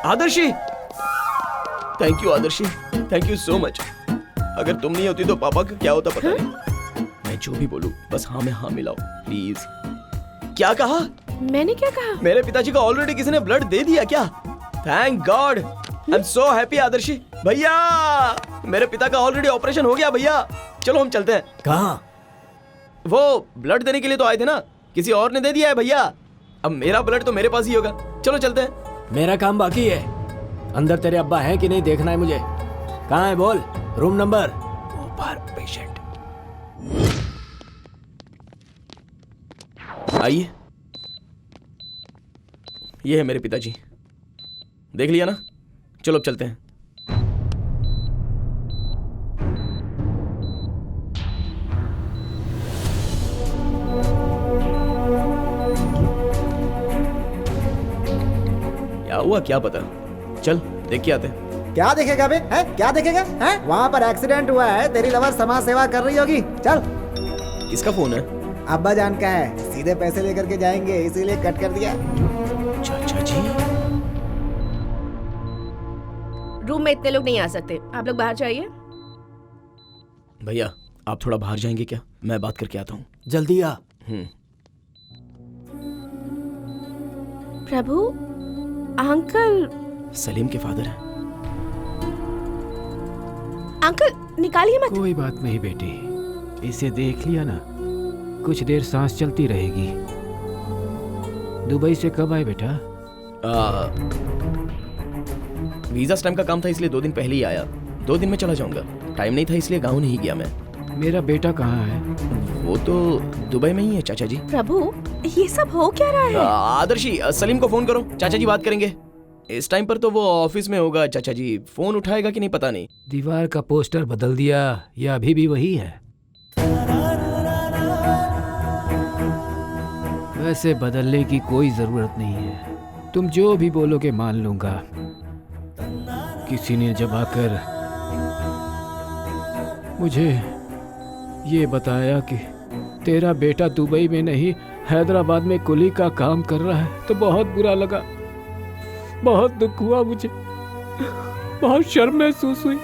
आदर्शी, thank you Adarshi, thank you so much. अगर तुम नहीं होती तो पापा का क्या होता पता नहीं। मैं जो भी बोलूं बस हाँ में हाँ मिलाओ प्लीज। क्या कहा? मैंने क्या कहा? मेरे पिताजी को ऑलरेडी किसी ने ब्लड दे दिया क्या? Thank God, I am so happy Adarshi. भैया मेरे पिता का ऑलरेडी ऑपरेशन हो गया भैया। चलो हम चलते हैं। कहाँ? वो ब्लड देने के लिए तो आए थे ना, किसी और ने दे दिया है भैया। अब मेरा ब्लड तो मेरे पास ही होगा। चलो चलते हैं। मेरा काम बाकी है। अंदर तेरे अब्बा हैं कि नहीं देखना है मुझे। कहाँ है बोल? Room number. ऊपर पेशेंट। आइए, ये है मेरे पिताजी। देख लिया ना? चलो अब चलते हैं। क्या हुआ क्या पता, चल देख के आते हैं। क्या देखेगा बे? हैं? क्या देखेगा? हैं? वहाँ पर एक्सीडेंट हुआ है, तेरी लवर समाज सेवा कर रही होगी। चल। किसका फोन है? अब्बा जान का है, सीधे पैसे लेकर के जाएंगे इसीलिए कट कर दिया। चाचा जी। रूम में इतने लोग नहीं आ सकते, आप लोग बाहर जाइए। भैया आप थोड़ा बाहर जाएंगे क्या? मैं बात करके आता हूँ। जल्दी आ। प्रभु, अंकल। सलीम के फादर हैं। अंकल निकालिए मत। कोई बात नहीं बेटी, इसे देख लिया ना, कुछ देर सांस चलती रहेगी। दुबई से कब आए बेटा? वीजा स्टैम्प का काम था इसलिए 2 दिन पहले ही आया। 2 दिन में चला जाऊंगा। टाइम नहीं था इसलिए गाँव नहीं गया मैं। मेरा बेटा कहाँ है? वो तो दुबई में ही है चाचा जी। प्रभु, ये सब हो क्या रहा है? आदर्शी, सलीम को फोन करो, चाचा जी बात करेंगे। इस टाइम पर तो वो ऑफिस में होगा चाचा जी, फोन उठाएगा कि नहीं पता नहीं। दीवार का पोस्टर बदल दिया या अभी भी वही है? वैसे बदलने की कोई जरूरत नहीं है, तुम जो भी बोलोगे मान लूंगा। किसी ने जब आकर मुझे ये बताया कि तेरा बेटा दुबई में नहीं हैदराबाद में कुली का काम कर रहा है तो बहुत बुरा लगा, बहुत दुख हुआ मुझे, बहुत शर्म महसूस हुई।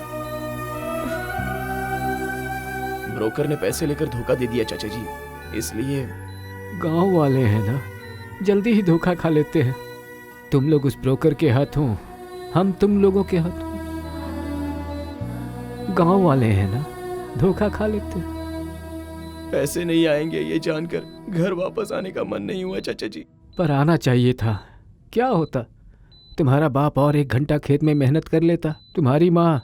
ब्रोकर ने पैसे लेकर धोखा दे दिया चाचा जी, इसलिए। गांव वाले हैं ना, जल्दी ही धोखा खा लेते हैं। तुम लोग उस ब्रोकर के हाथों, हम तुम लोगों के हाथों। गांव वाले हैं ना, धोखा खा लेते हैं। पैसे नहीं आएंगे ये जानकर घर वापस आने का मन नहीं हुआ चाचा जी। पर आना चाहिए था। क्या होता, तुम्हारा बाप और 1 घंटा खेत में मेहनत कर लेता, तुम्हारी माँ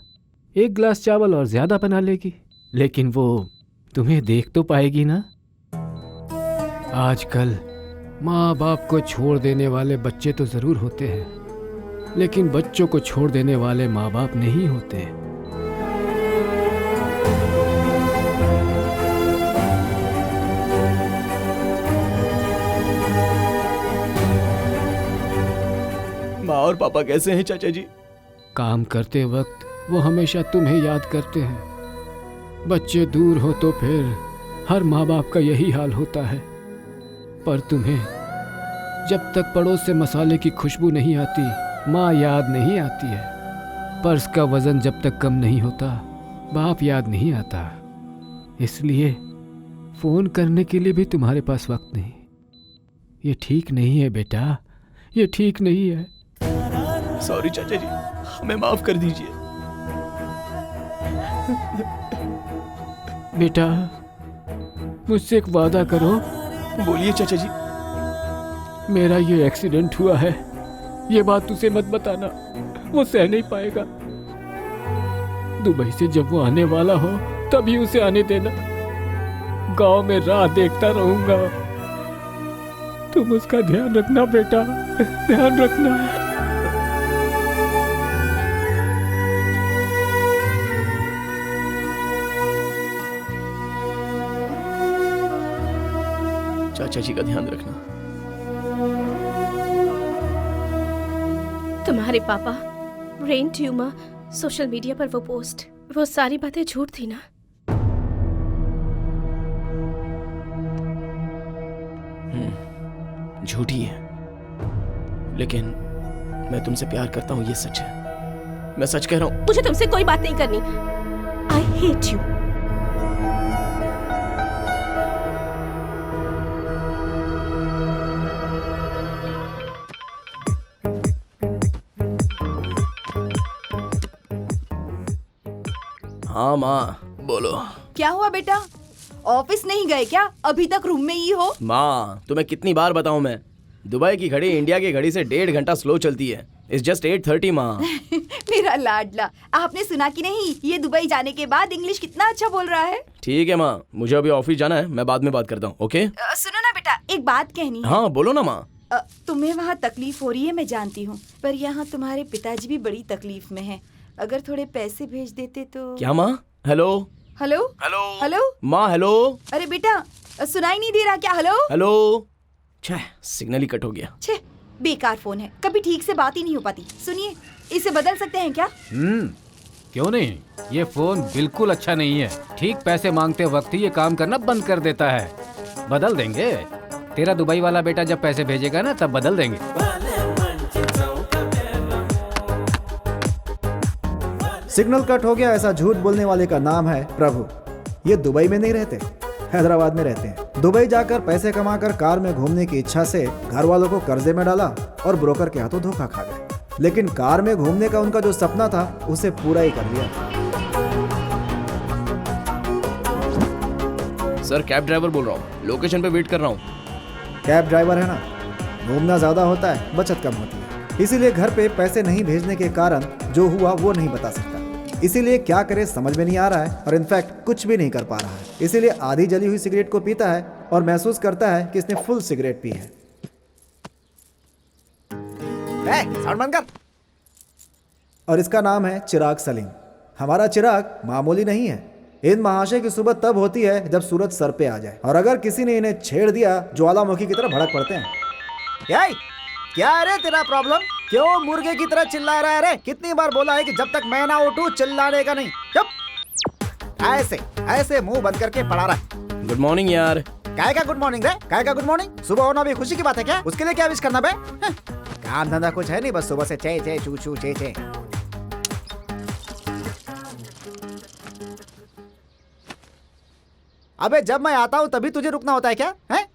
1 गिलास चावल और ज्यादा बना लेगी, लेकिन वो तुम्हें देख तो पाएगी ना। आजकल माँ बाप को छोड़ देने वाले बच्चे तो जरूर होते हैं, लेकिन बच्चों को छोड़ देने वाले माँ बाप नहीं होते। माँ और पापा कैसे हैं चाचा जी? काम करते वक्त वो हमेशा तुम्हें याद करते हैं। बच्चे दूर हो तो फिर हर माँ बाप का यही हाल होता है। पर तुम्हें जब तक पड़ोस से मसाले की खुशबू नहीं आती, माँ याद नहीं आती है। पर्स का वजन जब तक कम नहीं होता, बाप याद नहीं आता। इसलिए फोन करने के लिए भी तुम्हारे पास वक्त नहीं। ये ठीक नहीं है बेटा, ये ठीक नहीं है। सॉरी चाचा जी, हमें माफ कर दीजिए। बेटा, मुझसे एक वादा करो। बोलिए चाचा जी। मेरा ये एक्सीडेंट हुआ है, ये बात उसे मत बताना, वो सह नहीं पाएगा। दुबई से जब वो आने वाला हो तभी उसे आने देना। गांव में राह देखता रहूंगा। तुम उसका ध्यान रखना बेटा, ध्यान रखना। चाचा जी का ध्यान रखना। तुम्हारे पापा, ब्रेन ट्यूमर, सोशल मीडिया पर वो पोस्ट, वो सारी बातें झूठ थी ना? झूठी है, लेकिन मैं तुमसे प्यार करता हूँ, ये सच है। मैं सच कह रहा हूँ। मुझे तुमसे कोई बात नहीं करनी। I hate you. हाँ माँ, बोलो। क्या हुआ बेटा, ऑफिस नहीं गए क्या? अभी तक रूम में ही हो? माँ, तुम्हें कितनी बार बताऊं मैं, दुबई की घड़ी इंडिया की घड़ी से 1.5 घंटा स्लो चलती है। इट्स जस्ट 8:30 माँ। मेरा लाडला, आपने सुना कि नहीं, ये दुबई जाने के बाद इंग्लिश कितना अच्छा बोल रहा है। ठीक है माँ, मुझे अभी ऑफिस जाना है, मैं बाद में बात करता हूँ, ओके? सुनो ना बेटा, एक बात कहनी है। हाँ बोलो ना माँ। तुम्हें वहाँ तकलीफ हो रही है, मैं जानती हूँ, पर यहाँ तुम्हारे पिताजी भी बड़ी तकलीफ में हैं। अगर थोड़े पैसे भेज देते तो। क्या माँ? हेलो हेलो हेलो हेलो माँ, हेलो। अरे बेटा, सुनाई नहीं दे रहा क्या? Hello hello. छह, सिग्नल ही कट हो गया। छे, बेकार फोन है, कभी ठीक से बात ही नहीं हो पाती। सुनिए, इसे बदल सकते हैं क्या? क्यों नहीं, ये फोन बिल्कुल अच्छा नहीं है। ठीक पैसे मांगते वक्त ही ये काम करना बंद कर देता है। बदल देंगे, तेरा दुबई वाला बेटा जब पैसे भेजेगा ना तब बदल देंगे। सिग्नल कट हो गया, ऐसा झूठ बोलने वाले का नाम है प्रभु। ये दुबई में नहीं रहते, हैदराबाद में रहते हैं। दुबई जाकर पैसे कमाकर कार में घूमने की इच्छा से घर वालों को कर्जे में डाला और ब्रोकर के हाथों धोखा खा गए। लेकिन कार में घूमने का उनका जो सपना था उसे पूरा ही कर लिया। सर, कैब ड्राइवर बोल रहा हूँ, लोकेशन पे वेट कर रहा हूँ। कैब ड्राइवर है ना, घूमना ज्यादा होता है, बचत कम होती है। इसीलिए घर पे पैसे नहीं भेजने के कारण जो हुआ वो नहीं बता सकता। इसीलिए क्या करे समझ में नहीं आ रहा है और इनफैक्ट कुछ भी नहीं कर पा रहा है। इसीलिए आधी जली हुई सिगरेट को पीता है और महसूस करता है कि इसने फुल सिगरेट पी है। साउंड बंद कर। और इसका नाम है चिराग सलीम। हमारा चिराग मामूली नहीं है। इन महाशय की सुबह तब होती है जब सूरज सर पे आ जाए, और अगर किसी ने इन्हें छेड़ दिया ज्वालामुखी की तरह भड़क पड़ते हैं। क्या है रे तेरा प्रॉब्लम? क्यों मुर्गे की तरह चिल्ला रहा है रे? कितनी बार बोला है कि जब तक मैं ना उठूं चिल्लाने का नहीं। चुप। ऐसे ऐसे मुंह बंद करके पड़ा रहा। गुड मॉर्निंग यार। काय का गुड मॉर्निंग रे? काय का गुड मॉर्निंग? सुबह होना भी खुशी की बात है क्या? उसके लिए क्या विश करना बे? काम धंधा कुछ है नहीं, बस सुबह से चे चे चू चू चे चे। अबे जब मैं आता हूँ तभी तुझे रुकना होता है क्या? हैं?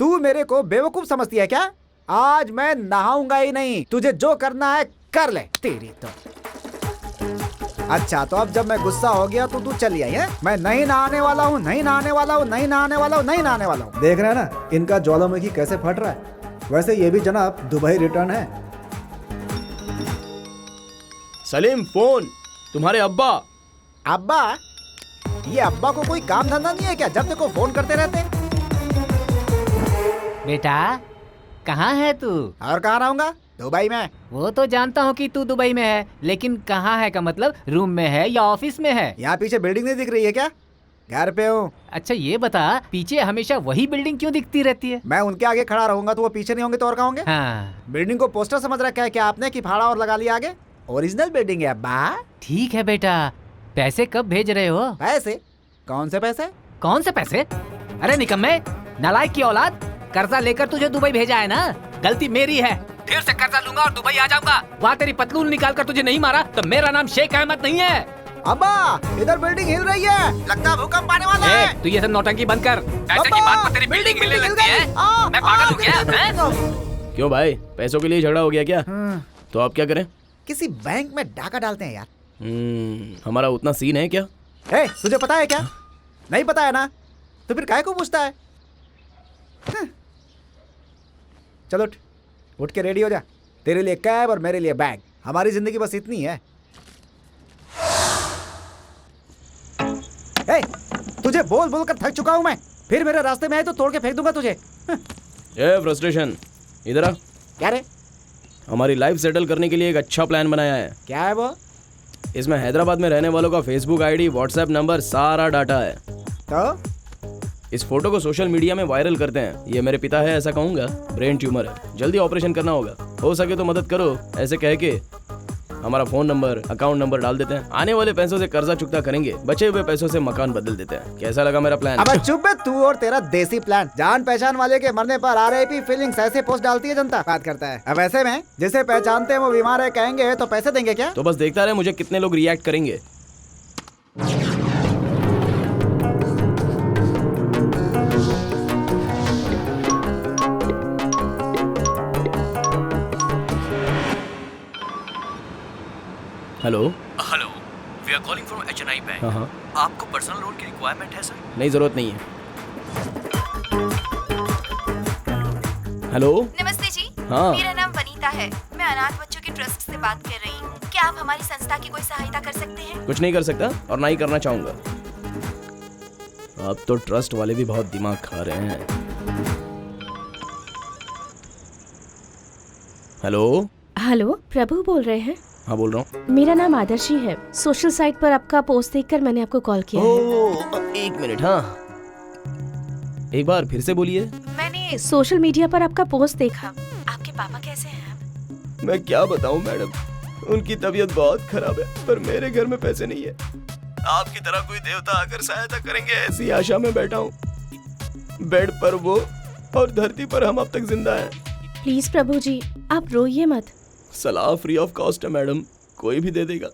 तू मेरे को बेवकूफ समझती है क्या? आज मैं नहाऊंगा ही नहीं, तुझे जो करना है कर ले। तेरी तो अच्छा, तो अब जब मैं गुस्सा हो गया तो तू चली आई है? मैं नहीं नहाने वाला हूँ, नहीं नहाने वाला हूँ, नहीं नहाने वाला हूँ, नहीं नहाने वाला हूँ। देख रहे हैं ना इनका ज्वालामुखी कैसे फट रहा है। वैसे ये भी जनाब दुबई रिटर्न है। सलीम, फोन। तुम्हारे अब्बा। अब्बा? ये अब्बा को कोई काम धंधा नहीं है क्या, जब देखो फोन करते रहते? बेटा कहाँ है तू? और कहाँ रहूंगा? दुबई में। वो तो जानता हूँ कि तू दुबई में है, लेकिन कहाँ है का मतलब रूम में है या ऑफिस में है? यहाँ पीछे बिल्डिंग नहीं दिख रही है क्या? घर पे हूँ। अच्छा ये बता, पीछे हमेशा वही बिल्डिंग क्यों दिखती रहती है? मैं उनके आगे खड़ा रहूंगा तो वो पीछे नहीं होंगे तो और कहाँ होंगे? हाँ। बिल्डिंग को पोस्टर समझ रखा है क्या आपने कि फाड़ा और लगा लिया आगे? ओरिजिनल बिल्डिंग है अब्बा। ठीक है बेटा, पैसे कब भेज रहे हो? पैसे? कौन से पैसे? कौन से पैसे? अरे निकम्मे, नालायक की औलाद, कर्जा लेकर तुझे दुबई भेजा है ना, गलती मेरी है। फिर से कर्जा लूंगा और दुबई आ जाऊंगा। वहाँ तेरी पतलून निकाल कर तुझे नहीं मारा तो मेरा नाम शेख अहमद नहीं है। अब्बा इधर बिल्डिंग हिल रही है, लगता है भूकंप आने वाला है। तू ये सब नौटंकी बंद कर, पैसे की बात पर तेरी बिल्डिंग हिलने लगती है। मैं पागल हूँ क्या? क्यों भाई, पैसों के लिए झगड़ा हो गया क्या? तो आप क्या करें? किसी बैंक में डाका डालते हैं यार। हमारा उतना सीन है क्या? तुझे पता है क्या? नहीं पता है ना, तो फिर काहे को पूछता है? चलो उठ के रेडी हो जा, तेरे लिए कैब और मेरे लिए बैग। हमारी जिंदगी बस इतनी है। तुझे बोल बोल कर थक चुका हूं मैं, फिर मेरे रास्ते में आए तो तोड़ के फेंक दूंगा तुझे। फ्रस्ट्रेशन, इधर आ। क्या रे? हमारी लाइफ सेटल करने के लिए एक अच्छा प्लान बनाया है। क्या है वो? इसमें हैदराबाद में रहने वालों का फेसबुक आईडी, व्हाट्सएप नंबर, सारा डाटा है। तो इस फोटो को सोशल मीडिया में वायरल करते हैं। ये मेरे पिता है ऐसा कहूंगा, ब्रेन ट्यूमर है, जल्दी ऑपरेशन करना होगा, हो सके तो मदद करो, ऐसे कह के हमारा फोन नंबर, अकाउंट नंबर डाल देते हैं, आने वाले पैसों से कर्जा चुकता करेंगे, बचे हुए पैसों से मकान बदल देते हैं। कैसा लगा मेरा प्लान? अब चुप है तू और तेरा देसी प्लान। जान पहचान वाले के मरने पर RIP फीलिंग्स ऐसे पोस्ट डालती है जनता, बात करता है। अब ऐसे में जिसे पहचानते हैं वो बीमार है कहेंगे तो पैसे देंगे क्या? तो बस देखता रहे मुझे कितने लोग रिएक्ट करेंगे। Hello hello, we are calling from HNI bank. हाँ हाँ, आपको पर्सनल लोन की रिक्वायरमेंट है सर? नहीं जरूरत नहीं है। हेलो नमस्ते जी। हाँ। मेरा नाम वनीता है। मैं अनाथ बच्चों के ट्रस्ट से बात कर रही हूँ। क्या आप हमारी संस्था की कोई सहायता कर सकते हैं? कुछ नहीं कर सकता और ना ही करना चाहूंगा। अब तो ट्रस्ट वाले भी बहुत दिमाग खा रहे हैं। हेलो हेलो, प्रभु बोल रहे हैं? हाँ बोल रहा हूँ। मेरा नाम आदर्शी है। सोशल साइट पर आपका पोस्ट देखकर मैंने आपको कॉल किया है। ओह, एक मिनट। हाँ, एक बार फिर से बोलिए। मैंने सोशल मीडिया पर आपका पोस्ट देखा। आपके पापा कैसे हैं? मैं क्या बताऊं मैडम, उनकी तबीयत बहुत खराब है, पर मेरे घर में पैसे नहीं है। आपकी तरह कोई देवता आकर सहायता करेंगे ऐसी आशा में बैठा हूँ। बेड पर वो और धरती पर हम अब तक जिंदा हैं। प्लीज प्रभु जी, आप रोइए मत। सलाह फ्री ऑफ कॉस्ट है मैडम, कोई भी दे देगा,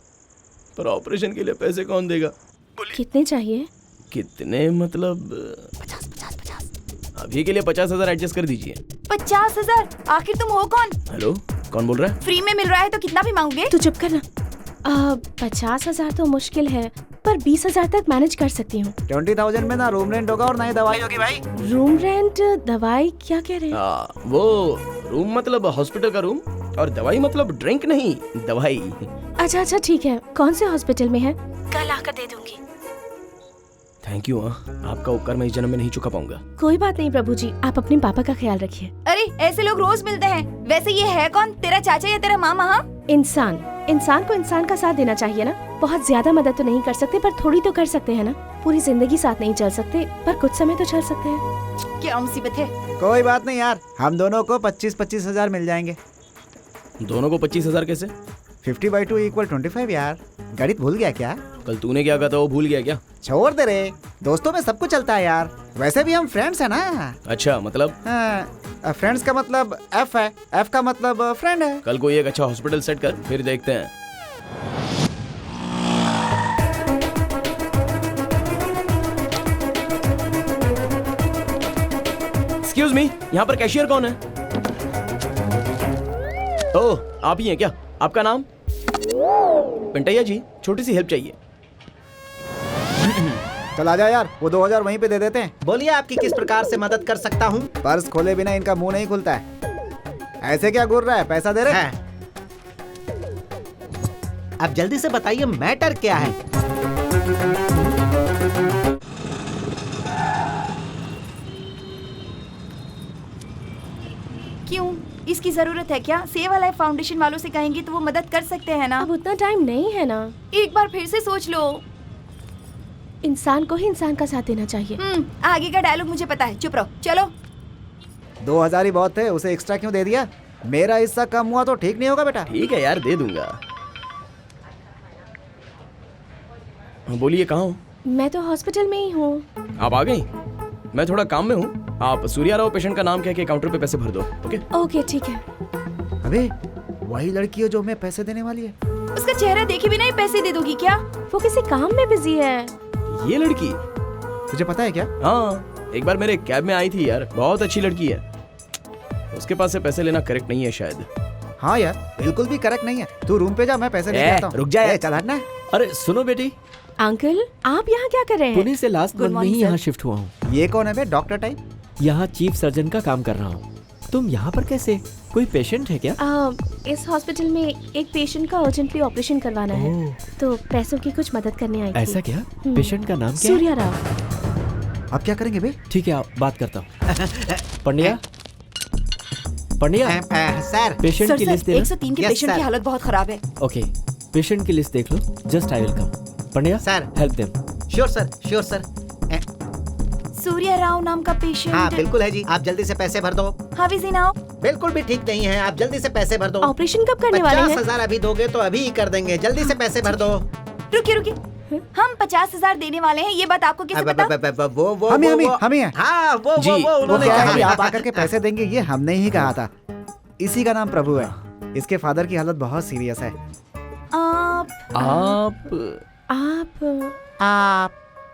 पर ऑपरेशन के लिए पैसे कौन देगा? बोलिए। कितने चाहिए? कितने मतलब? 50। अभी के लिए 50,000 एडजस्ट कर दीजिए। 50,000? आखिर तुम हो कौन? हेलो, कौन बोल रहा है? फ्री में मिल रहा है तो कितना भी मांगोगे? तू चुप करना। 50,000 तो मुश्किल है, पर 20,000 तक मैनेज कर सकती हूँ। 20,000 में ना रूम रेंट होगा और ना ही दवाई होगी भाई। रूम रेंट, दवाई, क्या कह रहे हैं? वो रूम मतलब हॉस्पिटल का रूम, और दवाई मतलब ड्रिंक नहीं, दवाई। अच्छा अच्छा ठीक है। कौन से हॉस्पिटल में है? कल आकर दे दूंगी। Thank you. आपका उपकार मैं इस जन्म में नहीं चुका पाऊंगा। कोई बात नहीं प्रभु जी, आप अपने पापा का ख्याल रखिए। अरे ऐसे लोग रोज मिलते हैं। वैसे ये है कौन? तेरा चाचा या तेरा मामा? हाँ, इंसान को इंसान का साथ देना चाहिए ना। बहुत ज्यादा मदद तो नहीं कर सकते, पर थोड़ी तो कर सकते हैं ना। पूरी जिंदगी साथ नहीं चल सकते, पर कुछ समय तो चल सकते हैं। क्या मुसीबत है? कोई बात नहीं यार, हम दोनों को 25-25 हजार मिल जाएंगे। दोनों को 25,000 कैसे? 50/2 = 25 यार। गणित भूल गया क्या? कल तूने क्या कहा था, वो भूल गया क्या? छोड़ दे रे, दोस्तों में सब कुछ चलता है यार। वैसे भी हम फ्रेंड्स हैं ना। अच्छा मतलब? हाँ, फ्रेंड्स का मतलब F है, F का मतलब फ्रेंड है। कल कोई एक अच्छा हॉस्पिटल सेट कर, फिर देखते हैं। एक्सक्यूज मी, यहाँ पर कैशियर कौन है? ओह, आप ही हैं क्या? आपका नाम? पिंटैया जी, छोटी सी हेल्प चाहिए। चल आजा यार, वो 2,000 वहीं पे दे देते हैं। बोलिए, आपकी किस प्रकार से मदद कर सकता हूँ? पर्स खोले बिना इनका मुंह नहीं खुलता है। ऐसे क्या घूर रहा है? पैसा दे रहे? हाँ। अब जल्दी से बताइए मैटर क्या है? क्यों? इसकी जरूरत है क्या? सेव अ लाइफ फाउंडेशन वालों से कहेंगे तो वो मदद कर सकते हैं ना। अब उतना टाइम नहीं है ना। एक बार फिर से सोच लो। इंसान को ही इंसान का साथ देना चाहिए। आगे का डायलॉग मुझे पता है, चुप रहो। चलो। 2,000 ही बहुत थे, उसे एक्स्ट्रा क्यों दे दिया? मेरा हिस्सा कम हुआ तो ठीक नहीं होगा बेटा। ठीक है यार, दे दूंगा। बोलिए, कहाँ हो? मैं तो हॉस्पिटल में ही हूँ। आप आ गई? मैं थोड़ा काम में हूँ। आप सूर्या राव पेशेंट का नाम कह के काउंटर पे पैसे भर दो। ओके ओके ठीक है। अबे वही लड़की है जो हमें पैसे देने वाली है। उसका चेहरा देखे बिना ही पैसे दे दोगी क्या? वो किसी काम में बिजी है। ये लड़की? तुझे पता है क्या? हाँ, एक बार मेरे कैब में आई थी यार, बहुत अच्छी लड़की है। उसके पास से पैसे लेना करेक्ट नहीं है शायद। हाँ यार, बिल्कुल भी करेक्ट नहीं है। तू रूम पे जा, मैं पैसे लेके आता हूँ। रुक जा यार। चल हटना। अरे सुनो बेटी, अंकल आप यहाँ क्या कर रहे हैं? पुणे से लास्ट मंथ में ही यहाँ शिफ्ट हुआ हूँ। ये कौन है बे? Doctor type? यहाँ चीफ सर्जन का काम कर रहा हूँ। तुम यहाँ पर कैसे? कोई पेशेंट है क्या? इस हॉस्पिटल में एक पेशेंट का अर्जेंटली ऑपरेशन करवाना है, तो पैसों की कुछ मदद करने आई थी। ऐसा क्या? पेशेंट का नाम क्या है? सूर्या राव। अब क्या करेंगे बे? ठीक है, आप बात करता हूँ। पंड्या, पंड्या, सर, पेशेंट की लिस्ट देना। 103 के Yes, पेशेंट की sir. हालत बहुत खराब है। ओके, पेशेंट की लिस्ट देख लो। Just I will come. Pandya sir. Help them. Sure sir, sure sir. Surya Rao नाम का पेशेंट। हाँ बिल्कुल है जी, आप जल्दी से पैसे भर दो। हाँ विजी नाउ। बिल्कुल भी ठीक नहीं है। आप जल्दी से पैसे भर दो। ऑपरेशन कब करने वाले हैं? 50,000 अभी दोगे तो अभी ही कर देंगे। जल्दी से पैसे भर दो। रुकिए, हम 50,000 देने वाले हैं, ये बात आपको कैसे पता? वो हम ही हैं। हाँ वो जी, वो उन्होंने क्या है कहा कि है। आप आकर के पैसे देंगे, ये हमने ही कहा था। इसी का नाम प्रभु है। इसके फादर की हालत बहुत सीरियस है।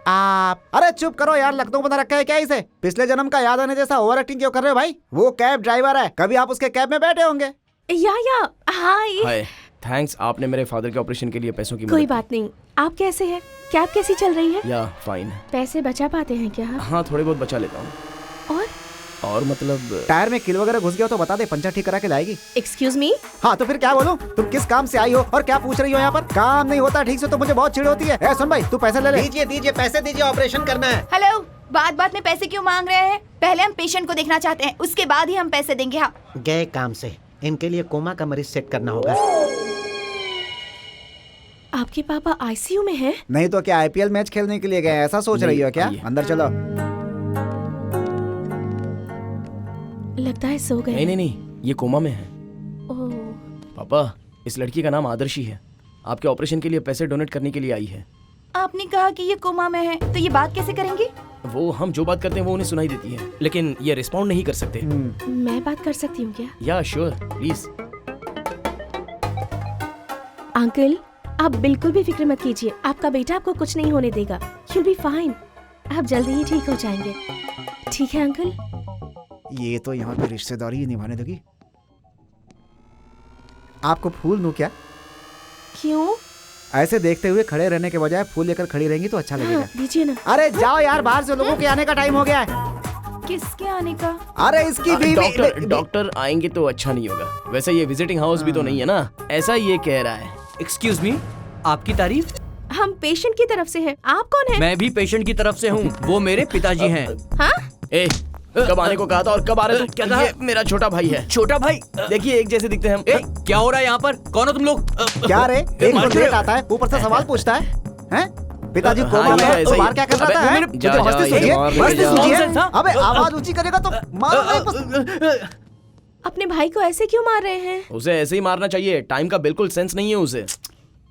आप अरे चुप करो यार, लखनऊ बना रखा है क्या इसे? पिछले जन्म का याद आने जैसा ओवर एक्टिंग क्यों कर रहे हो भाई? वो कैब ड्राइवर है, कभी आप उसके कैब में बैठे होंगे। हाय। हाय, थैंक्स, आपने मेरे फादर के ऑपरेशन के लिए पैसों की कोई मदद बात नहीं। आप कैसे हैं? कैब कैसी चल रही है? या फाइन। पैसे बचा पाते हैं क्या? हाँ, थोड़े बहुत बचा लेता हूँ। और मतलब टायर में कील वगैरह घुस गया हो तो बता दे, पंचर ठीक करा के लाएगी। Excuse me. हाँ तो फिर क्या बोलूं? तुम किस काम से आई हो और क्या पूछ रही हो यहाँ पर? काम नहीं होता ठीक से तो मुझे बहुत चिढ़ होती है। ए, सुन भाई, तू पैसे ले ले। दीजिए पैसे दीजिए, ऑपरेशन करना है। हेलो, बात में पैसे क्यों मांग रहे हैं? पहले हम पेशेंट को देखना चाहते हैं, उसके बाद ही हम पैसे देंगे। हाँ, गए काम से। इनके लिए कोमा का मरीज सेट करना होगा। आपके पापा आईसीयू में हैं? नहीं तो क्या आईपीएल मैच खेलने के लिए गए, ऐसा सोच रही हो क्या? अंदर चलो। लगता है सो गए। नहीं, ये कोमा में है। ओह। पापा, इस लड़की का नाम आदर्शी है। आपके ऑपरेशन के लिए पैसे डोनेट करने के लिए आई है। आपने कहा कि ये कोमा में है, तो ये बात कैसे करेंगे? वो हम जो बात करते हैं वो उन्हें सुनाई देती है, लेकिन ये रिस्पॉन्ड नहीं कर सकते। मैं बात कर सकती हूँ क्या? या श्योर, प्लीज। अंकल, आप बिल्कुल भी फिक्र मत कीजिए, आपका बेटा आपको कुछ नहीं होने देगा। You'll be fine। आप जल्दी ही ठीक हो जाएंगे। ठीक है अंकल? ये तो यहाँ पे रिश्तेदारी ही निभाने दोगी। आपको फूल दूं क्या? क्यों? ऐसे देखते हुए खड़े रहने के बजाय फूल लेकर खड़ी रहेंगी तो अच्छा लगेगा। दीजिए ना। अरे जाओ यार, बाहर से लोगों के आने का टाइम हो गया है। किसके आने का? अरे इसकी बीवी। डॉक्टर आएंगे तो अच्छा नहीं होगा। वैसे ये विजिटिंग हाउस भी तो नहीं है ना, ऐसा ये कह रहा है। एक्सक्यूज मी, आपकी तारीफ? हम पेशेंट की तरफ से हैं। आप कौन हैं? मैं भी पेशेंट की तरफ से हूँ। वो मेरे पिताजी हैं। हाँ? ए, कब आने को कहा था और कब आ रहे थे? क्या कहा? ये मेरा छोटा भाई है। छोटा भाई? देखिए एक जैसे दिखते हैं हम। क्या हो रहा है यहाँ पर? कौन हो तुम लोग? क्या रे, एक तो लेट आता है, ऊपर से सवाल पूछता है। हैं? पिताजी कोमा में है, तो बाहर क्या कर रहा था? मस्ती सूझिए। अबे आवाज ऊंची करेगा तो मारो। अपने भाई को ऐसे क्यों मार रहे हैं? उसे ऐसे ही मारना चाहिए, टाइम का बिल्कुल सेंस नहीं है उसे।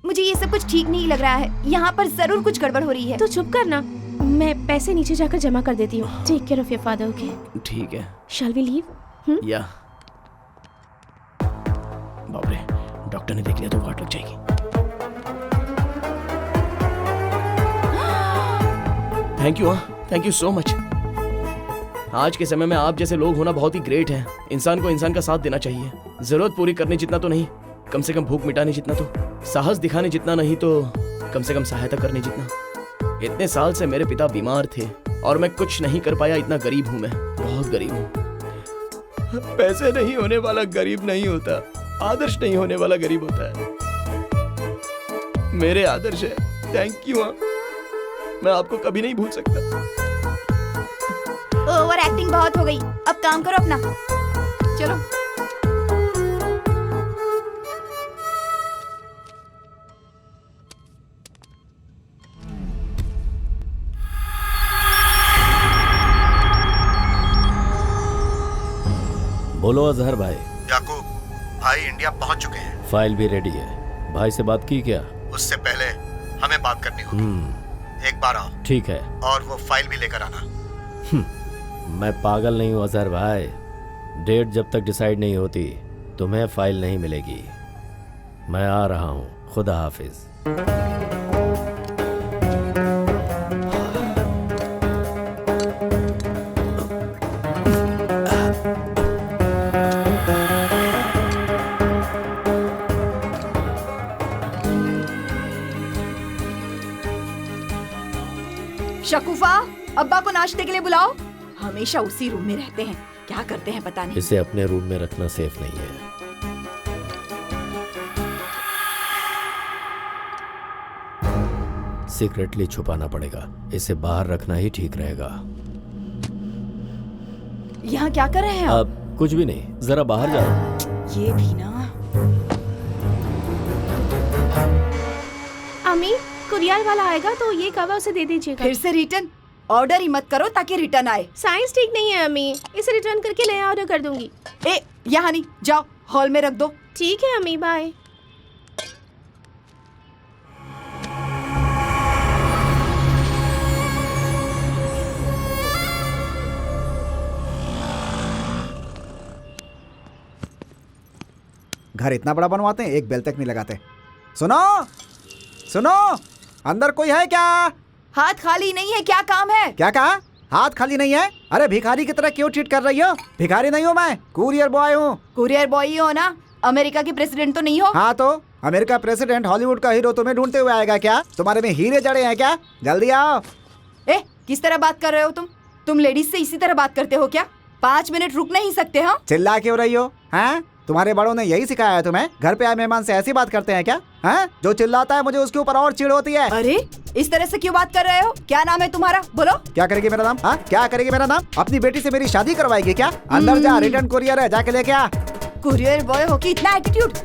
मुझे ये सब कुछ ठीक नहीं लग रहा है। यहाँ पर जरूर कुछ गड़बड़ हो रही है। तो चुप करना, मैं पैसे नीचे जाकर जमा कर देती हूँ। Take care of your father, okay? ठीक है। Shall we leave? या बाप रे, डॉक्टर ने देख लिया तो वाट लग जाएगी। Thank you so much. आज के समय में आप जैसे लोग होना बहुत ही ग्रेट है। इंसान को इंसान का साथ देना चाहिए। जरूरत पूरी करने जितना तो नहीं, कम से कम भूख मिटाने जितना तो, साहस दिखाने जितना नहीं तो कम से कम सहायता करने जितना। इतने साल से मेरे पिता बीमार थे और मैं कुछ नहीं कर पाया। इतना गरीब हूं मैं, बहुत गरीब हूं। पैसे नहीं होने वाला गरीब नहीं होता, आदर्श नहीं होने वाला गरीब होता है। मेरे आदर्श है। Thank you. मैं आपको कभी नहीं भूल सकता। ओवर एक्टिंग बहुत हो गई, अब काम करो अपना। चलो। बोलो अजहर भाई। याकूब भाई इंडिया पहुंच चुके हैं। फाइल भी रेडी है। भाई से बात की क्या? उससे पहले हमें बात करनी होगी। एक बार आओ। ठीक है। और वो फाइल भी लेकर आना। मैं पागल नहीं हूँ अजहर भाई। डेट जब तक डिसाइड नहीं होती तुम्हें फाइल नहीं मिलेगी। मैं आ रहा हूँ। खुदा हाफिज। शकुफा, अब्बा को नाश्ते के लिए बुलाओ। हमेशा उसी रूम में रहते हैं, क्या करते हैं पता नहीं। इसे अपने रूम में रखना सेफ नहीं है। सीक्रेटली छुपाना पड़ेगा। इसे बाहर रखना ही ठीक रहेगा। यहाँ क्या कर रहे हैं आप? अब कुछ भी नहीं, जरा बाहर जाओ। ये भी ना। अम्मी, कुरियर वाला आएगा तो ये कवर उसे दे दीजिएगा। फिर से रिटर्न? ऑर्डर ही मत करो ताकि रिटर्न आए। साइंस ठीक नहीं है अम्मी, इसे रिटर्न करके नया ऑर्डर कर दूंगी। ए, यहाँ नहीं, जाओ हॉल में रख दो। ठीक है अम्मी, बाय। घर इतना बड़ा बनवाते हैं, एक बेल तक नहीं लगाते। सुनो सुनो, अंदर कोई है क्या? हाथ खाली नहीं है, क्या काम है? क्या कहा? हाथ खाली नहीं है? अरे भिखारी की तरह क्यों ट्रीट कर रही हो? भिखारी नहीं हूँ मैं, कुरियर बॉय हूँ। कुरियर बॉय ही हो ना? अमेरिका के प्रेसिडेंट तो नहीं हो? हाँ तो अमेरिका प्रेसिडेंट हॉलीवुड का हीरो तुम्हें ढूंढते हुए आएगा क्या? तुम्हारे में हीरे जड़े हैं क्या? जल्दी आओ। किस तरह बात कर रहे हो तुम लेडीज से इसी तरह बात करते हो क्या? 5 मिनट रुक नहीं सकते? हाँ, चिल्ला क्यों रही हो? हैं? तुम्हारे बड़ों ने यही सिखाया है तुम्हें? घर पे आए मेहमान से ऐसी बात करते हैं क्या? हैं? जो चिल्लाता है मुझे उसके ऊपर और चिढ़ होती है। अरे इस तरह से क्यों बात कर रहे हो? क्या नाम है तुम्हारा? बोलो। क्या करेगी मेरा नाम? हाँ, क्या करेगी मेरा नाम? अपनी बेटी से मेरी शादी करवाएगी क्या? अंदर जा, रिटर्न कुरियर है, जाके लेके आ। कुरियर बॉय हो कि इतना एटीट्यूड?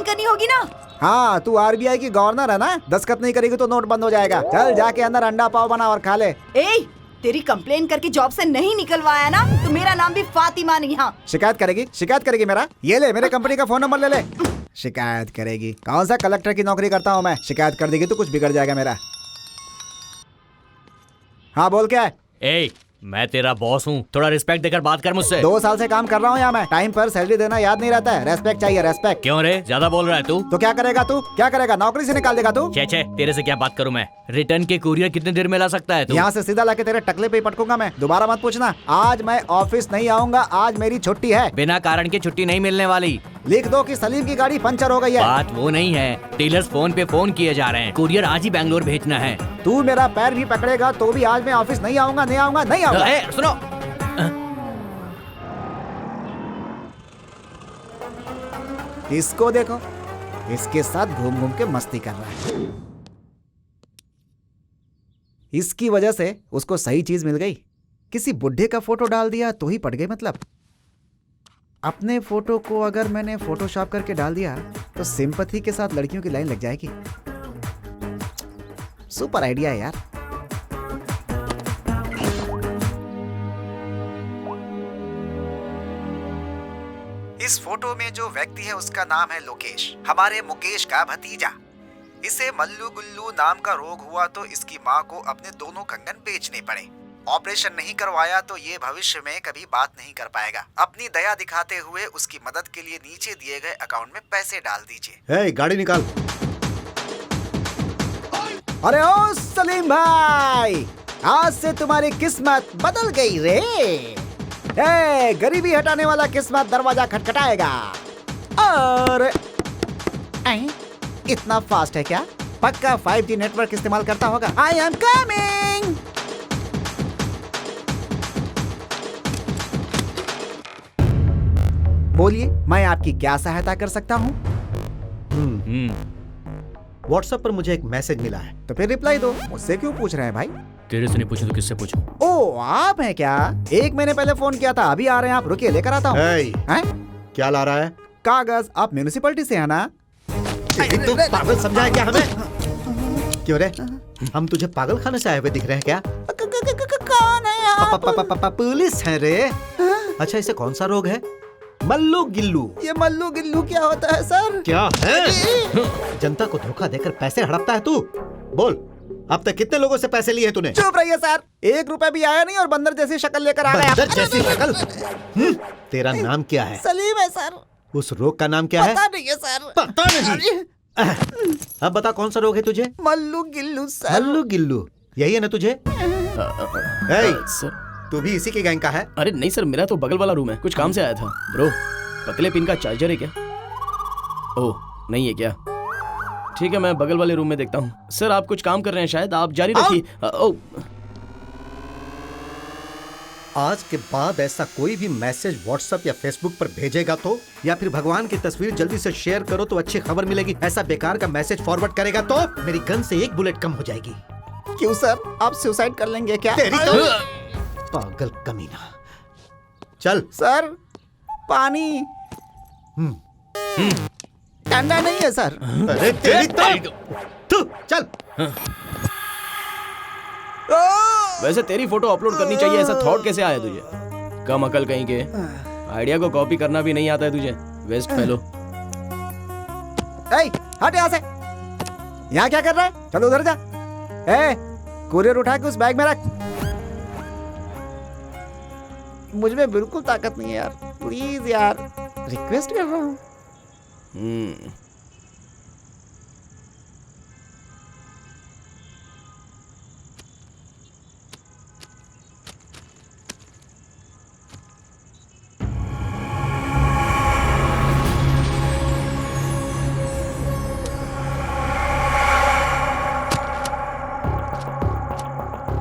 करनी होगी ना? हाँ, तू आरबीआई की गवर्नर है ना? दस्तखत नहीं करेगी तो नोट बंद हो जाएगा। चल जाके अंदर अंडा पाव बना और खा ले। तेरी कंप्लेन करके जॉब से नहीं निकलवाया ना तो मेरा नाम भी फातिमा नहीं। हाँ, शिकायत करेगी मेरा? ये ले, मेरे कंपनी का फोन नंबर ले ले। शिकायत करेगी? कौन सा कलेक्टर की नौकरी करता हूँ मैं? शिकायत कर देगी तो कुछ बिगड़ जाएगा मेरा। हाँ बोल, क्या है? मैं तेरा बॉस हूँ, थोड़ा रिस्पेक्ट देकर बात कर मुझसे। 2 साल से काम कर रहा हूँ यहाँ मैं। टाइम पर सैलरी देना याद नहीं रहता है। रेस्पेक्ट चाहिए, रेस्पेक्ट। क्यों रे, ज्यादा बोल रहा है तू? तो क्या करेगा तू? क्या करेगा? नौकरी से निकाल देगा तू? छे, तेरे से क्या बात करूँ मैं? रिटर्न के कुरियर कितने देर में ला सकता है तू? यहाँ से सीधा लाके तेरे टकले पे ही पटकूंगा मैं। दोबारा मत पूछना। आज मैं ऑफिस नहीं आऊंगा, आज मेरी छुट्टी है। बिना कारण की छुट्टी नहीं मिलने वाली। लिख दो कि सलीम की गाड़ी पंचर हो गई है। बात वो नहीं है, डीलर्स फोन पे फोन किए जा रहे हैं, कुरियर आज ही बैंगलोर भेजना है। तू मेरा पैर भी पकड़ेगा तो भी आज मैं ऑफिस नहीं आऊंगा, नहीं आऊंगा, नहीं आऊंगा। सुनो, इसको देखो, इसके साथ घूम घूम के मस्ती कर रहा है। इसकी वजह से उसको सही चीज मिल गई। किसी बुढ़े का फोटो डाल दिया तो ही पट गई। मतलब अपने फोटो को अगर मैंने फोटोशॉप करके डाल दिया तो सिंपैथी के साथ लड़कियों की लाइन लग जाएगी। सुपर आइडिया है यार। इस फोटो में जो व्यक्ति है उसका नाम है लोकेश, हमारे मुकेश का भतीजा। इसे मल्लू गुल्लू नाम का रोग हुआ तो इसकी माँ को अपने दोनों कंगन बेचने पड़े। ऑपरेशन नहीं करवाया तो ये भविष्य में कभी बात नहीं कर पाएगा। अपनी दया दिखाते हुए उसकी मदद के लिए नीचे दिए गए अकाउंट में पैसे डाल दीजिए। गाड़ी निकाल। अरे ओ सलीम भाई, आज से तुम्हारी किस्मत बदल गई रे। गरीबी हटाने वाला किस्मत दरवाजा खटखटाएगा। और इतना फास्ट है क्या? पक्का 5G नेटवर्क इस्तेमाल करता होगा। I am coming. बोलिए, मैं आपकी क्या सहायता कर सकता हूँ? व्हाट्सएप पर मुझे एक मैसेज मिला है। तो फिर रिप्लाई दो। मुझसे क्यों पूछ रहे हैं भाई? तेरे से नहीं पूछूं तो किससे पूछूं? ओ, आप हैं क्या? 1 महीने पहले फोन किया था, अभी आ रहे हैं आप? रुकिए, लेकर आता हूँ। क्या ला रहा है? कागज। आप म्यूनिसिपैलिटी से है ना? तू पागल समझा है क्या हमें? क्यों रे, हम तुझे पागल खाने से आए हुए दिख रहे हैं क्या? कौन है आप? पुलिस है रे। अच्छा, इसे कौन सा रोग है? मल्लू गिल्लू। ये मल्लू गिल्लू क्या होता है सर? क्या है? जनता को धोखा देकर पैसे हड़पता है तू। बोल, अब तक कितने लोगों से पैसे लिए तूने? चुप रहिए सर, 1 रुपया भी आया नहीं और बंदर जैसी शक्ल लेकर आ गया। बंदर जैसी शक्ल? तेरा नाम क्या है? सलीम है सर। उस रोग का नाम क्या है? पता नहीं है सर। पता नहीं? अब बता, कौन सा रोग है तुझे? मल्लू गिल्लू सर। मल्लू गिल्लू, यही है ना तुझे? सर, तू भी इसी के गैंग का है? अरे नहीं सर, मेरा तो बगल वाला रूम है, कुछ काम से आया था। ब्रो, पतले पिन का चार्जर है क्या? ओह नहीं है क्या? ठीक है, मैं बगल वाले रूम में देखता हूँ। सर, आप कुछ काम कर रहे हैं शायद, आप जारी रखिए। आज के बाद ऐसा कोई भी मैसेज व्हाट्सएप या फेसबुक पर भेजेगा तो, या फिर भगवान की तस्वीर जल्दी से शेयर करो तो अच्छी खबर मिलेगी, ऐसा बेकार का मैसेज फॉरवर्ड करेगा तो मेरी गन से 1 बुलेट कम हो जाएगी। क्यों सर, आप सुसाइड कर लेंगे क्या? तेरी तो पागल कमीना। चल सर पानी ठंडा नहीं है सर। अरे तेरी तू चल। वैसे तेरी फोटो अपलोड करनी चाहिए, ऐसा थॉट कैसे आया तुझे? कम अकल कहीं के, आइडिया को कॉपी करना भी नहीं आता है तुझे, वेस्ट फेलो। ए, हट यहाँ से। यहाँ क्या कर रहा है? चलो उधर जा। ए, कुरियर उठा के उस बैग में रख। मुझ में बिल्कुल ताकत नहीं है यार, प्लीज यार, रिक्वेस्ट कर रहा हूँ।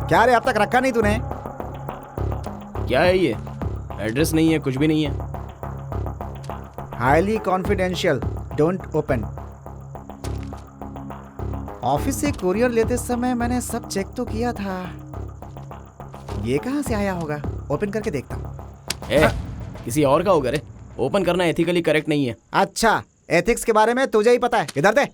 क्या रे, अब तक रखा नहीं तूने? क्या है ये? एड्रेस नहीं है, कुछ भी नहीं है। Highly confidential, don't open. Office से कुरियर लेते समय मैंने सब चेक तो किया था। ये कहां से आया होगा? ओपन करके देखता हूं। किसी और का होगा रे। ओपन करना एथिकली करेक्ट नहीं है। अच्छा, एथिक्स के बारे में तुझे ही पता है। इधर दे।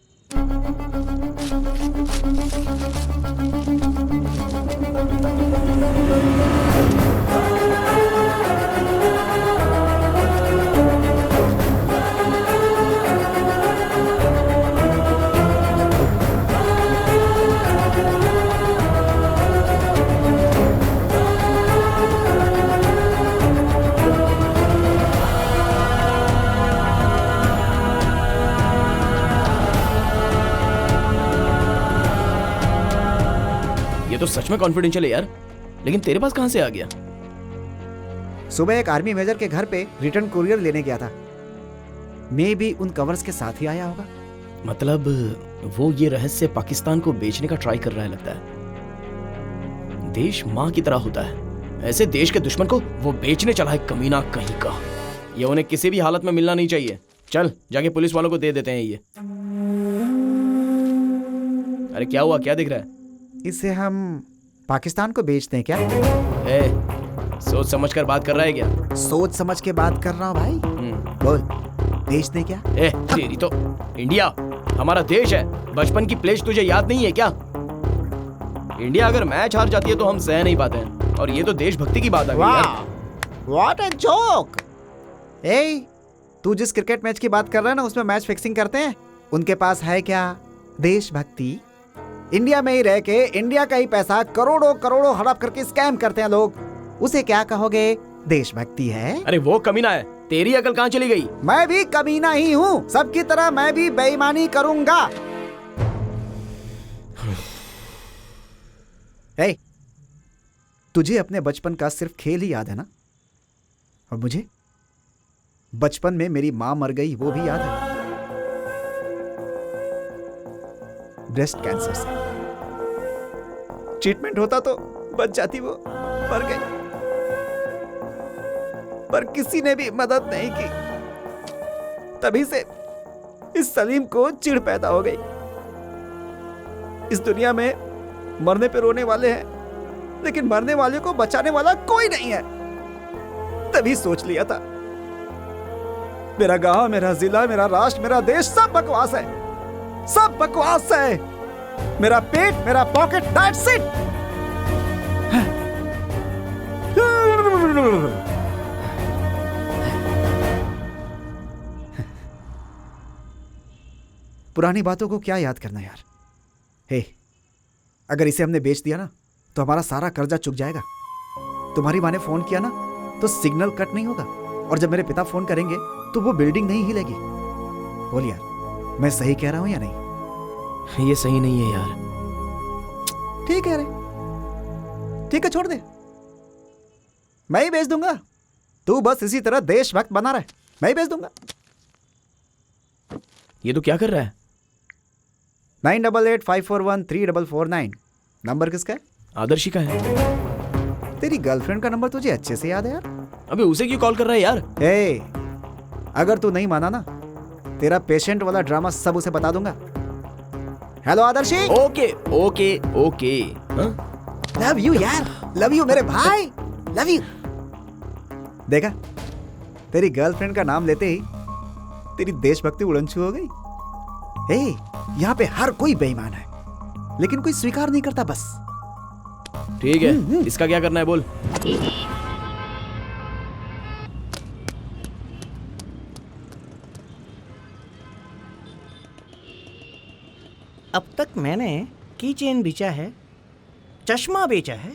ये तो सच में कॉन्फिडेंशियल है यार, लेकिन तेरे पास कहां से आ गया? सुबह एक आर्मी मेजर के घर पे रिटर्न कुरियर लेने गया था। मे भी उन कवर्स के साथ ही आया होगा। मतलब वो ये रहस्य पाकिस्तान को बेचने का ट्राई कर रहा है लगता है। देश माँ की तरह होता है, ऐसे देश के दुश्मन को वो बेचने चला है कमीना कहीं का। ये उन्हें किसी भी हालत में मिलना नहीं चाहिए। चल जाके पुलिस वालों को दे देते हैं ये। अरे क्या हुआ, क्या दिख रहा है? इसे हम पाकिस्तान को बेचते हैं क्या? सोच समझ कर बात कर रहा है क्या? सोच समझ के बात कर रहा हूँ भाई। बोल, बेचते क्या? तेरी तो इंडिया हमारा देश है। बचपन की प्लेज तुझे याद नहीं है क्या? इंडिया अगर मैच हार जाती है तो हम सह नहीं पाते हैं, और ये तो देशभक्ति की बात आ गई यार। What a joke. ए, तू जिस क्रिकेट मैच की बात कर रहा है ना, उसमें मैच फिक्सिंग करते हैं। उनके पास है क्या देशभक्ति? इंडिया में ही रह के इंडिया का ही पैसा करोड़ों करोड़ों हड़प करके स्कैम करते हैं लोग। उसे क्या कहोगे? देशभक्ति है? अरे वो कमीना है, तेरी अकल कहाँ चली गई? मैं भी कमीना ही हूँ, सबकी तरह मैं भी बेईमानी करूंगा। ए, तुझे अपने बचपन का सिर्फ खेल ही याद है ना? और मुझे बचपन में मेरी मां मर गई, वो भी याद है। ब्रेस्ट कैंसर से। ट्रीटमेंट होता तो बच जाती, वो मर गई। पर किसी ने भी मदद नहीं की। तभी से इस सलीम को चिढ़ पैदा हो गई। इस दुनिया में मरने पे रोने वाले हैं, लेकिन मरने वाले को बचाने वाला कोई नहीं है। तभी सोच लिया था, मेरा गांव, मेरा जिला, मेरा राष्ट्र, मेरा देश सब बकवास है, सब बकवास है। मेरा पेट, मेरा पॉकेट, दैट्स इट। पुरानी बातों को क्या याद करना यार। हे, अगर इसे हमने बेच दिया ना तो हमारा सारा कर्जा चुक जाएगा। तुम्हारी माँ ने फोन किया ना तो सिग्नल कट नहीं होगा, और जब मेरे पिता फोन करेंगे तो वो बिल्डिंग नहीं हिलेगी। बोल यार, मैं सही कह रहा हूं या नहीं? ये सही नहीं है यार। ठीक है रे, ठीक है, छोड़ दे, मैं ही बेच दूंगा। तू बस इसी तरह देशभक्त बना रहे, मैं ही बेच दूंगा। ये तो क्या कर रहा है? 9885413449 नंबर किसका है? आदर्शी का है। तेरी गर्लफ्रेंड का नंबर तुझे अच्छे से याद है यार। अबे उसे क्यों कॉल कर रहा है यार? ए, अगर तू नहीं माना ना, तेरा पेशेंट वाला ड्रामा सब उसे बता दूंगा। Hello Adarshi. Okay okay okay. Love you यार, लव यू मेरे भाई। Love you. देखा, तेरी गर्लफ्रेंड का नाम लेते ही तेरी देशभक्ति उड़नछू हो गई। हे, यहाँ पे हर कोई बेईमान है, लेकिन कोई स्वीकार नहीं करता बस। ठीक है, इसका क्या करना है बोल। अब तक मैंने की चेन बेचा है, चश्मा बेचा है,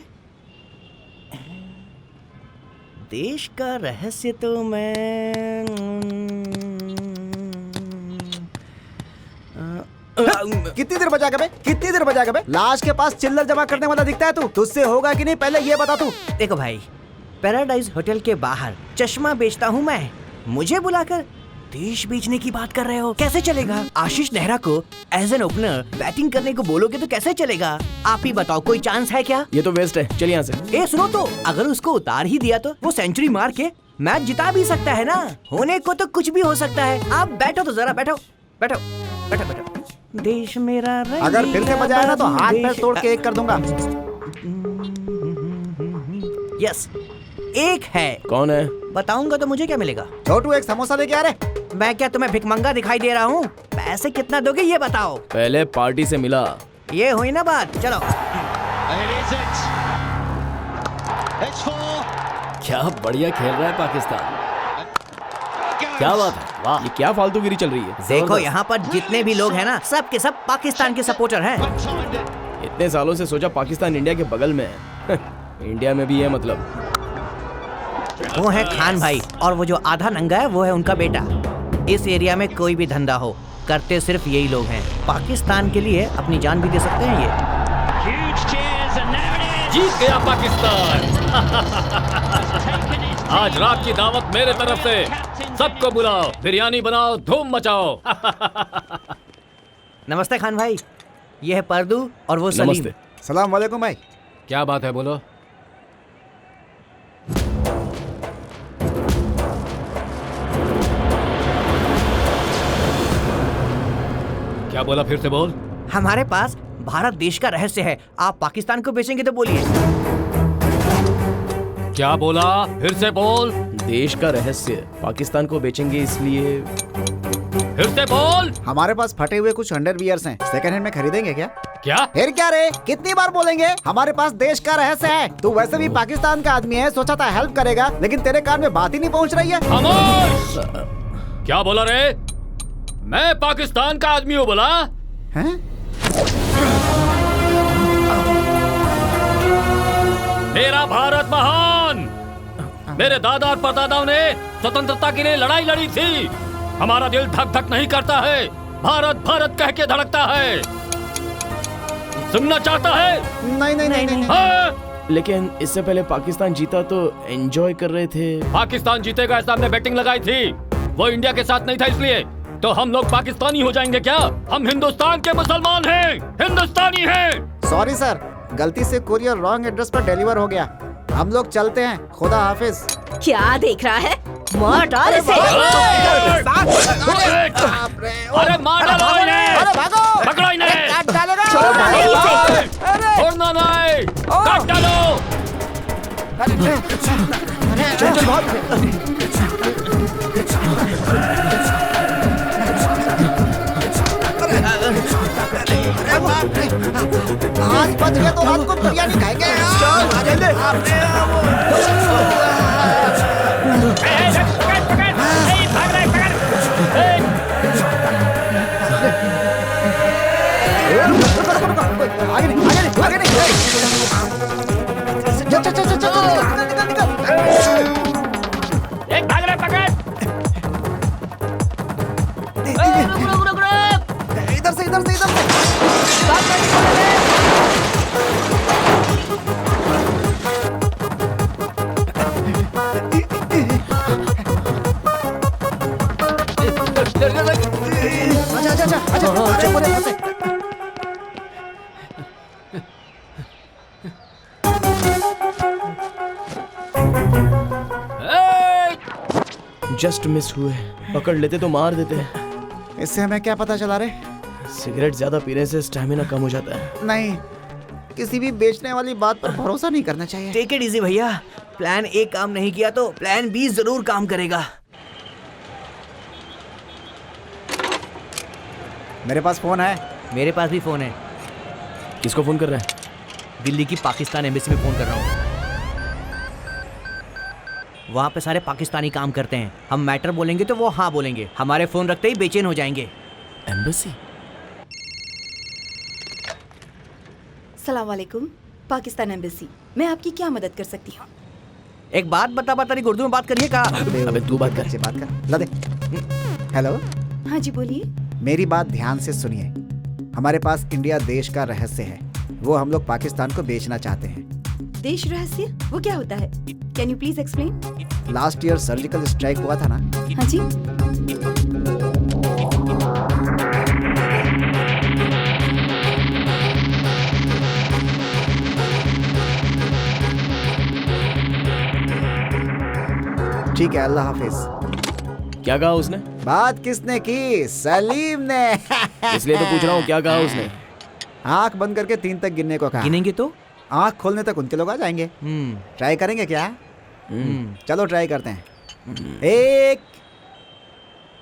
देश का रहस्य तो मैं कितनी देर बजा बे? कितनी देर बजा बे? लाश के पास चिल्लर जमा करने वाला दिखता है तू? तुझसे होगा कि नहीं पहले ये बता तू। देखो भाई, पैराडाइज होटल के बाहर चश्मा बेचता हूँ मैं, मुझे बुलाकर देश बेचने की बात कर रहे हो? कैसे चलेगा? आशीष नेहरा को एज एन ओपनर बैटिंग करने को बोलोगे तो कैसे चलेगा? आप ही बताओ, कोई चांस है क्या? ये तो वेस्ट है, चल यहाँ से। ए सुनो तो, अगर उसको उतार ही दिया तो वो सेंचुरी मार के मैच जिता भी सकता है ना। होने को तो कुछ भी हो सकता है। आप बैठो तो जरा, बैठो बैठो बैठो बैठो। देश मेरा अगर फिर से बजाया ना तो हाथ पैर तोड़ के एक कर दूंगा। यस, एक है। कौन है? बताऊंगा तो मुझे क्या मिलेगा? छोटू, एक समोसा लेके आ रहे। मैं क्या तुम्हें भिखमंगा दिखाई दे रहा हूँ? पैसे कितना दोगे ये बताओ। पहले पार्टी से मिला। ये हुई ना बात, चलो। क्या बढ़िया खेल रहा है पाकिस्तान। क्या बात है, वाह। ये क्या फालतूगिरी चल रही है? देखो यहाँ पर जितने भी लोग हैं ना, सब के सब पाकिस्तान के सपोर्टर हैं। इतने सालों से सोचा पाकिस्तान इंडिया के बगल में है। इंडिया में भी है मतलब। वो है खान भाई, और वो जो आधा नंगा है वो है उनका बेटा। इस एरिया में कोई भी धंधा हो, करते सिर्फ यही लोग हैं। पाकिस्तान के लिए अपनी जान भी दे सकते हैं ये। जीत गया पाकिस्तान। आज रात की दावत मेरे तरफ से, सबको बुलाओ, बिरयानी बनाओ, धूम मचाओ। नमस्ते खान भाई, ये है परदू और वो सलीम। नमस्ते। सलाम वालेकुम भाई। क्या बात है, बोलो। क्या बोला, फिर से बोल। हमारे पास भारत देश का रहस्य है, आप पाकिस्तान को बेचेंगे तो बोलिए। क्या बोला, फिर से बोल। देश का रहस्य, पाकिस्तान को बेचेंगे इसलिए। फिर से बोल। हमारे पास फटे हुए कुछ अंडरवियर्स हैं, सेकंड हैंड में खरीदेंगे क्या? क्या? फिर क्या रे, कितनी बार बोलेंगे? हमारे पास देश का रहस्य है। तू वैसे भी पाकिस्तान का आदमी है, सोचा था हेल्प करेगा, लेकिन तेरे कान में बात ही नहीं पहुंच रही है। खामोश। क्या बोला रे? मैं पाकिस्तान का आदमी हूँ बोला? हैं? मेरा भारत महान। मेरे दादा और परदादाओं ने स्वतंत्रता के लिए लड़ाई लड़ी थी। हमारा दिल धक धक नहीं करता है, भारत भारत कह के धड़कता है। सुनना चाहता है? नहीं नहीं नहीं, नहीं। हाँ? लेकिन इससे पहले पाकिस्तान जीता तो एंजॉय कर रहे थे। पाकिस्तान जीतेगा ऐसा हमने बैटिंग लगाई थी। वो इंडिया के साथ नहीं था, इसलिए तो हम लोग पाकिस्तानी हो जाएंगे क्या? हम हिंदुस्तान के मुसलमान हैं, हिंदुस्तानी हैं। सॉरी सर, गलती से कुरियर रॉन्ग एड्रेस पर डिलीवर हो गया। हम लोग चलते हैं, खुदा हाफिज। क्या देख रहा है? मार डाल इसे। अरे मार डालो इन्हें। अरे भागो, पकड़ो इन्हें। काट डालेगा। छोड़ना नहीं इसे। छोड़ना नहीं, काट डालो। चल चल भाग। आज बच गए तो रात को बिरयानी खाएंगे। आगे नहीं, आगे नहीं, आगे नहीं। चल चल चल चल चल, निकल निकल निकल। एक भाग रहे, पकड़। इधर से इधर से इधर से। अच्छा अच्छा अच्छा बोले इधर से। जस्ट मिस हुए, पकड़ लेते तो मार देते। इससे हमें क्या पता चला रे? सिगरेट ज्यादा पीने से स्टैमिना कम हो जाता है। नहीं, किसी भी बेचने वाली बात पर भरोसा नहीं करना चाहिए। टेक इट इजी भैया, प्लान ए काम नहीं किया तो प्लान बी जरूर काम करेगा। मेरे पास फोन है। मेरे पास भी फोन है। किसको फोन कर रहा है? दिल्ली की पाकिस्तान एम्बेसी में फोन कर रहा हूँ। वहाँ पे सारे पाकिस्तानी काम करते हैं। हम मैटर बोलेंगे तो वो हाँ बोलेंगे। हमारे फोन रखते ही बेचैन हो जाएंगे। एम्बेसी? सलाम वालेकुम, पाकिस्तान एम्बेसी, मैं आपकी क्या मदद कर सकती हूँ? एक बात बता बता रही, उर्दू में बात करिए। कहा अबे तू बात कर। अच्छे बात कर। ला दे। हेलो, हाँ जी बोलिए। मेरी बात ध्यान से सुनिए। हमारे पास इंडिया देश का रहस्य है, वो हम लोग पाकिस्तान को बेचना चाहते हैं। देश रहस्य वो क्या होता है? Can you please explain? Last year surgical strike हुआ था ना? हाँ जी। ठीक है, अल्लाह हाफिज। क्या कहा उसने? बात किसने की? सलीम ने। इसलिए तो पूछ रहा हूँ, क्या कहा उसने? आंख बंद करके 3 तक गिनने को कहा। गिनेंगे तो? आंख खोलने तक उनके लोग आ जाएंगे। ट्राई करेंगे क्या? चलो ट्राई करते हैं। 1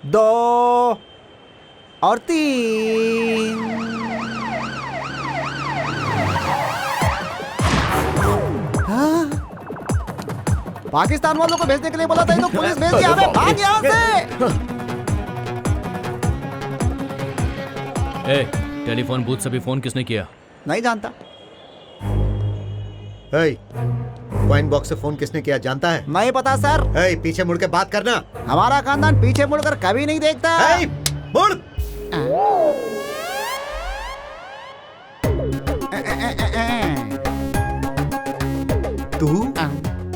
2 और 3। हाँ? पाकिस्तान वालों को भेजने के लिए बोला था, तो पुलिस भेज दिया। हमें भाग यहाँ से। टेलीफोन बूथ से भी फोन किसने किया? नहीं जानता। कॉइन बॉक्स से फोन किसने किया जानता है? नहीं पता सर। पीछे मुड़ के बात करना। हमारा खानदान पीछे मुड़कर कभी नहीं देखता। मुड़। तू?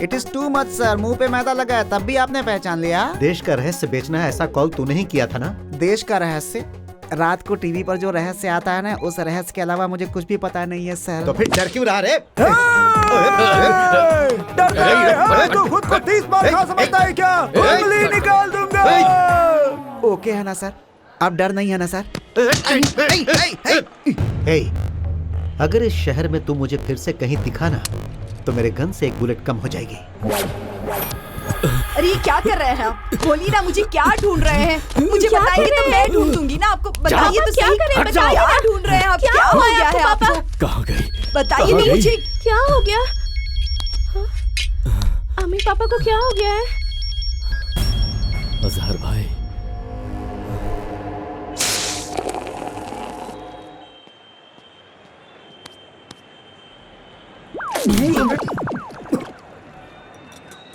It is too much sir. मुंह पे मैदा लगा है तब भी आपने पहचान लिया। देश का रहस्य बेचना है, ऐसा कॉल तूने ही किया था ना? देश का रहस्य? रात को टीवी पर जो रहस्य आता है ना, उस रहस्य के अलावा मुझे कुछ भी पता नहीं है सर। तो फिर डर क्यों रहा रे? तू खुद को 30 बार खा समझता है क्या? उंगली निकाल दूंगा। ओके है ना सर? अब डर नहीं है ना सर? अगर इस शहर में तू मुझे फिर से कहीं दिखा ना, तो मेरे गन से 1 बुलेट कम हो जाएगी। अरे ये क्या कर रहे हैं आप? बोलिए ना, मुझे क्या ढूंढ रहे हैं? मुझे बताइए तो मैं ढूंढ दूंगी ना आपको। बताइए तो क्या सही। करें? बताइए, क्या ढूंढ रहे हैं आप? क्या हो गया है आपको? कहाँ गई? बताइए ना मुझे। क्या हो गया? अम्मी पापा को क्या हो गया है? अजहर भाई,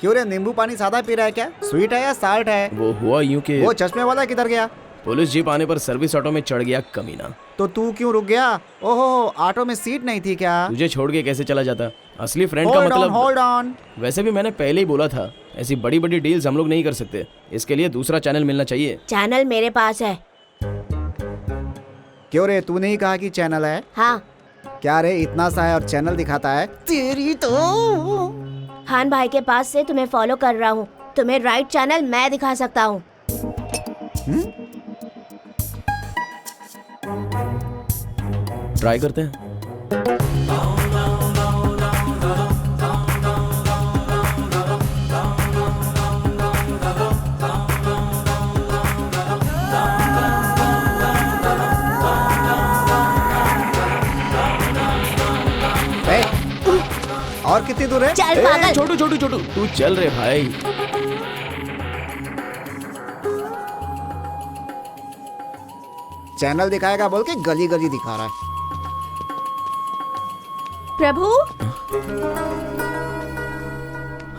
क्यों रे, नींबू पानी सादा पी रहा है क्या? स्वीट है या साल्ट है? वो हुआ यूं कि वो चश्मे वाला किधर गया? पुलिस जीप आने पर सर्विस ऑटो में चढ़ गया कमीना। तो तू क्यों रुक गया? ओहो, ऑटो में सीट नहीं थी क्या? तुझे छोड़ के कैसे चला जाता? असली फ्रेंड का मतलब। Hold on. वैसे भी मैंने पहले ही बोला था, ऐसी बड़ी बड़ी डील्स हम लोग नहीं कर सकते। इसके लिए दूसरा चैनल मिलना चाहिए। चैनल मेरे पास है। क्यों रे, तू नहीं कहा कि चैनल है? हाँ। क्या रे, इतना सा है और चैनल दिखाता है? तेरी तो। खान भाई के पास से तुम्हें फॉलो कर रहा हूँ। तुम्हें राइट चैनल मैं दिखा सकता हूँ। ट्राई करते हैं। और कितनी दूर है? चल पागल। छोटू छोटू छोटू, तू चल रे भाई। चैनल दिखाएगा बोल के गली गली दिखा रहा है। प्रभु।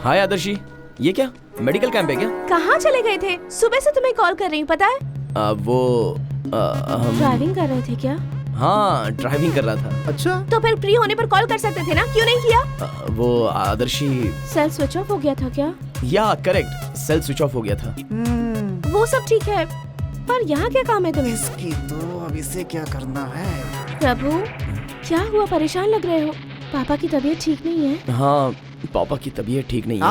हाय आदर्शी, ये क्या मेडिकल कैंप है क्या? कहाँ चले गए थे? सुबह से तुम्हें कॉल कर रही हूँ, पता है? हम ड्राइविंग कर रहे थे क्या? हाँ, ड्राइविंग कर रहा था। अच्छा, तो फिर फ्री होने पर कॉल कर सकते थे ना, क्यों नहीं किया? वो आदर्शी। सेल स्विच ऑफ हो गया था क्या? या करेक्ट, सेल स्विच ऑफ हो गया था। वो सब ठीक है, पर यहाँ क्या काम है तुम्हें? इसकी तो अब इसे क्या करना है? प्रभु, क्या हुआ? परेशान लग रहे हो। पापा की तबीयत ठीक नहीं है? हाँ, पापा की तबीयत ठीक नहीं है।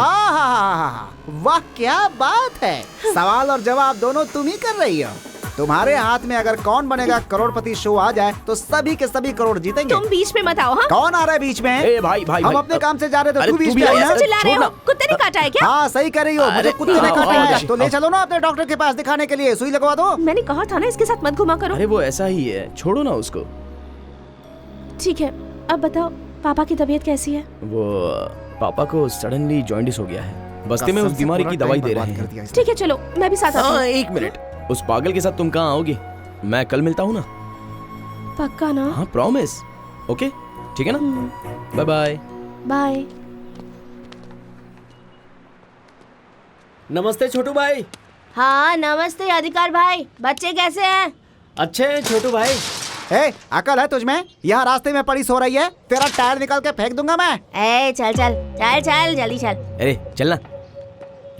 वाह क्या बात है। सवाल और जवाब दोनों तुम ही कर रही हो। तुम्हारे हाथ में अगर कौन बनेगा करोड़पति शो आ जाए तो सभी के सभी करोड़ जीतेंगे। तुम बीच में मत आओ। हाँ कौन आ रहा है बीच में? ए भाई भाई हम भाई, अपने काम से जा रहे थे, अरे तू बीच तू भी में आई आ ना? यार। चिल्ला रहे छोड़ हो? कुत्ते ने काटा है क्या? हाँ सही कर रही हो, मुझे अरे, कुत्ते ने आओ, काटा आओ, है। आओ। तो ले चलो ना अपने डॉक्टर के पास दिखाने के लिए, सुई लगवा दो। मैंने कहा था ना इसके साथ मत घुमा करो। अरे वो ऐसा ही है, छोड़ो ना उसको। ठीक है, अब बताओ पापा की तबीयत कैसी है? वो पापा को सडनली जॉइंटिस हो गया है, बस्ती में उस बीमारी की दवाई दे रहे हैं। ठीक है चलो, मैं भी साथ आती हाँ हूँ। एक मिनट, उस पागल के साथ तुम कहाँ आओगी? मैं कल मिलता हूँ ना। पक्का ना? हाँ प्रॉमिस। ओके ठीक है ना, बाय बाय। बाय। नमस्ते छोटू भाई। हाँ नमस्ते अधिकार भाई, बच्चे कैसे हैं? अच्छे हैं छोटू भाई। ए, अकल है तुझमें? यहाँ रास्ते में पड़ी सो रही है, तेरा टायर निकाल के फेंक दूंगा मैं। ए चल चल चल चल जल्दी चल। अरे चलना।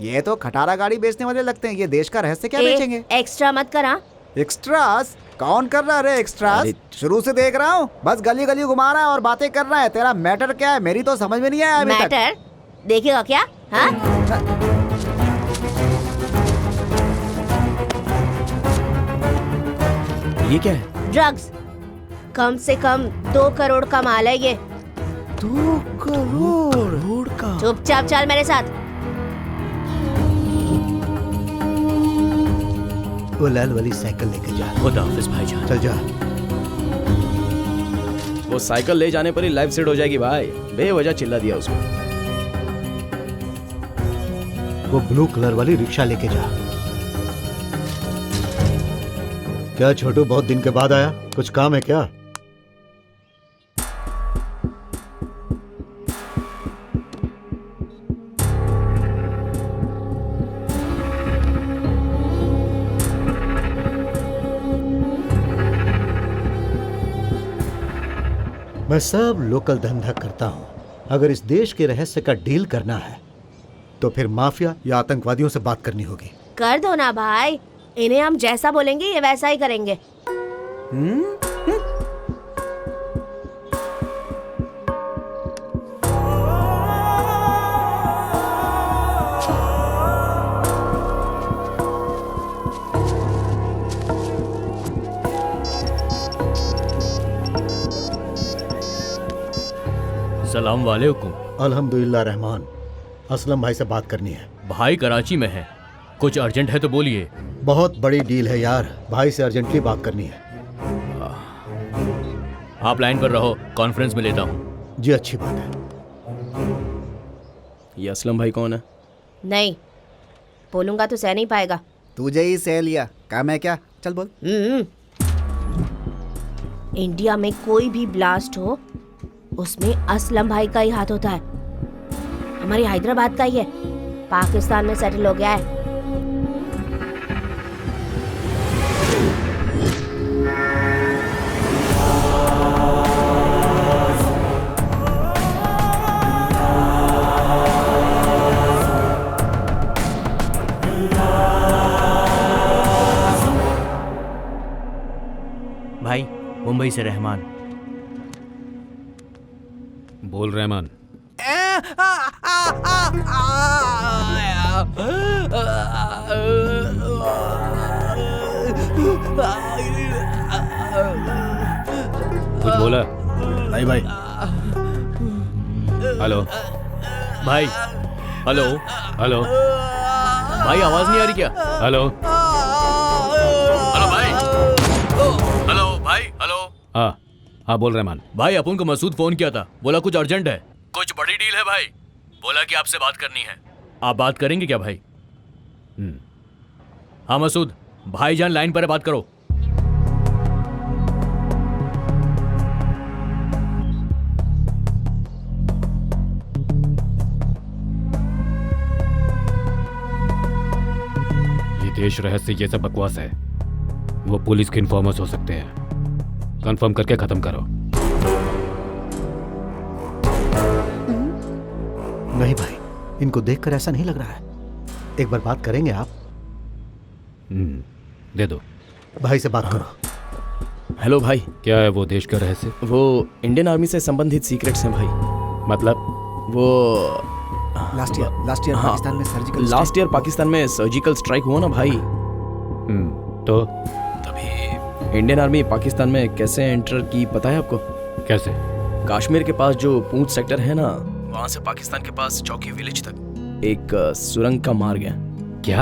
ये तो खटारा गाड़ी बेचने वाले लगते हैं, ये देश का रहस्य क्या बेचेंगे? एक्स्ट्रा मत करा। एक्स्ट्रास? कौन कर रहा है एक्स्ट्रास? अरे- शुरू से देख रहा हूँ, बस गली गली घुमा रहा है और बातें कर रहा है। तेरा मैटर क्या है? मेरी तो समझ में नहीं आया अभी तक। मैटर देखेगा क्या? हाँ ये क्या है? ड्रग्स, कम से कम 2 करोड़ का माल है ये। 2 करोड़ का? चुपचाप चल मेरे साथ। वो लाल वाली साइकिल लेके जा। खुदा हाफिज भाईजान। चल जा। वो साइकिल ले जाने पर ही लाइफ सेट हो जाएगी भाई, बेवजह चिल्ला दिया उसको। वो ब्लू कलर वाली रिक्शा लेके जा। क्या छोटू, बहुत दिन के बाद आया, कुछ काम है क्या? मैं सब लोकल धंधा करता हूं। अगर इस देश के रहस्य का डील करना है तो फिर माफिया या आतंकवादियों से बात करनी होगी। कर दो ना भाई, इन्हें हम जैसा बोलेंगे ये वैसा ही करेंगे। सलाम वालेकुम। अल्हम्दुलिल्लाह रहमान। असलम भाई से बात करनी है। भाई कराची में है, कुछ अर्जेंट है तो बोलिए। बहुत बड़ी डील है यार, भाई से अर्जेंटली बात करनी है। आप लाइन पर रहो, कॉन्फ्रेंस में लेता हूँ। जी अच्छी बात है। ये असलम भाई कौन है? नहीं बोलूंगा तो सह नहीं पाएगा। तुझे ही सह लिया, काम है क्या? चल बोल। इंडिया में कोई भी ब्लास्ट हो उसमें असलम भाई का ही हाथ होता है। हमारी हैदराबाद का ही है, पाकिस्तान में सेटल हो गया है। भाई मुंबई से रहमान। बोल रहमान। कुछ बोला? नहीं भाई। हेलो भाई हेलो। हेलो भाई आवाज नहीं आ रही क्या? हेलो हेलो भाई। हेलो भाई। हेलो हाँ हाँ बोल रहमान। भाई, अपन को मसूद फोन किया था, बोला कुछ अर्जेंट है, कुछ बड़ी डील है भाई, बोला कि आपसे बात करनी है। आप बात करेंगे क्या भाई? हाँ मसूद, भाईजान लाइन पर है, बात करो। ये देश रहस्य ये सब बकवास है। वो पुलिस के इन्फॉर्मर्स हो सकते हैं। कंफर्म करके खत्म करो। नहीं भाई, इनको देखकर ऐसा नहीं लग रहा है। एक बार बात करेंगे आप? दे दो। भाई से बात करो। हेलो भाई। क्या है वो देश का रहस्य? वो इंडियन आर्मी से संबंधित सीक्रेट्स हैं भाई। मतलब? वो लास्ट ईयर पाकिस्तान में सर्जिकल लास्ट ईयर पाकिस्तान में सर्जिकल स्ट्राइक हुआ ना भाई। तो इंडियन आर्मी पाकिस्तान में कैसे एंटर की पता है आपको? कैसे? कश्मीर के पास जो पूंछ सेक्टर है ना, वहां से पाकिस्तान के पास चौकी विलेज तक एक सुरंग का मार्ग है। क्या?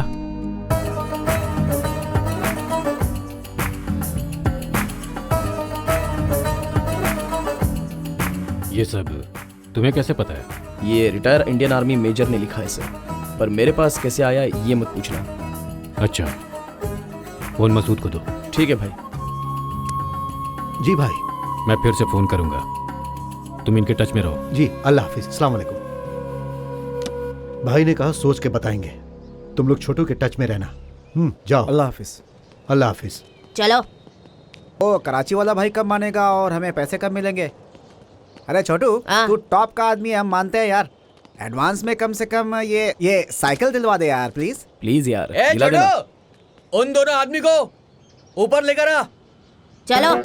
ये सब तुम्हें कैसे पता है? ये रिटायर इंडियन आर्मी मेजर ने लिखा है सर, पर मेरे पास कैसे आया ये मत पूछना। अच्छा, फोन मसूद को दो। ठीक है भाई। जी भाई। मैं फिर से फोन करूंगा, तुम इनके टच में रहो। जी, अल्लाह हाफिज। अस्सलाम वालेकुम। भाई ने कहा सोच के बताएंगे, तुम लोग छोटू के टच में रहना। जाओ। अल्लाह हाफिज। अल्लाह हाफिज। चलो। ओ, कराची वाला भाई कब मानेगा और हमें पैसे कब मिलेंगे? अरे छोटू, तू टॉप का आदमी है, हम मानते हैं यार। एडवांस में कम से कम ये साइकिल दिलवा दे यार, प्लीज। प्लीज यार। ए छोटू, उन दोनों आदमी को ऊपर लेकर आ। चलो।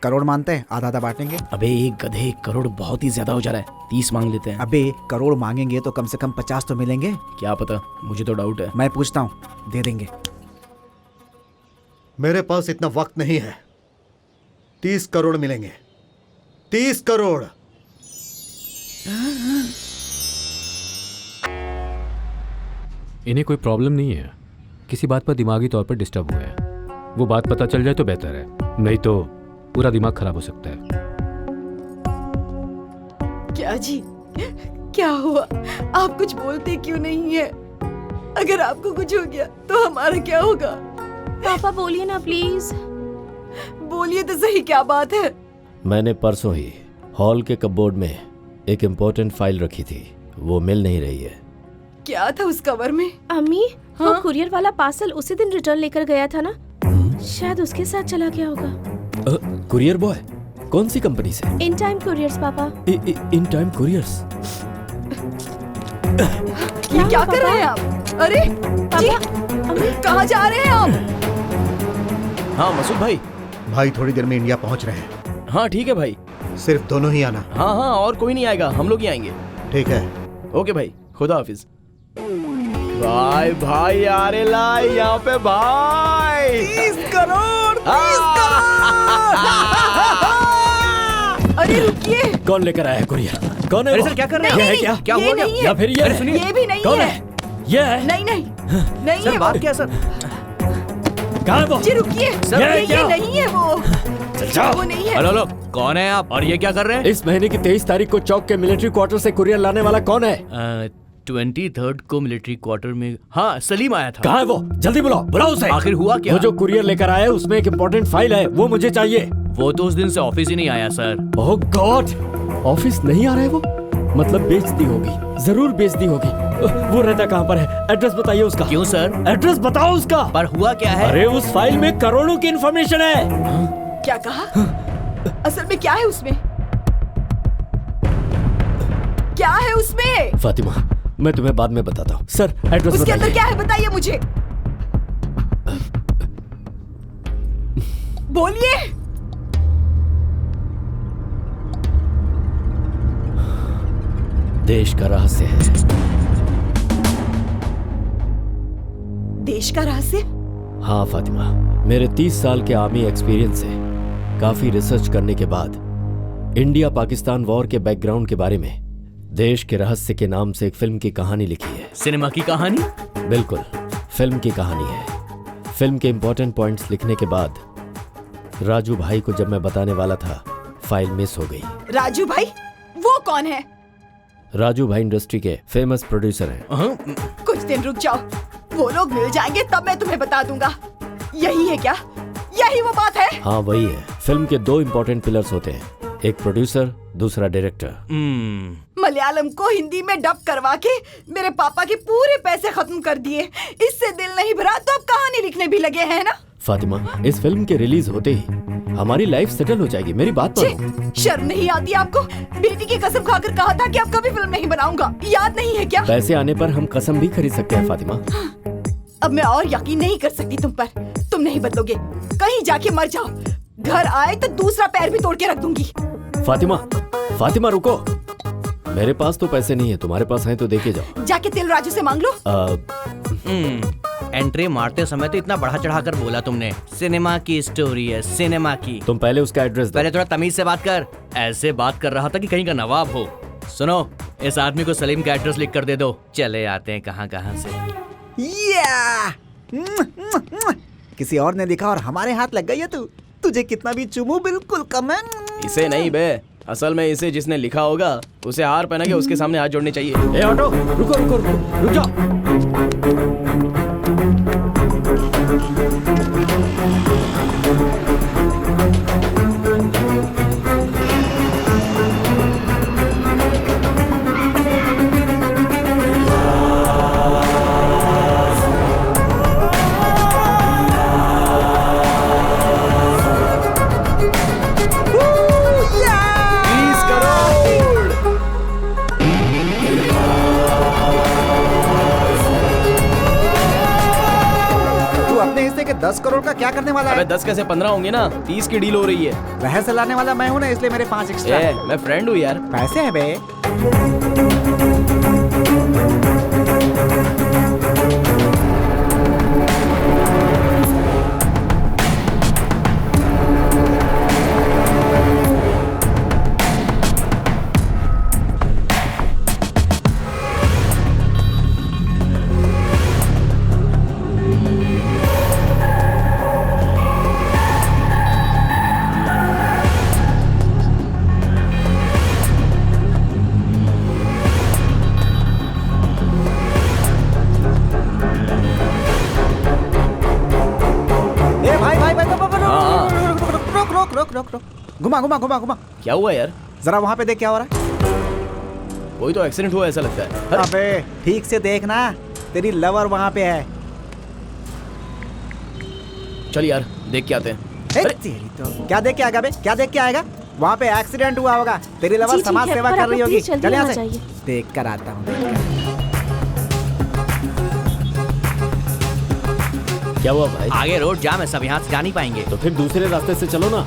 करोड़ मानते हैं, आधा आधा बांटेंगे। अबे एक गधे, 1 करोड़ बहुत ही ज्यादा हो जा रहा है, 30 मांग लेते हैं। अबे करोड़ मांगेंगे तो कम से कम 50 तो मिलेंगे। क्या पता, मुझे तो डाउट है। मैं पूछता हूँ, दे देंगे? मेरे पास इतना वक्त नहीं है। 30 करोड़ मिलेंगे। 30 करोड़। इन्हें कोई प्रॉब्लम नहीं है, किसी बात पर दिमागी तौर पर डिस्टर्ब हुआ है। वो बात पता चल जाए तो बेहतर है, नहीं तो पूरा दिमाग खराब हो सकता है। क्या जी, क्या हुआ? आप कुछ बोलते क्यों नहीं है? अगर आपको कुछ हो गया तो हमारा क्या होगा? पापा बोलिए ना प्लीज। बोलिए तो सही, क्या बात है? मैंने परसों ही हॉल के कपबोर्ड में एक इम्पोर्टेंट फाइल रखी थी, वो मिल नहीं रही है। क्या था उस कवर में? अम्मी, वो कुरियर वाला पार्सल उसी दिन रिटर्न लेकर गया था ना, शायद उसके साथ चला गया होगा। Courier boy? कौन सी कंपनी से? इन टाइम कुरियर्स पापा। In time couriers? ये क्या कर रहे हैं आप? अरे जी, कहाँ जा रहे हैं आप? हाँ मसूद भाई। भाई थोड़ी देर में इंडिया पहुंच रहे हैं। हाँ ठीक है भाई। सिर्फ दोनों ही आना। हाँ हाँ, और कोई नहीं आएगा, हम लोग ही आएंगे। ठीक है। ओके भाई, खुदा हाफिज। भाई भाई आ रे लाई यहाँ पे भाई। 30 करोड़। अरे रुकिए। कौन लेकर आया कुरियर? कौन है? अरे सर क्या कर रहे हैं? ये है क्या? क्या हुआ? नहीं या फिर ये है? ये भी नहीं कौन है। है? ये है? नहीं नहीं नहीं सर है बात वो। क्या सर? कहाँ है वो? जी रुकिए, सर, ये क्या? नहीं है वो। वो नहीं है। हेलो, कौन है आप और ये क्या कर रहे हैं? इस महीने की 23 तारीख को चौक के मिलिट्री क्वार्टर से कुरियर लाने वाला कौन है? 23 को मिलिट्री क्वार्टर में। हाँ, सलीम आया था। कहाँ है वो? जल्दी बुलाओ उसे। आखिर हुआ क्या? वो जो कुरियर लेकर आया है उसमें एक इम्पोर्टेंट फाइल है, वो मुझे चाहिए। वो तो उस दिन से ऑफिस ही नहीं आया सर। ओह गॉड, ऑफिस नहीं आ रहा है वो? मतलब बेच दी होगी, जरूर बेच दी होगी। वो रहता कहाँ पर है? एड्रेस बताइए उसका। क्यों सर? एड्रेस बताओ उसका। पर हुआ क्या है? अरे उस फाइल में करोड़ों की इंफॉर्मेशन है। क्या कहा? असल में क्या है उसमें? क्या है उसमें? फातिमा, मैं तुम्हें बाद में बताता हूँ। सर एड्रेस उसके अंदर बताइए। क्या है, बताइए मुझे। बोलिए। देश का रहस्य है। देश का रहस्य? हाँ फातिमा, मेरे 30 साल के आर्मी एक्सपीरियंस से काफी रिसर्च करने के बाद इंडिया पाकिस्तान वॉर के बैकग्राउंड के बारे में देश के रहस्य के नाम से एक फिल्म की कहानी लिखी है। सिनेमा की कहानी? बिल्कुल, फिल्म की कहानी है। फिल्म के इंपॉर्टेंट पॉइंट्स लिखने के बाद राजू भाई को जब मैं बताने वाला था, फाइल मिस हो गई। राजू भाई? वो कौन है? राजू भाई इंडस्ट्री के फेमस प्रोड्यूसर हैं। कुछ दिन रुक जाओ, वो लोग मिल जाएंगे तब मैं तुम्हें बता दूंगा। यही है क्या? यही वो बात है? हाँ वही है। फिल्म के 2 इंपॉर्टेंट पिलर्स होते हैं, एक प्रोड्यूसर, दूसरा डायरेक्टर। मलयालम को हिंदी में डब करवा के मेरे पापा के पूरे पैसे खत्म कर दिए। इससे दिल नहीं भरा तो अब कहानी लिखने भी लगे हैं ना। फातिमा, इस फिल्म के रिलीज होते ही हमारी लाइफ सेटल हो जाएगी, मेरी बात मानो। शर्म नहीं आती आपको? बेटी की कसम खाकर कहा था कि अब कभी फिल्म नहीं बनाऊंगा, याद नहीं है क्या? पैसे आने पर हम कसम भी खरीद सकते हैं फातिमा। अब मैं और यकीन नहीं कर सकती तुम पर। तुम नहीं बदलोगे, कहीं जाके मर जाओ। घर आए तो दूसरा पैर भी तोड़ के रख दूंगी। फातिमा रुको, मेरे पास तो पैसे नहीं है, तुम्हारे पास हैं तो देके जाओ। जाके तिल राजू से मांग लो। एंट्री मारते समय तो इतना बढ़ा चढ़ा कर बोला तुमने। सिनेमा की स्टोरी है, सिनेमा की। तुम पहले उसका एड्रेस दो। पहले थोड़ा तमीज से बात कर। ऐसे बात कर रहा था कि कहीं का नवाब हो। सुनो, इस आदमी को सलीम का एड्रेस लिख कर दे दो। चले आते हैं कहाँ कहाँ से। किसी और ने लिखा और हमारे हाथ लग गई है तू। तुझे कितना भी चुमू बिल्कुल कम है। इसे नहीं बे, असल में इसे जिसने लिखा होगा उसे हार पहना के उसके सामने हाथ जोड़ने चाहिए। ए ऑटो, रुको रुको रुको, रुक जाओ। तू अपने हिस्से के 10 करोड़ का क्या करने वाला अबे है? 10 कैसे 15 होंगे ना, 30 की डील हो रही है। वह से लाने वाला मैं हूँ ना, इसलिए मेरे 5 एक्स्ट्रा। मैं फ्रेंड हूँ यार। पैसे हैं बे। घुमा घुमा घुमा घुमा। क्या हुआ यार? जरा वहाँ पे देख क्या हो रहा है। कोई तो एक्सीडेंट हुआ ऐसा लगता है। अबे ठीक से देखना, तेरी लवर वहाँ पे है। चल यार देख के आते हैं। तेरी तो क्या देख के आएगा बे, क्या देख के आएगा? वहाँ पे एक्सीडेंट हुआ होगा, तेरी लवर जी, समाज ठीक है, सेवा पर कर आपको रही होगी। प्लीज जल्दी चल यहाँ आना से चाहिए। देख कर आता हूँ। क्या हुआ भाई? आगे रोड जाम है, सब यहाँ से जा नहीं पाएंगे। तो फिर दूसरे रास्ते से चलो ना।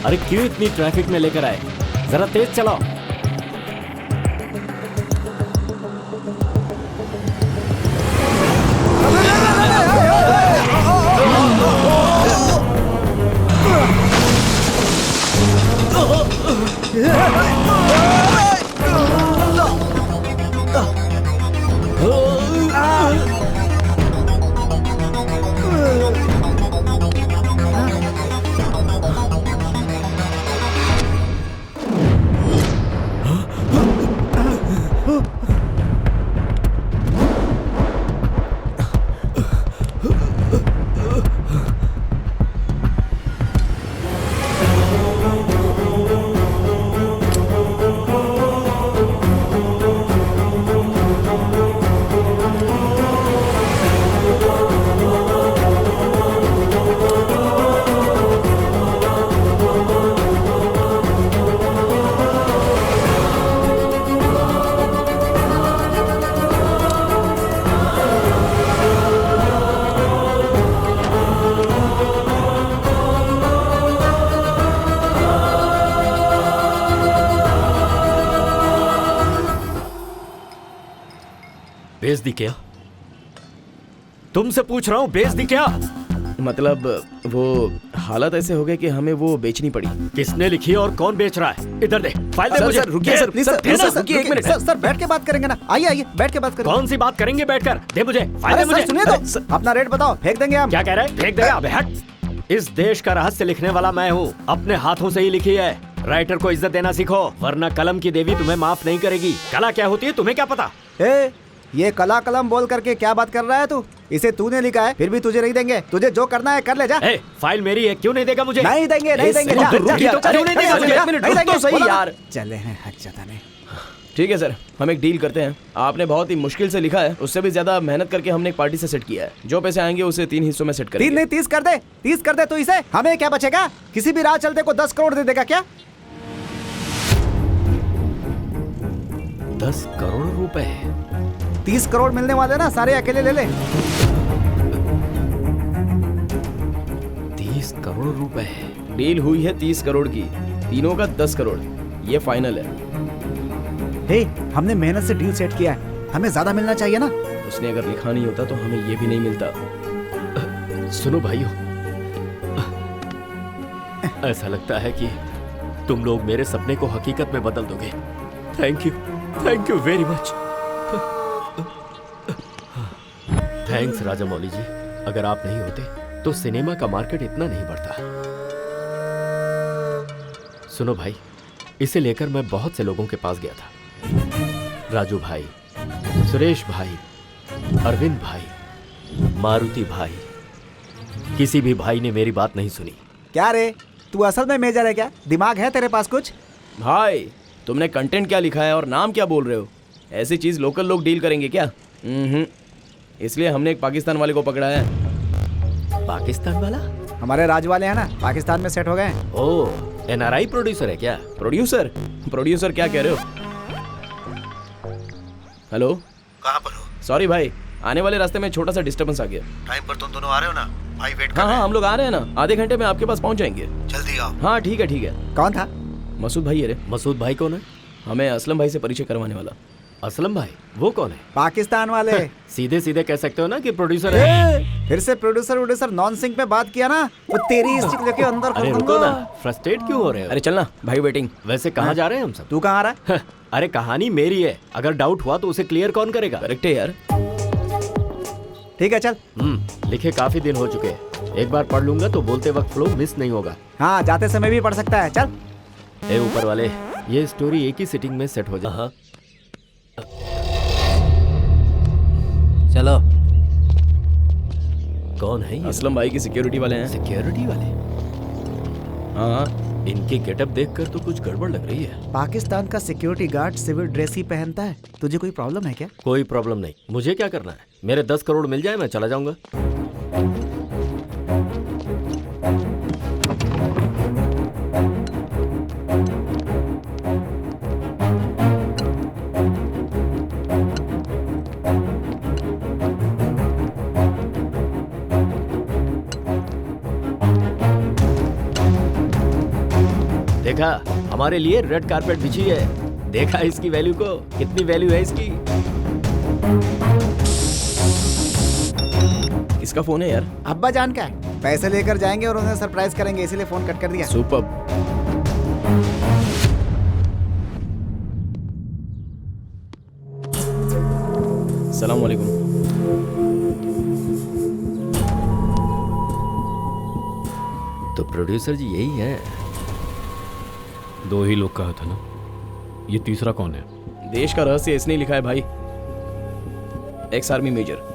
अरे क्यों इतनी ट्रैफिक में लेकर आए? जरा तेज चलाओ। बेच दी क्या? तुमसे पूछ रहा हूँ, बेच दी क्या? मतलब वो हालत ऐसे हो गए कि हमें वो बेचनी पड़ी। किसने लिखी और कौन बेच रहा है? इधर दे, फाइल दे मुझे। सर रुकिए सर, प्लीज सर, रुकिए एक मिनट। सर बैठ के बात करेंगे ना, आइए आइए बैठ के बात करेंगे। कौन सी बात करेंगे बैठकर? दे मुझे, फाइल दे अरे मुझे। सर सुनिए तो, अपना रेट बताओ, फेंक देंगे हम। क्या कह रहे हैं? फेंक देगा? अबे हट। इस देश का रहस्य लिखने वाला मैं हूँ, अपने हाथों से ही लिखी है। राइटर को इज्जत देना सीखो, वरना कलम की देवी तुम्हें माफ नहीं करेगी। कला क्या होती है तुम्हें क्या पता? ये कला कलम बोल करके क्या बात कर रहा है तू? इसे तूने लिखा है, फिर भी तुझे नहीं देंगे। तुझे जो करना है कर ले जा। फाइल मेरी है, क्यों नहीं देगा मुझे? नहीं देंगे, नहीं देंगे। चले हैं हक जताने। ठीक है सर, हम एक डील करते हैं। आपने बहुत ही मुश्किल से लिखा है, उससे भी ज्यादा मेहनत करके हमने एक पार्टी से सेट किया है। जो पैसे आएंगे उसे 3 हिस्सों में सेट करेंगे। 3 नहीं 30 कर दे, 30 कर दे तो इसे। हमें क्या बचेगा? किसी भी राह चलते को 10 करोड़ दे देगा क्या? 10 करोड़ रुपए? 30 करोड़ मिलने वाले ना, सारे अकेले ले ले। 30 करोड़ रुपए? डील हुई है 30 करोड़ की। तीनों का 10 करोड़, ये फाइनल है। हे, हमने मेहनत से डील सेट किया है, हमें ज्यादा मिलना चाहिए ना। उसने अगर लिखा नहीं होता तो हमें ये भी नहीं मिलता। सुनो भाइयों, ऐसा लगता है कि तुम लोग मेरे सपने को हकीकत में बदल दोगे। Thank you very much. Thanks Rajamouli ji, अगर आप नहीं होते तो सिनेमा का मार्केट इतना नहीं बढ़ता। सुनो भाई, इसे लेकर मैं बहुत से लोगों के पास गया था। राजू भाई, सुरेश भाई, अरविंद भाई, मारुति भाई, किसी भी भाई ने मेरी बात नहीं सुनी। क्या रे, तू असल में मेजर है क्या? दिमाग है तेरे पास कुछ? भाई तुमने कंटेंट क्या लिखा है और नाम क्या बोल रहे हो? ऐसी चीज लोकल लोग डील करेंगे क्या? इसलिए हमने एक पाकिस्तान वाले को पकड़ा है। पाकिस्तान वाला? हमारे राज वाले हैं ना, पाकिस्तान में सेट हो गए। ओह, एनआरआई प्रोड्यूसर है क्या? प्रोड्यूसर क्या कह रहे हो? हेलो, कहाँ पर हो? सॉरी भाई, आने वाले रास्ते में छोटा सा डिस्टर्बेंस आ गया। टाइम पर तुम दोनों आ रहे हो ना? भाई वेट कर हाँ रहे हैं। हम लोग आ रहे हैं ना, आधे घंटे में आपके पास पहुंच जाएंगे। जल्दी आओ। हाँ ठीक है। कौन था? मसूद भाई है रे। मसूद भाई कौन है? हमें असलम भाई से परिचय करवाने वाला। असलम भाई वो कौन है? पाकिस्तान वाले। सीधे सीधे कह सकते हो ना कि प्रोड्यूसर है। फिर से प्रोड्यूसर नॉन सिंक पे बात किया ना, वो तेरी स्टिक लेके अंदर कर अरे रुको दूंगा। ना, फ्रस्ट्रेट क्यों हो रहे हो? अरे चलना भाई, वेटिंग। वैसे कहाँ जा रहे हैं हम सब? तू कहाँ आ रहा है? अरे कहानी मेरी है, अगर डाउट हुआ तो उसे क्लियर कौन करेगा? करेक्ट है यार। ठीक है चल। लिखे काफी दिन हो चुके हैं, एक बार पढ़ लूंगा तो बोलते वक्त फ्लो मिस नहीं होगा। हाँ, जाते समय भी पढ़ सकता है। चल। ए ऊपर वाले, ये स्टोरी एक ही सिटिंग में सेट हो जाए। हाँ चलो। कौन है ये? असलम भाई की सिक्योरिटी वाले हैं। सिक्योरिटी वाले? हाँ, इनकी गेटअप देखकर तो कुछ गड़बड़ लग रही है। पाकिस्तान का सिक्योरिटी गार्ड सिविल ड्रेस ही पहनता है, तुझे कोई प्रॉब्लम है क्या? कोई प्रॉब्लम नहीं, मुझे क्या करना है? मेरे 10 करोड़ मिल जाए मैं चला जाऊंगा। देखा, हमारे लिए रेड कारपेट बिछी है। देखा इसकी वैल्यू को, कितनी वैल्यू है इसकी। किसका फोन है यार? अब्बा जान का है, पैसे लेकर जाएंगे और उन्हें सरप्राइज करेंगे, इसीलिए फोन कट कर दिया। सुपर। सलाम वालेकुम। तो प्रोड्यूसर जी यही है? 2 ही लोग कहा था ना, ये तीसरा कौन है? देश का रहस्य इसने लिखा है भाई, एक्स आर्मी मेजर।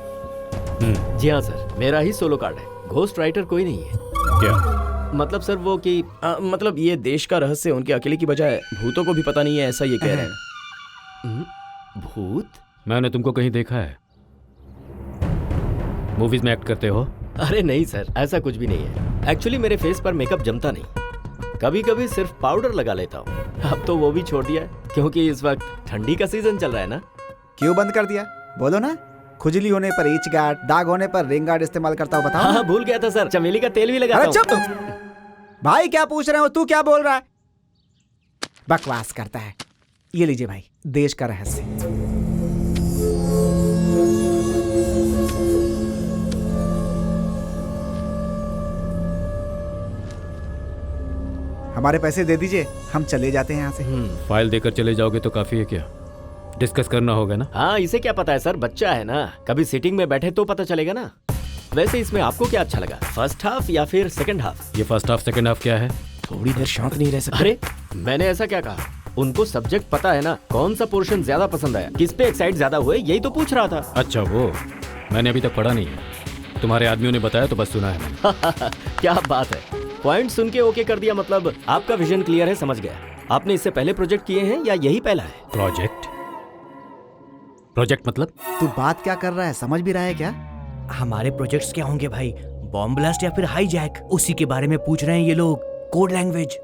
जी हाँ सर, मेरा ही सोलो कार्ड है, घोस्ट राइटर कोई नहीं है। क्या मतलब सर वो कि मतलब ये देश का रहस्य उनके अकेले की बजाय भूतों को भी पता नहीं है, ऐसा ये कह रहे हैं। भूत? मैंने तुमको कहीं देखा है? मूवीज में एक्ट करते हो? अरे नहीं सर, ऐसा कुछ भी नहीं है। एक्चुअली मेरे फेस पर मेकअप जमता नहीं, कभी कभी सिर्फ पाउडर लगा लेता हूँ। अब तो वो भी छोड़ दिया है, क्योंकि इस वक्त ठंडी का सीजन चल रहा है ना। क्यों बंद कर दिया? बोलो ना। खुजली होने पर ईच गार्ड, दाग होने पर रिंग गार्ड इस्तेमाल करता हूँ, बताओ। हाँ, भूल गया था सर, चमेली का तेल भी लगाता अरे हूँ। चुप भाई, क्या पूछ रहे हो? तू क्या बोल रहा है? बकवास करता है। ये लीजिए भाई, देश का रहस्य। हमारे पैसे दे दीजिए, हम चले जाते हैं यहाँ से। फाइल देकर चले जाओगे तो काफी है क्या? डिस्कस करना होगा ना। हाँ, इसे क्या पता है सर, बच्चा है ना, कभी सीटिंग में बैठे तो पता चलेगा ना। वैसे इसमें आपको क्या अच्छा लगा, फर्स्ट हाफ या फिर सेकंड हाफ? ये फर्स्ट हाफ सेकंड हाफ क्या है? थोड़ी देर शांत नहीं रह सकते? अरे मैंने ऐसा क्या कहा? उनको सब्जेक्ट पता है ना, कौन सा पोर्शन ज्यादा पसंद आया, किस पे एक्साइट ज्यादा हुए, यही तो पूछ रहा था। अच्छा वो मैंने अभी तक पढ़ा नहीं है, तुम्हारे आदमियों ने बताया तो बस सुना है मैंने। क्या बात है, पॉइंट सुन के ओके कर दिया, मतलब आपका विजन क्लियर है, समझ गया। आपने इससे पहले प्रोजेक्ट किए हैं या यही पहला है? प्रोजेक्ट मतलब? तू बात क्या कर रहा है, समझ भी रहा है क्या? हमारे प्रोजेक्ट्स क्या होंगे भाई? बॉम्ब ब्लास्ट या फिर हाईजैक? उसी के बारे में पूछ रहे हैं ये लोग। Code language.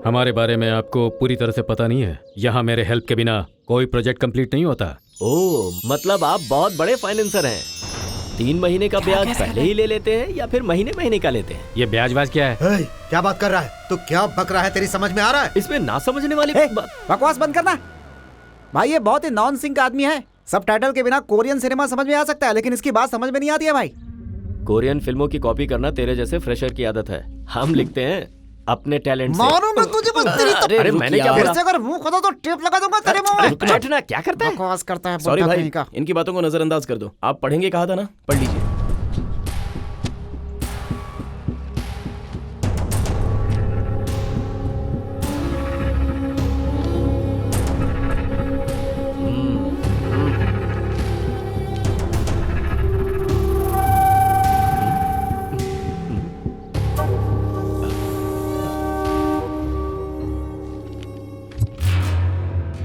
हमारे बारे में आपको पूरी तरह से पता नहीं है। यहाँ मेरे हेल्प के बिना कोई प्रोजेक्ट कंप्लीट नहीं होता। ओह, मतलब आप बहुत बड़े फाइनेंसर हैं। 3 महीने का ब्याज पहले ही ले लेते हैं या फिर महीने महीने का लेते हैं? ये ब्याज व्याज क्या है? क्या बात कर रहा है तू? क्या बक रहा है? तेरी समझ में आ रहा है? इसमें ना समझने वाली बकवास बंद करना भाई। ये बहुत ही नॉन सिंक आदमी है। सब टाइटल के बिना कोरियन सिनेमा समझ में आ सकता है, लेकिन इसकी बात समझ में नहीं आती है भाई। कोरियन फिल्मों की कॉपी करना तेरे जैसे फ्रेशर की आदत है। हम लिखते हैं अपने टैलेंट से। मारो मैं तुझे बस तेरी तो। अरे मैंने क्या बोला? अगर मुंह खोदा तो टेप लगा दूंगा तेरे मुंह में। बैठना क्या करता है? बकवास करता है। सॉरी भाई, इनकी बातों को नजरअंदाज कर दो। आप पढ़ेंगे कहा था ना, पढ़ लीजिए।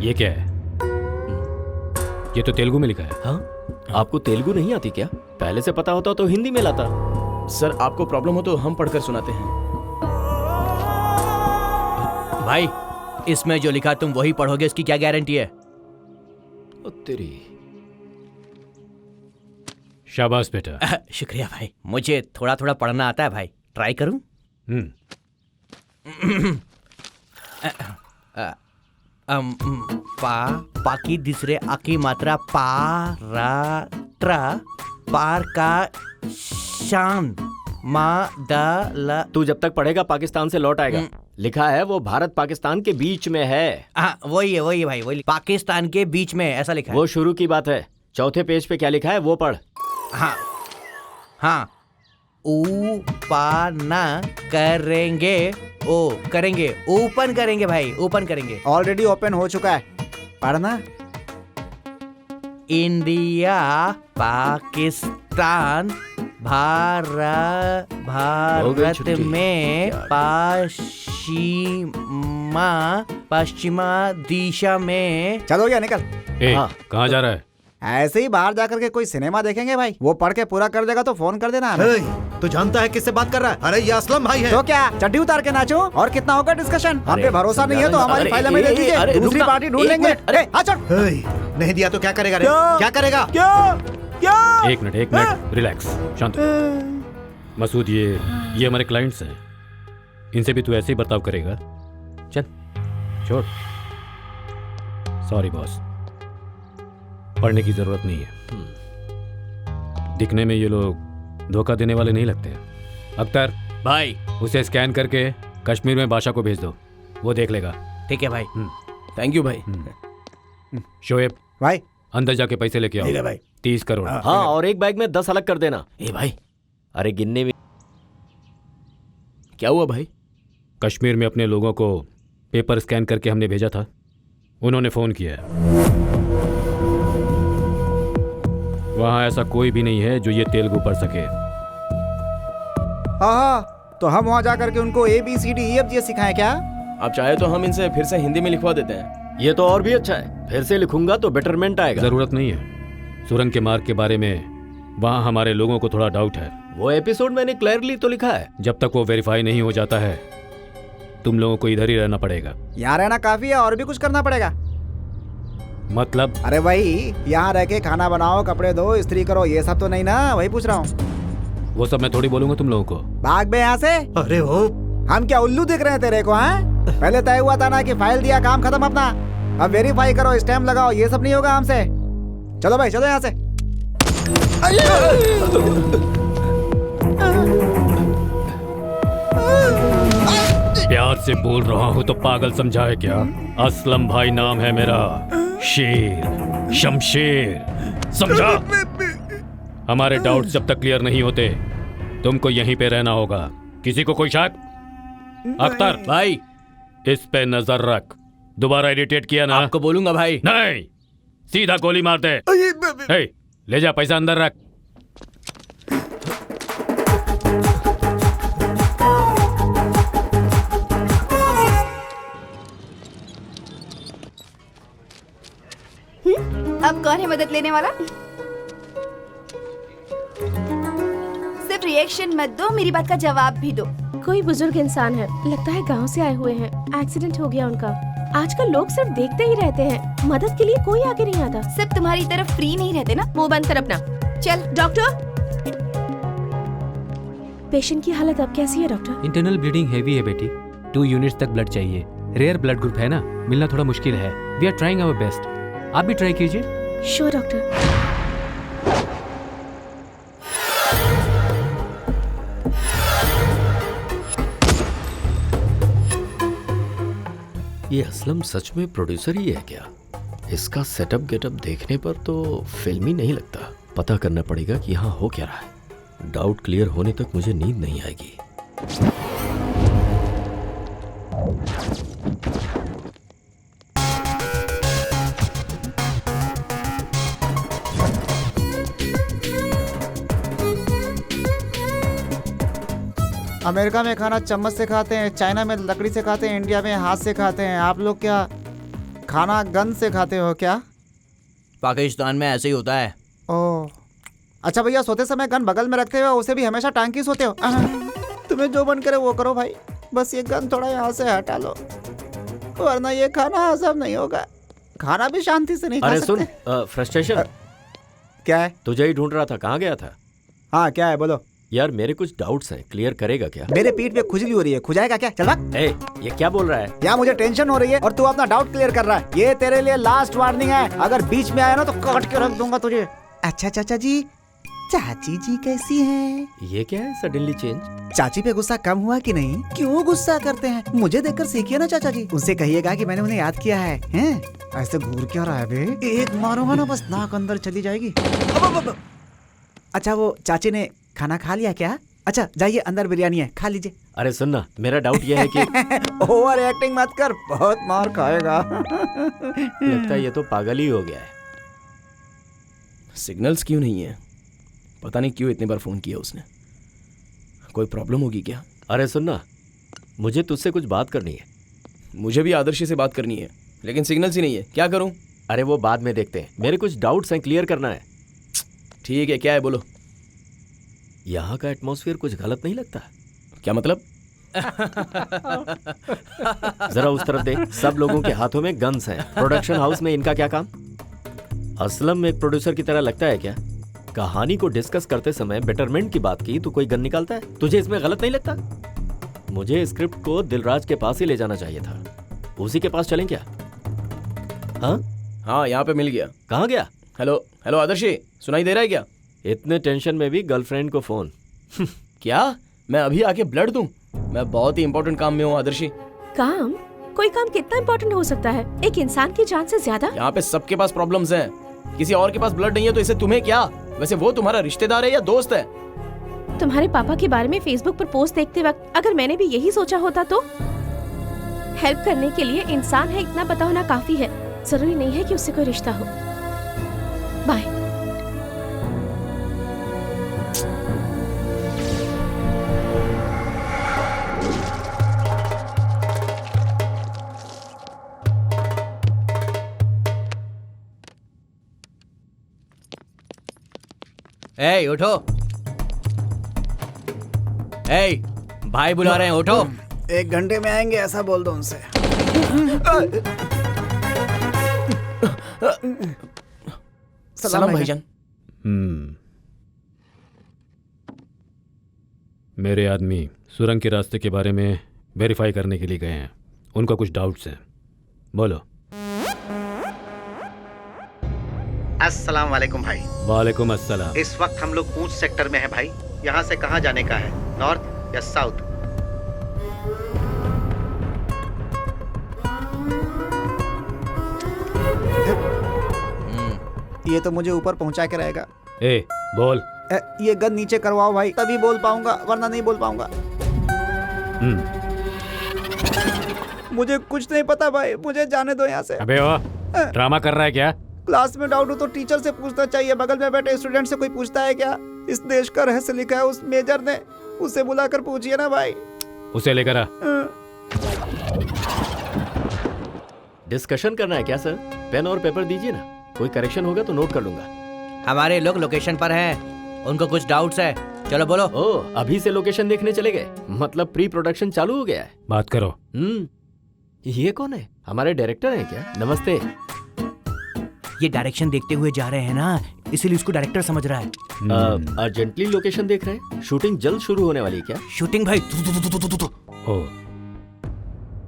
ये क्या है? ये तो तेलुगु में लिखा है। हाँ? आपको तेलुगु नहीं आती क्या? पहले से पता होता तो हिंदी में लाता। सर आपको प्रॉब्लम हो तो हम पढ़कर सुनाते हैं। भाई इसमें जो लिखा तुम वही पढ़ोगे, इसकी क्या गारंटी है? तेरी शाबाश बेटा। शुक्रिया भाई, मुझे थोड़ा थोड़ा पढ़ना आता है भाई। ट्राई करूं? पा की दूसरे आ की मात्रा पा रा ट्रा, पार का शान मा दा ला। तू जब तक पढ़ेगा पाकिस्तान से लौट आएगा। लिखा है वो भारत पाकिस्तान के बीच में है। हाँ वही है भाई, वही पाकिस्तान के बीच में ऐसा लिखा है। वो शुरू की बात है। चौथे पेज पे क्या लिखा है वो पढ़। हाँ ऊपाना करेंगे, करेंगे, ओपन करेंगे भाई, ओपन करेंगे। ऑलरेडी ओपन हो चुका है, पढ़ना। इंडिया पाकिस्तान भारत में पश्चिमा दिशा में। चलो या निकल। कहाँ जा रहा है? ऐसे ही बाहर जाकर के कोई सिनेमा देखेंगे भाई। वो पढ़ के पूरा कर देगा तो फोन कर देना। तू जानता है किससे बात कर रहा है? अरे ये असलम भाई है। तो क्या चड्डी उतार के नाचो? और कितना होगा डिस्कशन? हम पे भरोसा नहीं है तो हमारी फाइल में दे दीजिए, दूसरी पार्टी ढूंढ लेंगे। नहीं दिया तो क्या करेगा रे? क्या करेगा? क्या? एक मिनट रिलैक्स, शांत। मसूद ये हमारे क्लाइंट्स हैं, इनसे भी तू ऐसे ही बर्ताव करेगा? चल छोड़। सॉरी बॉस, पढ़ने की जरूरत नहीं है। दिखने में ये लोग धोखा देने वाले नहीं लगते। अख्तर भाई उसे स्कैन करके कश्मीर में बादशाह को भेज दो, वो देख लेगा। ठीक है भाई। थैंक यू भाई। शोएब भाई अंदर जाके पैसे लेके आओ। भाई 30 करोड़। हाँ और एक बैग में 10 अलग कर देना। भाई अरे गिनने में क्या हुआ भाई? कश्मीर में अपने लोगों को पेपर स्कैन करके हमने भेजा था, उन्होंने फोन किया है। वहां ऐसा कोई भी नहीं है जो ये तेलुगु पढ़ सके। हाँ, तो हम वहाँ जाकर के उनको ABCDEFG सिखाएं क्या? आप चाहे तो हम इनसे फिर से हिंदी में लिखवा देते हैं। ये तो और भी अच्छा है, फिर से लिखूंगा तो बेटरमेंट आएगा। जरूरत नहीं है। सुरंग के मार्ग के बारे में वहां हमारे लोगों को थोड़ा डाउट है। वो एपिसोड मैंने क्लियरली तो लिखा है। जब तक वो वेरीफाई नहीं हो जाता है तुम लोगों को इधर ही रहना पड़ेगा। यहाँ रहना काफी है और भी कुछ करना पड़ेगा? मतलब? अरे वही, यहाँ रह के खाना बनाओ, कपड़े धो, इस्त्री करो, ये सब तो नहीं ना? वही पूछ रहा हूँ। वो सब मैं थोड़ी बोलूंगा तुम लोगों को। भाग बे यहाँ से। अरे हो, हम क्या उल्लू दिख रहे हैं तेरे को? हैं? पहले तय हुआ था ना कि फाइल दिया काम खत्म अपना। अब वेरीफाई करो, स्टैम्प लगाओ, ये सब नहीं होगा हमसे। चलो भाई चलो यहाँ से। प्यार से बोल रहा हूँ तो पागल समझा है क्या? असलम भाई नाम है मेरा, शेर शमशेर, समझा? हमारे डाउट जब तक क्लियर नहीं होते तुमको यहीं पे रहना होगा। किसी को कोई शक? अख्तर भाई इस पे नजर रख। दोबारा इरिटेट किया ना? आपको बोलूंगा भाई। नहीं, सीधा गोली मार दे। हे, ले जा पैसा अंदर रख। अब कौन है मदद लेने वाला? सिर्फ रिएक्शन मत दो, मेरी बात का जवाब भी दो। कोई बुजुर्ग इंसान है, लगता है गांव से आए हुए हैं। एक्सीडेंट हो गया उनका। आजकल लोग सिर्फ देखते ही रहते हैं, मदद के लिए कोई आगे नहीं आता। सिर्फ तुम्हारी तरफ फ्री नहीं रहते ना। मुंह बंद कर अपना। चल डॉक्टर पेशेंट की हालत अब कैसी है डॉक्टर? इंटरनल ब्लीडिंग हेवी है बेटी, 2 यूनिट्स तक ब्लड चाहिए। रेयर ब्लड ग्रुप है ना, मिलना थोड़ा मुश्किल है। We are trying our best, आप भी ट्राई कीजिए। Sure doctor. ये असलम सच में प्रोड्यूसर ही है क्या? इसका सेटअप गेटअप देखने पर तो फिल्मी नहीं लगता। पता करना पड़ेगा कि यहाँ हो क्या रहा है। डाउट क्लियर होने तक मुझे नींद नहीं आएगी। अमेरिका में खाना चम्मच से खाते हैं, चाइना में लकड़ी से खाते हैं, इंडिया में हाथ से खाते हैं। आप लोग क्या खाना गन से खाते हो क्या? पाकिस्तान में ऐसे ही होता है। ओह अच्छा भैया, सोते समय गन बगल में रखते हुए उसे भी हमेशा टांग के सोते हो? तुम्हें जो मन करे वो करो भाई, बस ये गन थोड़ा यहाँ से हटा लो, वरना ये खाना हजम नहीं होगा। खाना भी शांति से नहीं खा अरे सकते। सुन, फ्रस्ट्रेशन क्या है? तुझे ही ढूंढ रहा था, कहाँ गया था? हाँ क्या है बोलो। यार मेरे कुछ डाउट्स हैं, क्लियर करेगा क्या? मेरे पीठ पे खुजली हो रही है, खुजाएगा क्या? चल भाग। ए, ये क्या बोल रहा है? यहाँ मुझे टेंशन हो रही है और तू अपना डाउट क्लियर कर रहा है। ये तेरे लिए लास्ट वार्निंग है, अगर बीच में आया ना तो काट के रख दूंगा तुझे। अच्छा चाचा जी, चाची जी कैसी हैं? ये क्या है सडनली चेंज? चाची पे गुस्सा कम हुआ कि नहीं? क्यों गुस्सा करते हैं? मुझे देखकर सीखिए ना चाचा जी। उनसे कहिएगा कि मैंने उन्हें याद किया है। हैं? ऐसे घूर क्या रहा है बे? एक मारूंगा ना बस नाक अंदर चली जाएगी। अब। अच्छा वो चाची ने खाना खा लिया क्या? अच्छा जाइए, अंदर बिरयानी है, खा लीजिए। अरे सुनना, मेरा डाउट ये है कि ओवर एक्टिंग मत कर, बहुत मार खाएगा। लगता है ये तो पागल ही हो गया है। सिग्नल्स क्यों नहीं है? पता नहीं क्यों इतने बार फोन किया उसने। कोई प्रॉब्लम होगी क्या? अरे सुनना, मुझे तुझसे कुछ बात करनी है। मुझे भी आदर्शी से बात करनी है, लेकिन सिग्नल्स ही नहीं है, क्या करूं? अरे वो बाद में देखते हैं, मेरे कुछ डाउट्स हैं, क्लियर करना है। ठीक है, क्या है बोलो। यहाँ का एटमॉस्फेयर कुछ गलत नहीं लगता? क्या मतलब? जरा उस तरफ देख, सब लोगों के हाथों में गन्स हैं। प्रोडक्शन हाउस में इनका क्या काम? असलम एक प्रोड्यूसर की तरह लगता है क्या? कहानी को डिस्कस करते समय बेटरमेंट की बात की तो कोई गन निकालता है। तुझे इसमें गलत नहीं लगता? मुझे स्क्रिप्ट को दिलराज के पास ही ले जाना चाहिए था। उसी के पास चलें क्या? हाँ यहाँ पे मिल गया। कहाँ गया? हेलो हेलो आदर्शी, सुनाई दे रहा है क्या? इतने टेंशन में भी गर्लफ्रेंड को फोन? क्या मैं अभी आके ब्लड दूं? मैं बहुत ही इंपॉर्टेंट काम में हूँ आदर्शी। काम? कोई काम कितना इम्पोर्टेंट हो सकता है एक इंसान की जान से ज्यादा? यहाँ पे सबके पास प्रॉब्लम्स हैं। किसी और के पास ब्लड नहीं है तो इससे तुम्हें क्या? वैसे वो तुम्हारा रिश्तेदार है या दोस्त है? तुम्हारे पापा के बारे में फेसबुक पर पोस्ट देखते वक्त अगर मैंने भी यही सोचा होता तो? हेल्प करने के लिए इंसान है इतना पता होना काफी है, जरूरी नहीं है कि उससे कोई रिश्ता हो। बाय। ए उठो, ए भाई बुला रहे हैं, उठो। 1 घंटे में आएंगे ऐसा बोल दो उनसे। सलाम भाईजान। मेरे आदमी सुरंग के रास्ते के बारे में वेरीफाई करने के लिए गए हैं। उनका कुछ डाउट्स हैं, बोलो। अस्सलाम वालेकुम भाई। वालेकुम अस्सलाम। इस वक्त हम लोग ऊंच सेक्टर में हैं भाई। यहाँ से कहाँ जाने का है, नॉर्थ या साउथ? ये तो मुझे ऊपर पहुंचा के रहेगा। ए बोल। ये गन नीचे करवाओ भाई, तभी बोल पाऊंगा, वरना नहीं बोल पाऊंगा। मुझे कुछ नहीं पता भाई, मुझे जाने दो यहाँ से। अबे ओ, ड्रामा कर रहा है क्या? क्लास में डाउट हो तो टीचर से पूछना चाहिए, बगल में बैठे स्टूडेंट से कोई पूछता है क्या? इस देश का रहस्य लिखा है उस मेजर ने, उसे बुलाकर पूछिए ना भाई। उसे लेकर आ। डिस्कशन करना है क्या सर? पेन और पेपर दीजिए ना, कोई करेक्शन होगा तो नोट कर लूंगा। हमारे लोग लोकेशन पर हैं, उनको कुछ डाउट्स है, चलो बोलो। ओह, अभी से लोकेशन देखने चले गए? मतलब प्री प्रोडक्शन चालू हो गया है? बात करो। ये कौन है? हमारे डायरेक्टर हैं क्या? नमस्ते। ये डायरेक्शन देखते हुए जा रहे हैं ना, इसीलिए उसको डायरेक्टर समझ रहा है। अर्जेंटली लोकेशन देख रहे हैं? शूटिंग जल्द शुरू होने वाली है क्या? शूटिंग भाई ओ,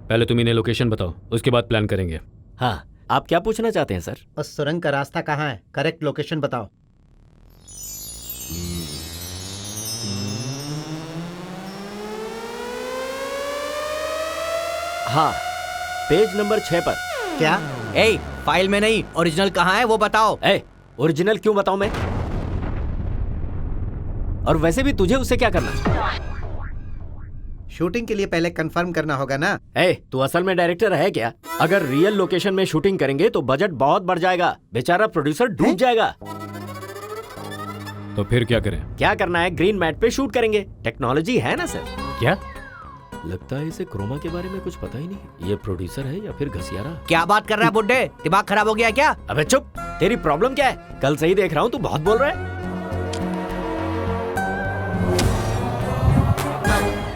पहले तुम इन्हें लोकेशन बताओ, उसके बाद प्लान करेंगे। हाँ, आप क्या पूछना चाहते हैं सर? उस सुरंग का रास्ता कहाँ है? करेक्ट लोकेशन बताओ। हाँ, पेज नंबर 6 पर। क्या? ए, फाइल में नहीं, ओरिजिनल कहाँ है वो बताओ। ओरिजिनल क्यों बताऊं मैं? और वैसे भी तुझे उससे क्या करना? शूटिंग के लिए पहले कंफर्म करना होगा ना। तू असल में डायरेक्टर है क्या? अगर रियल लोकेशन में शूटिंग करेंगे तो बजट बहुत बढ़ जाएगा, बेचारा प्रोड्यूसर डूब जाएगा। तो फिर क्या करें? क्या करना है, ग्रीन मैट पे शूट करेंगे। टेक्नोलॉजी है ना सर। क्या? लगता है इसे क्रोमा के बारे में कुछ पता ही नहीं। ये प्रोड्यूसर है या फिर घसियारा? क्या बात कर रहा है बुड्ढे, दिमाग खराब हो गया क्या? अबे चुप, तेरी प्रॉब्लम क्या है? कल से ही देख रहा हूँ तू बहुत बोल रहा है।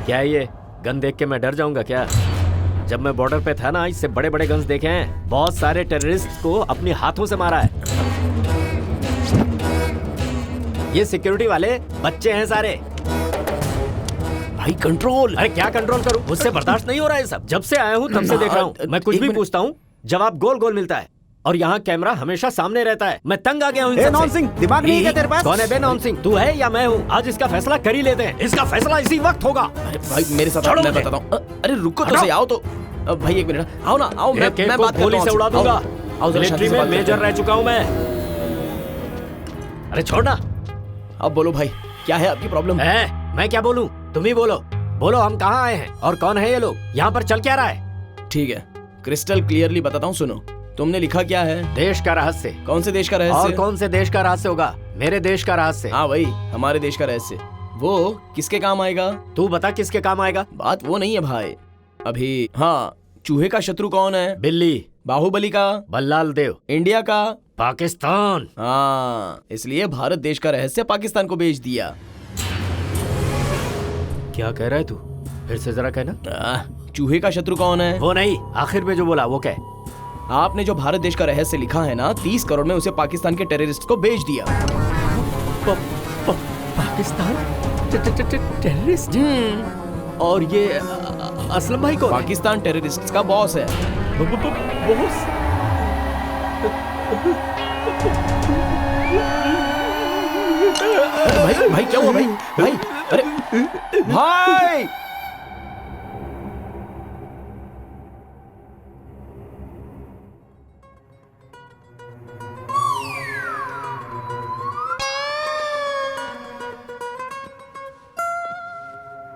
क्या है ये? गन देख के मैं डर जाऊंगा क्या? जब मैं बॉर्डर पे था ना, इससे बड़े बड़े गन्स देखे हैं। बहुत सारे टेररिस्ट को अपने हाथों से मारा है। ये सिक्योरिटी वाले बच्चे हैं सारे। भाई कंट्रोल। अरे क्या कंट्रोल करूं? मुझसे बर्दाश्त नहीं हो रहा है सब। जब से आया हूं तब से देख रहा हूं। मैं कुछ भी पूछता हूं, जवाब गोल गोल मिलता है। और यहाँ कैमरा हमेशा सामने रहता है। मैं तंग आ गया हूँ। नॉन सिंह, दिमाग नहीं है तेरे पास? कौन है बे नॉन सिंह? तू है या मैं हूँ? आज इसका फैसला कर ही लेते हैं। इसका फैसला इसी वक्त होगा। अरे भाई मेरे साथ मैं बताता हूँ। अरे रुको तो सही, आओ तो। भाई एक मिनट, आओ ना, आओ। मैं बात गोली से उड़ा दूंगा। मिलिट्री में मेजर रह चुका हूँ मैं। अरे छोड़ना। अब बोलो भाई, क्या है आपकी प्रॉब्लम? मैं क्या बोलूं? तुम ही बोलो। बोलो, हम कहाँ आए हैं और कौन है ये लोग? यहाँ पर चल क्या रहा है? ठीक है, क्रिस्टल क्लियरली बताता हूँ, सुनो। तुमने लिखा क्या है? देश का रहस्य। कौन से देश का रहस्य? और कौन से देश का रहस्य होगा? मेरे देश का रहस्य। हाँ वही, हमारे देश का रहस्य। वो किसके काम आएगा? तू बता किसके काम आएगा? बात वो नहीं है भाई अभी। हाँ, चूहे का शत्रु कौन है? बिल्ली। बाहुबली का? बल्लाल देव। इंडिया का? पाकिस्तान। हाँ, इसलिए भारत देश का रहस्य पाकिस्तान को बेच दिया। क्या कह रहा है तू? फिर से जरा कहना। चूहे का शत्रु कौन है? वो नहीं, आखिर में जो बोला वो कह। आपने जो भारत देश का रहस्य लिखा है ना, 30 करोड़ में उसे पाकिस्तान के टेररिस्ट को बेच दिया। पाकिस्तान टेररिस्ट? और ये असलम भाई को? पाकिस्तान टेररिस्ट का बॉस है। बॉस? भाई भाई क्या हुआ भाई? भाई अरे भाई!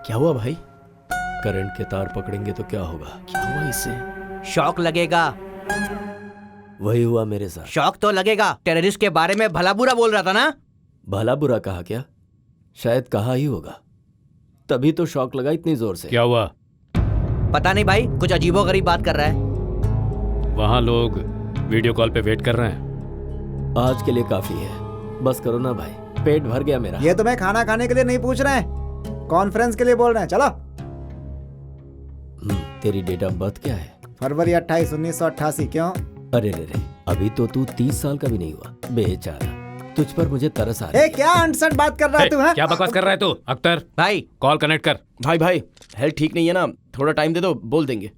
क्या हुआ भाई? करंट के तार पकड़ेंगे तो क्या होगा? क्या हुआ इससे? शॉक लगेगा। वही हुआ मेरे साथ। शॉक तो लगेगा। टेररिस्ट के बारे में भला बुरा बोल रहा था ना? भला बुरा कहा क्या? शायद कहा ही होगा, तभी तो शॉक लगा इतनी जोर से। क्या हुआ? पता नहीं भाई, कुछ अजीबोगरीब बात कर रहा है। वहाँ लोग वीडियो कॉल पे वेट कर रहे हैं। आज के लिए काफी है, बस करो ना भाई, पेट भर गया मेरा। ये तुम्हें खाना खाने के लिए नहीं पूछ रहे हैं, कॉन्फ्रेंस के लिए बोल रहे हैं। चलो। तेरी डेट ऑफ बर्थ क्या है? फरवरी 28, 1988। क्यों? अरे रे, अभी तो तू 30 साल का भी नहीं हुआ। बेचारा, तुझ पर मुझे तरस आ रहा है। क्या अनसट बात कर रहा है तू? क्या बकवास कर रहा है तू? अख्तर भाई कॉल कनेक्ट कर। भाई हेल्थ ठीक नहीं है ना, थोड़ा टाइम दे दो, बोल देंगे।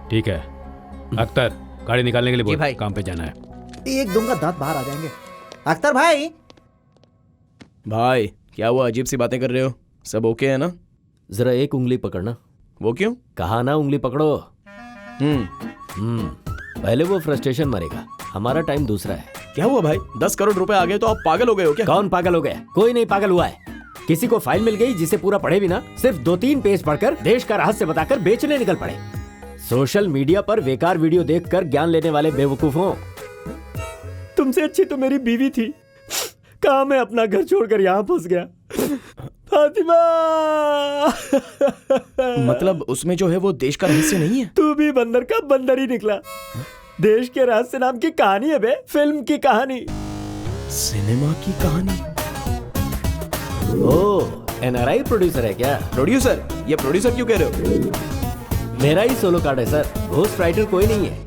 ठीक है अख्तर, गाड़ी निकालने के लिए बोल, भाई। काम पे जाना है। एक दूंगा, दांत बाहर आ जाएंगे। अख्तर भाई। भाई क्या हुआ, अजीब सी बातें कर रहे हो? सब ओके है ना? जरा एक उंगली पकड़ना। वो क्यों? कहा ना उंगली पकड़ो। पहले वो फ्रस्ट्रेशन मरेगा, हमारा टाइम दूसरा है। क्या हुआ भाई? 10 करोड़ रुपए आ गए तो आप पागल हो गए हो क्या? कौन पागल हो गया? कोई नहीं पागल हुआ है। किसी को फाइल मिल गई जिसे पूरा पढ़े बिना सिर्फ 2-3 पेज पढ़कर देश का रहस्य बताकर बेचने निकल पड़े। सोशल मीडिया पर बेकार वीडियो देखकर ज्ञान लेने वाले बेवकूफों। तुमसे अच्छी तो मेरी बीवी थी, कहाँ मैं अपना घर छोड़कर यहाँ फंस गया। फातिमा! मतलब उसमें जो है वो देश का रहस्य नहीं है? तू भी बंदर का बंदर ही निकला। देश के रहस्य नाम की कहानी है बे, फिल्म की कहानी, सिनेमा की कहानी। ओह, NRI प्रोड्यूसर है क्या? प्रोड्यूसर? ये प्रोड्यूसर क्यों कह रहे हो? मेरा ही सोलो कार्ड है सर, घोस्ट राइटर कोई नहीं है।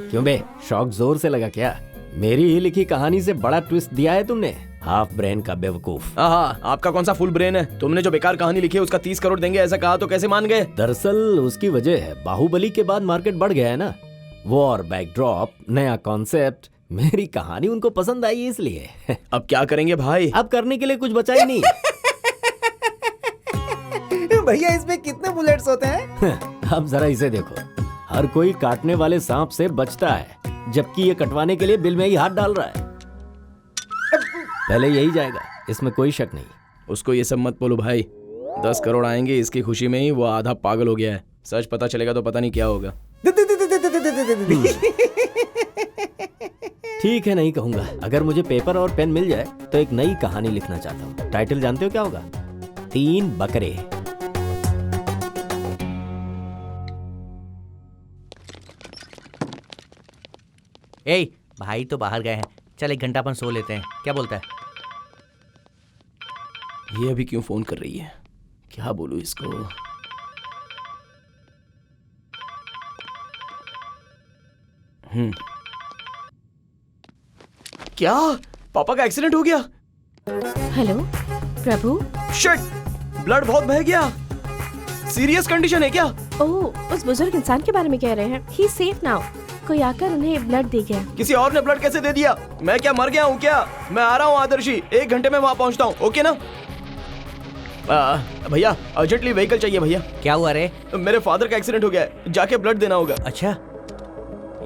क्यों बे, शौक जोर से लगा क्या? मेरी ही लिखी कहानी से बड़ा ट्विस्ट दिया है तुमने, हाफ ब्रेन का बेवकूफ। हाँ, आपका कौन सा फुल ब्रेन है? तुमने जो बेकार कहानी लिखी है उसका 30 करोड़ देंगे ऐसा कहा तो कैसे मान गए? दरअसल उसकी वजह है, बाहुबली के बाद मार्केट बढ़ गया है ना, वॉर, बैकड्रॉप, नया कॉन्सेप्ट, मेरी कहानी उनको पसंद आई इसलिए। अब क्या करेंगे भाई? अब करने के लिए कुछ बचा ही नहीं। भैया इसमें कितने बुलेट्स होते हैं? अब जरा इसे देखो, हर कोई काटने वाले सांप से बचता है, जबकि ये कटवाने के लिए बिल में ही हाथ डाल रहा है। पहले यही जाएगा, इसमें कोई शक नहीं। उसको ये सब मत बोलो भाई, 10 करोड़ आएंगे इसकी खुशी में ही वो आधा पागल हो गया है। सच पता चलेगा तो पता नहीं क्या होगा। ठीक है, नहीं कहूंगा। अगर मुझे पेपर और पेन मिल जाए तो एक नई कहानी लिखना चाहता हूँ। टाइटल जानते हो क्या होगा? 3 बकरे। ए भाई तो बाहर गए हैं, चल 1 घंटा अपन सो लेते हैं, क्या बोलता है? ये अभी क्यों फोन कर रही है? क्या बोलूं इसको? क्या पापा का एक्सीडेंट हो गया? हेलो प्रभु। शिट, ब्लड बहुत बह गया। सीरियस कंडीशन है क्या? ओह, उस बुजुर्ग इंसान के बारे में कह रहे हैं। ही सेफ नाउ। कोई आकर उन्हें ब्लड दे गया। किसी और ने ब्लड कैसे दे दिया? मैं क्या मर गया हूँ क्या? मैं आ रहा हूँ आदर्शी, 1 घंटे में वहाँ पहुँचता हूँ, ओके ना? भैया अर्जेंटली व्हीकल चाहिए भैया। क्या हुआ रे? मेरे फादर का एक्सीडेंट हो गया है, जाके ब्लड देना होगा। अच्छा,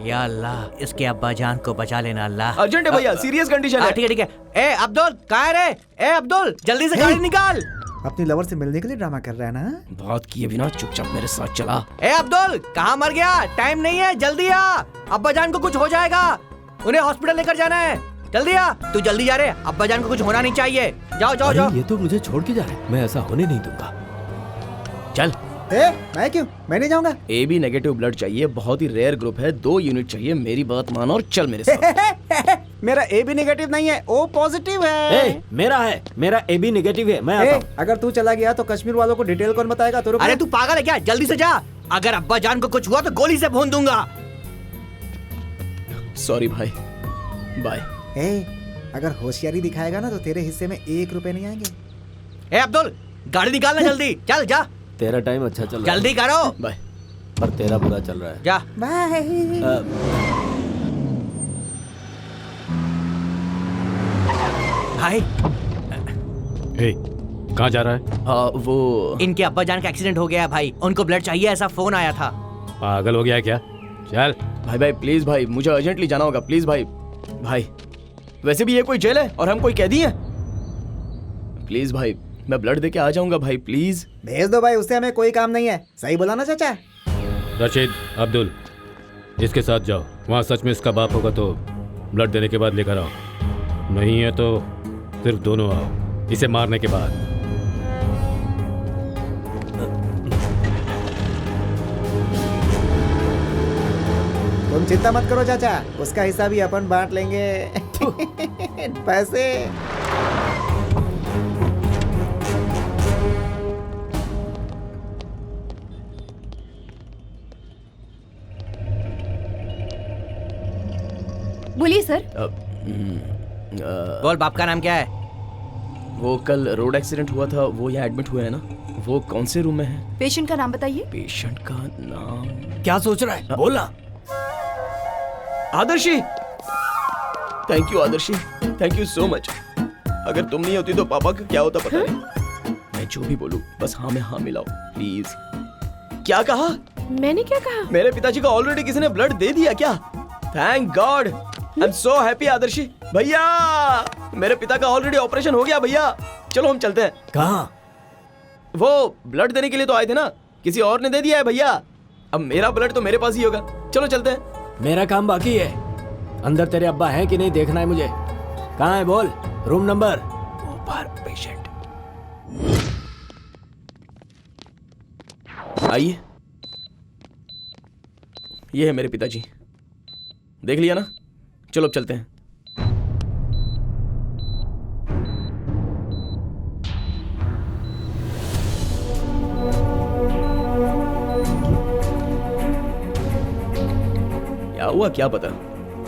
या अल्लाह, इसके अब्बा जान को बचा लेना अल्लाह। अर्जेंट है भैया, सीरियस कंडीशन है। ठीक है। ए अब्दुल, कहाँ है रे? ए अब्दुल, जल्दी से गाड़ी निकाल। अपनी लवर से मिलने के लिए ड्रामा कर रहा है ना? बहुत किए बिना चुपचाप मेरे साथ चला। ए अब्दुल, कहाँ मर गया? टाइम नहीं है, जल्दी आ, अब्बा जान को कुछ हो जाएगा, उन्हें हॉस्पिटल लेकर जाना है। जल्दी आ, तू जल्दी जा रे, अब्बा जान को कुछ होना नहीं चाहिए। जाओ जाओ जाओ। ये तो मुझे छोड़ के जा रहा है, मैं ऐसा होने नहीं दूंगा। चल। मैं क्यों? मैं नहीं जाऊंगा। AB नेगेटिव ब्लड चाहिए, बहुत ही रेयर ग्रुप है, 2 यूनिट चाहिए। मेरी बात मान और चल मेरे साथ। मेरा AB नेगेटिव नहीं है, O पॉजिटिव है। मेरा है, मेरा AB नेगेटिव है, मैं आता हूं। अगर तू चला गया तो कश्मीर वालों को डिटेल कौन बताएगा? तो अरे तू पागल है क्या? जल्दी से जा, अगर अब्बा जान को कुछ हुआ तो गोली से भून दूंगा। सॉरी भाई, बाय। अगर होशियारी दिखाएगा ना तो तेरे हिस्से में 1 रुपए नहीं आएंगे। ए अब्दुल, गाड़ी निकालना जल्दी, चल जा। तेरा टाइम अच्छा चल रहा है, जल्दी करो। बाय। पर तेरा बुरा चल रहा है। जा। बाय। भाई कहाँ जा रहा है? वो इनके अब्बा जान का एक्सीडेंट हो गया है भाई, उनको ब्लड चाहिए, ऐसा फोन आया था। पागल हो गया है क्या? चल भाई प्लीज भाई, मुझे अर्जेंटली जाना होगा, प्लीज भाई। वैसे भी ये कोई जेल है और हम कोई कैदी हैं? प्लीज भाई, मैं ब्लड दे के आ जाऊंगा भाई, प्लीज भेज दो भाई, उससे हमें कोई काम नहीं है। सही बोला ना चाचा? रशीद, अब्दुल, इसके साथ जाओ, वहाँ सच में इसका बाप होगा तो ब्लड देने के बाद लेकर आओ, नहीं है तो सिर्फ दोनों आओ, इसे मारने के बाद। तुम चिंता मत करो चाचा, उसका हिस्सा भी अपन बांट लेंगे। पैसे बोलिए सर। बोल, बाप का नाम क्या है? वो कल रोड एक्सीडेंट हुआ था, वो यहाँ एडमिट हुए हैं ना, वो कौन से रूम में है? पेशेंट का नाम बताइए। पेशेंट का नाम क्या सोच रहा है? बोला। Adarshi, thank you Adarshi, thank you so much. अगर तुम नहीं होती तो पापा का क्या होता पता नहीं। मैं जो भी बोलूं बस हाँ में हाँ मिलाओ प्लीज। क्या कहा? मैंने क्या कहा? मेरे पिताजी का ऑलरेडी किसी ने ब्लड दे दिया क्या? Thank God, I am so happy Adarshi. भैया, मेरे पिता का ऑलरेडी ऑपरेशन हो गया भैया, चलो हम चलते हैं। कहाँ? वो ब्लड देने के लिए तो आए थे ना, किसी और ने दे दिया है भैया। अब मेरा ब्लड तो मेरे पास ही होगा, चलो चलते हैं। मेरा काम बाकी है, अंदर तेरे अब्बा है कि नहीं देखना है मुझे। कहाँ है बोल? Room number. ऊपर पेशेंट। आइए, ये है मेरे पिताजी, देख लिया ना, चलो अब चलते हैं। क्या हुआ क्या पता,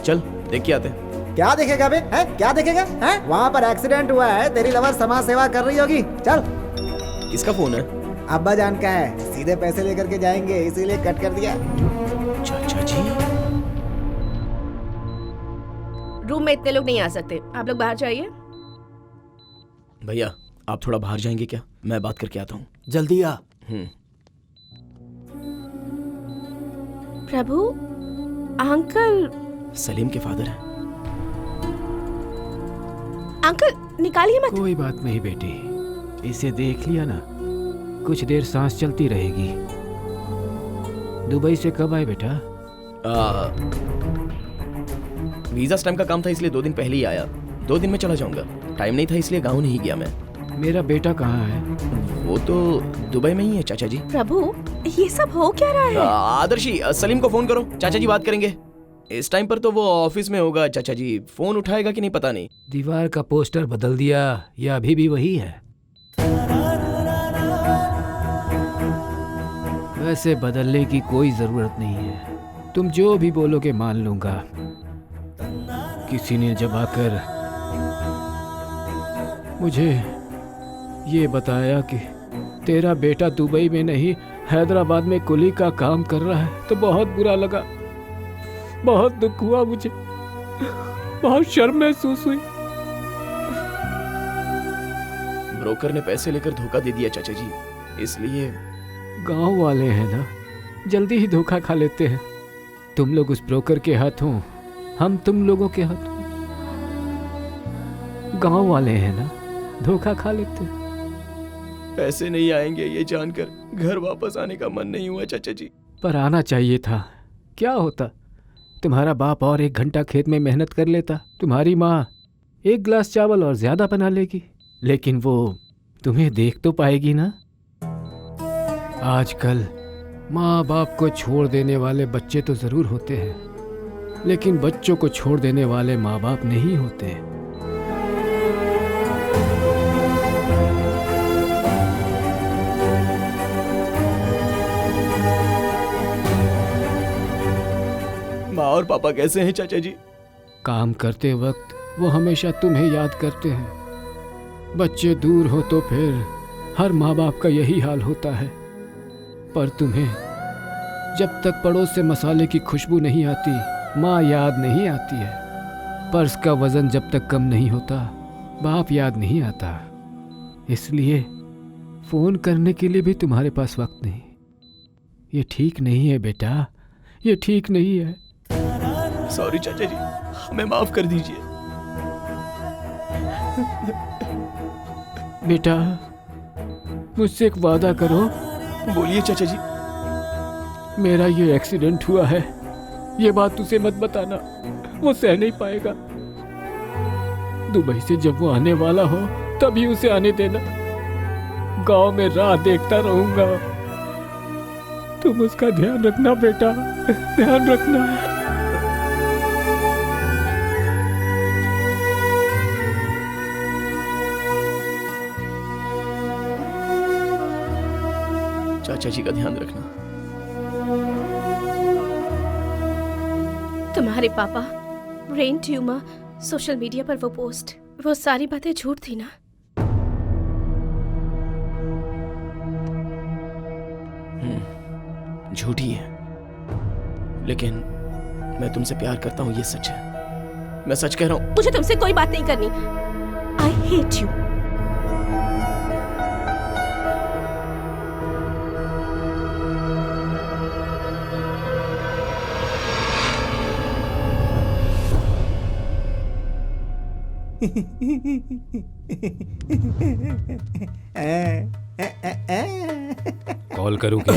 चल देख के आते हैं। क्या देखेगा बे? हैं? क्या देखेगा? हैं? वहाँ पर एक्सीडेंट हुआ है, तेरी लवर समाज सेवा कर रही होगी। चल। किसका फोन है? अब्बा जान का है, सीधे पैसे लेकर के जाएंगे, इसीलिए कट कर दिया। चाचा जी रूम में इतने लोग नहीं आ सकते, आप लोग बाहर जाइए। भैया आप थोड़ा बाहर जाएंगे क्या? मैं बात करके आता हूँ। जल्दी आ। प्रभु, अंकल। सलीम के फादर हैं। अंकल निकालिए मत। कोई बात नहीं बेटी, इसे देख लिया ना, कुछ देर सांस चलती रहेगी। दुबई से कब आए बेटा? वीजा स्टैम्प का काम था इसलिए 2 दिन पहले ही आया। 2 दिन में चला जाऊंगा, टाइम नहीं था इसलिए गाँव नहीं गया मैं। मेरा बेटा कहाँ है? वो तो दुबई में ही है चाचा जी। प्रभु ये सब हो क्या रहा है? आदर्शी सलीम को फोन करो, चाचा जी बात करेंगे। इस टाइम पर तो वो ऑफिस में होगा चाचा जी, फोन उठाएगा कि नहीं पता नहीं। दीवार का पोस्टर बदल दिया या अभी भी वही है? वैसे बदलने की कोई जरूरत नहीं है, तुम जो भी बोलोगे मान लूंगा। किसी ने जब आकर मुझे ये बताया कि तेरा बेटा दुबई में नहीं हैदराबाद में कुली का काम कर रहा है तो बहुत बुरा लगा, बहुत दुख हुआ मुझे, बहुत शर्म महसूस हुई। ब्रोकर ने पैसे लेकर धोखा दे दिया चाचा जी, इसलिए। गांव वाले हैं ना, जल्दी ही धोखा खा लेते हैं। तुम लोग उस ब्रोकर के हाथों, हम तुम लोगों के हाथों। गांव वाले हैं ना, धोखा खा लेते हैं। पैसे नहीं आएंगे ये जानकर घर वापस आने का मन नहीं हुआ चाचा जी। पर आना चाहिए था, क्या होता तुम्हारा बाप और 1 घंटा खेत में मेहनत कर लेता, तुम्हारी माँ 1 गिलास चावल और ज्यादा बना लेगी, लेकिन वो तुम्हें देख तो पाएगी ना। आजकल माँ बाप को छोड़ देने वाले बच्चे तो जरूर होते हैं, लेकिन बच्चों को छोड़ देने वाले माँ बाप नहीं होते। माँ और पापा कैसे हैं चाचा जी? काम करते वक्त वो हमेशा तुम्हें याद करते हैं। बच्चे दूर हो तो फिर हर माँ बाप का यही हाल होता है। पर तुम्हें जब तक पड़ोस से मसाले की खुशबू नहीं आती, माँ याद नहीं आती है। पर्स का वजन जब तक कम नहीं होता, बाप याद नहीं आता। इसलिए फोन करने के लिए भी तुम्हारे पास वक्त नहीं। ये ठीक नहीं है बेटा, ये ठीक नहीं है। सॉरी चाचा जी, हमें माफ कर दीजिए। बेटा मुझसे एक वादा करो। बोलिए चाचा जी। मेरा ये एक्सीडेंट हुआ है, ये बात उसे मत बताना, वो सह नहीं पाएगा। दुबई से जब वो आने वाला हो तभी उसे आने देना। गांव में राह देखता रहूंगा। तुम उसका ध्यान रखना बेटा, ध्यान रखना। चाचा जी का ध्यान रखना। तुम्हारे पापा, ब्रेन ट्यूमर, सोशल मीडिया पर वो पोस्ट, वो सारी बातें झूठ थी ना? झूठी है, लेकिन मैं तुमसे प्यार करता हूँ, ये सच है। मैं सच कह रहा हूँ। मुझे तुमसे कोई बात नहीं करनी। I hate you. कॉल करूं क्या?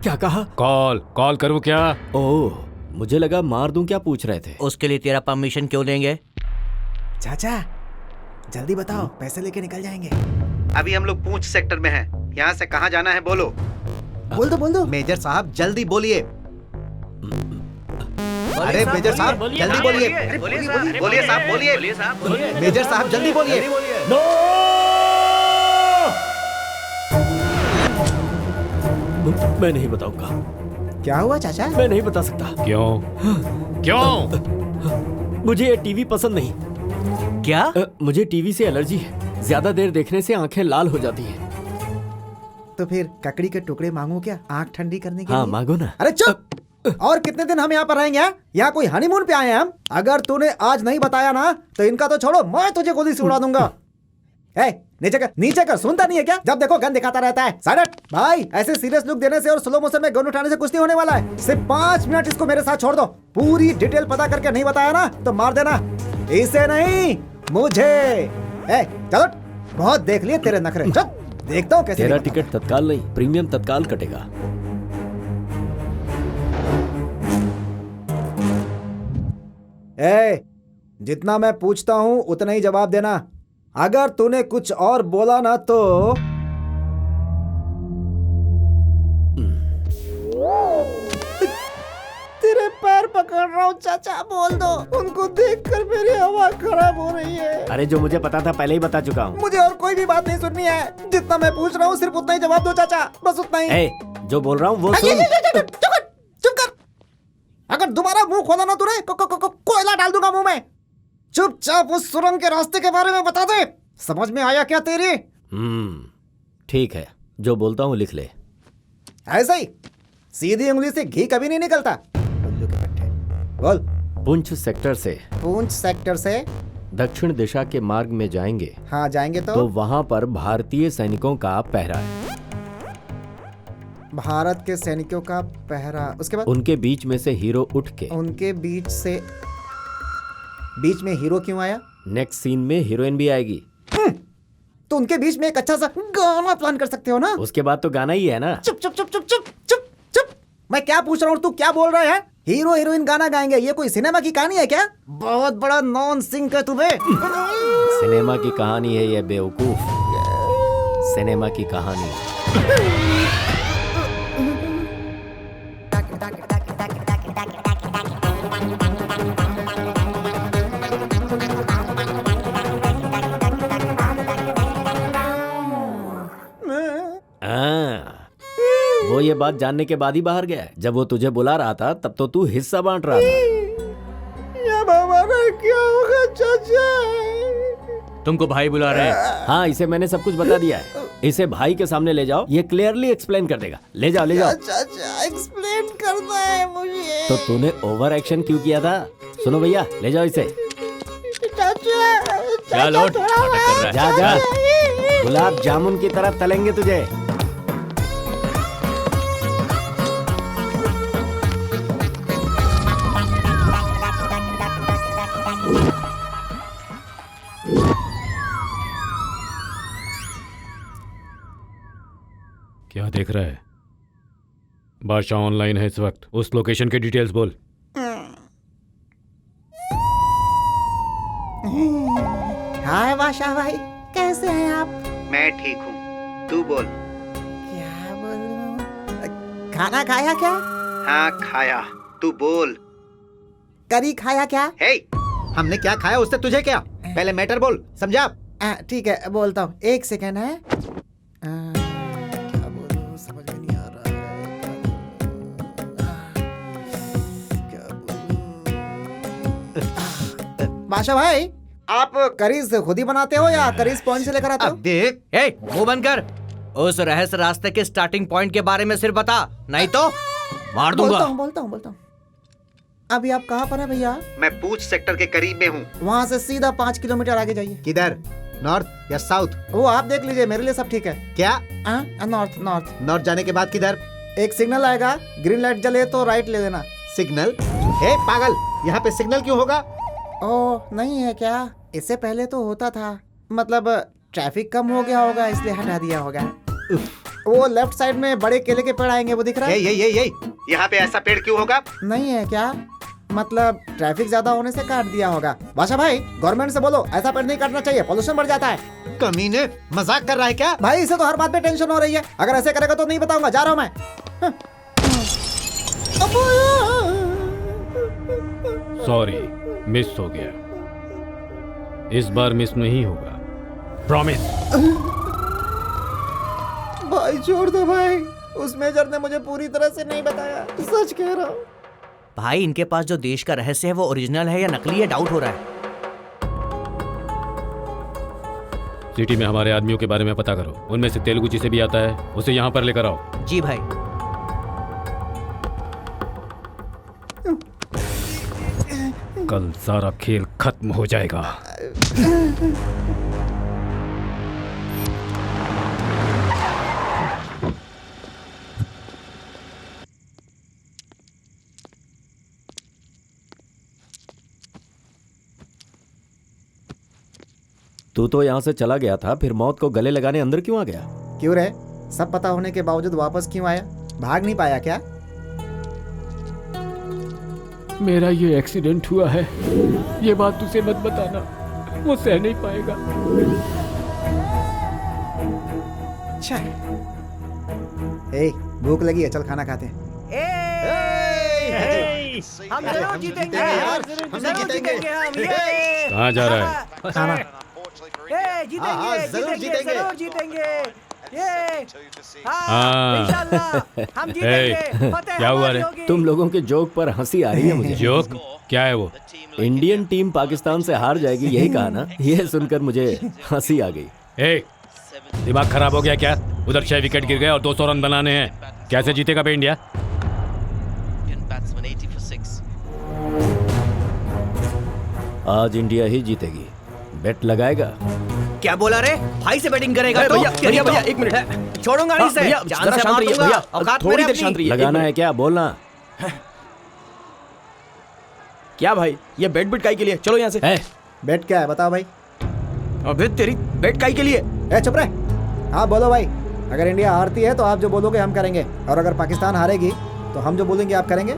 क्या कहा? कॉल करूं क्या? ओह, मुझे लगा मार दूं क्या पूछ रहे थे। उसके लिए तेरा परमिशन क्यों लेंगे? चाचा जल्दी बताओ, पैसे लेके निकल जाएंगे। अभी हम लोग पूंछ सेक्टर में हैं। यहाँ से कहाँ जाना है बोलो। बोल दो। मेजर साहब जल्दी बोलिए। अरे मेजर साहब जल्दी बोलिए। बोलिए साहब, बोलिए। मेजर साहब जल्दी बोलिए। मैं नहीं बताऊंगा। क्या हुआ चाचा? मैं नहीं बता सकता। क्यों? क्यों? मुझे ये टीवी पसंद नहीं। क्या? मुझे टीवी से एलर्जी है। ज्यादा देर देखने से आंखें लाल हो जाती हैं। तो फिर ककड़ी के टुकड़े मांगू क्या, आंख ठंडी करने के हाँ लिए? मांगो ना। अरे चुप! और कितने दिन हम यहाँ पर रहेंगे? यहाँ कोई हनीमून पे आए हैं हम? अगर तूने आज नहीं बताया ना तो इनका तो छोड़ो, मैं तुझे गोली से उड़ा दूंगा। नीचे कर, सुनता नहीं है क्या? जब देखो गन दिखाता रहता है। साइलेंट भाई, ऐसे सीरियस लुक देने से और स्लो मोशन में गन उठाने से कुछ नहीं होने वाला है। सिर्फ 5 मिनट इसको मेरे साथ छोड़ दो। पूरी डिटेल पता करके नहीं बताया ना तो मार देना। इसे नहीं, मुझे। चलो, बहुत देख लिए तेरे नखरे। चल देखता हूँ कैसे। तेरा टिकट तत्काल नहीं, प्रीमियम तत्काल कटेगा। जितना मैं पूछता हूँ उतना ही जवाब देना। अगर तूने कुछ और बोला ना तो तेरे पैर पकड़ रहा हूँ चाचा, बोल दो। उनको देखकर मेरी हवा खराब हो रही है। अरे जो मुझे पता था पहले ही बता चुका हूँ। मुझे और कोई भी बात नहीं सुननी है। जितना मैं पूछ रहा हूँ सिर्फ उतना ही जवाब दो चाचा, बस उतना ही। जो बोल रहा हूँ वो सुन। चुप कर। अगर दोबारा मुंह खोला ना तूने कोयला डाल दूंगा मुंह में। चुपचाप उस सुरंग के रास्ते के बारे में बता दे। समझ में आया क्या तेरी? ठीक है, जो बोलता हूँ लिख ले। ऐसा ही सीधी उंगली से घी कभी नहीं निकलता। बोल। पुंछ सेक्टर से। पुंछ सेक्टर से दक्षिण दिशा के मार्ग में जाएंगे। हाँ जाएंगे तो वहाँ पर भारतीय सैनिकों का पहरा है। भारत के सैनिकों का पहरा। उसके बाद उनके बीच में से हीरो उठ के। उनके बीच में हीरो क्यों आया? नेक्स्ट सीन में हीरोइन भी आएगी। तो उनके बीच में एक अच्छा सा गाना प्लान कर सकते हो ना? उसके बाद तो गाना ही है ना। चुप चुप चुप चुप चुप चुप चुप। मैं क्या पूछ रहा हूँ, तू क्या बोल रहा है? हीरो हीरोइन गाना गाएंगे, ये कोई सिनेमा की कहानी है क्या? बहुत बड़ा नॉन सिंक है तुम्हें। सिनेमा की कहानी है ये बेवकूफ। सिनेमा की कहानी। वो ये बात जानने के बाद ही बाहर गया है। जब वो तुझे बुला रहा था तब तो तू हिस्सा बांट रहा था। अब हमारा क्या होगा चाचा? तुमको भाई बुला रहे हैं। हाँ, इसे मैंने सब कुछ बता दिया है। इसे भाई के सामने ले जाओ, ये क्लियरली एक्सप्लेन कर देगा। ले जाओ ले जाओ। चाचा एक्सप्लेन करना है मुझे। तो तूने ओवर एक्शन क्यों किया था? सुनो भैया, ले जाओ इसे। क्या लोट जा जा, गुलाब जामुन की तरह तलेंगे तुझे। क्या देख रहा है? बादशाह ऑनलाइन है इस वक्त। उस लोकेशन के डिटेल्स बोल। हाय बादशाह भाई, कैसे हैं आप? मैं ठीक हूँ, तू बोल। क्या बोलूं? खाना खाया क्या? हाँ खाया, तू बोल। करी खाया क्या? हे, हमने क्या खाया उससे तुझे क्या? पहले मैटर बोल, समझा? ठीक है बोलता हूँ, एक सेकेंड है। क्या बोलूं समझ में नहीं आ रहा है। बादशाह भाई, आप करीज खुद ही बनाते हो या करीज पॉइंट से लेकर आते हो? देख, मुंह बंद कर। उस रहस्य रास्ते के स्टार्टिंग पॉइंट के बारे में सिर्फ बता, नहीं तो मार दूंगा। बोलता हूँ। अभी आप कहाँ पर हैं भैया? मैं पूंछ सेक्टर के करीब में हूँ। वहाँ से सीधा 5 किलोमीटर आगे जाइए। किधर? नॉर्थ या साउथ? वो आप देख लीजिए, मेरे लिए सब ठीक है। क्या? नॉर्थ। नॉर्थ जाने के बाद किधर? एक सिग्नल आएगा, ग्रीन लाइट जले तो राइट ले लेना। सिग्नल? हे पागल, यहाँ पे सिग्नल क्यों होगा? ओह नहीं है क्या? इससे पहले तो होता था, मतलब ट्रैफिक कम हो गया होगा इसलिए हटा दिया होगा। वो लेफ्ट साइड में बड़े केले के पेड़ आएंगे, वो दिख रहा है? यही यहाँ पे ऐसा पेड़ क्यों होगा? नहीं है क्या? मतलब ट्रैफिक ज्यादा होने से काट दिया होगा। बादशाह भाई, गवर्नमेंट से बोलो ऐसा पेड़ नहीं काटना चाहिए, पोल्यूशन बढ़ जाता है। कमीने, मजाक कर रहा है क्या? भाई इसे तो हर बात पे टेंशन हो रही है। अगर ऐसे करेगा तो नहीं बताऊंगा, जा रहा हूँ मैं। सॉरी, मिस हो गया। इस बार मिस नहीं होगा, प्रॉमिस। भाई छोड़ दो भाई, उस मेजर ने मुझे पूरी तरह से नहीं बताया, सच कह रहा हूँ। भाई इनके पास जो देश का रहस्य है वो ओरिजिनल है या नकली है, डाउट हो रहा है। सिटी में हमारे आदमियों के बारे में पता करो, उनमें से तेलुगु जिसे भी आता है उसे यहाँ पर लेकर आओ। जी भाई। कल सारा खेल खत्म हो जाएगा। तू तो यहाँ से चला गया था, फिर मौत को गले लगाने अंदर क्यों आ गया? क्यों रे? सब पता होने के बावजूद वापस क्यों आया? भाग नहीं पाया क्या? मेरा ये एक्सीडेंट हुआ है, ये बात तुझे मत बताना, वो सह नहीं पाएगा। ए, भूख लगी है, चल खाना खाते हैं। हम जरूर जीतेंगे यार, हम जरूर जीतेंगे हम। ये कहाँ जा रहा है? खाना। जरूर जीतेंगे। ये हाँ। इंशाल्लाह हम जीतेंगे। क्या हुआ रे? तुम लोगों के जोक पर हंसी आ रही है मुझे। जोक? क्या है वो? इंडियन टीम पाकिस्तान से हार जाएगी, यही कहा ना? ये सुनकर मुझे हंसी आ गई। ए, दिमाग खराब हो गया क्या? उधर 6 विकेट गिर गए और 200 रन बनाने हैं, कैसे जीतेगा बे इंडिया? आज इंडिया ही जीतेगी, बेट लगाएगा? क्या बोला रे? भाई से बैटिंग करेगा तो? भैया 1 मिनट छोड़ूंगा नहीं से, भैया जान से मार दूंगा। औकात थोड़ी मेरे देर अपनी। शांत रहिए। लगाना है क्या? बोलना। क्या भाई, ये बेट बिट काई के लिए? चलो यहाँ से। बेट क्या है बताओ भाई? अबे तेरी बेट काई के लिए? ए चुप रहे। हाँ बोलो भाई। अगर इंडिया हारती है तो आप जो बोलोगे हम करेंगे, और अगर पाकिस्तान हारेगी तो हम जो बोलेंगे आप करेंगे।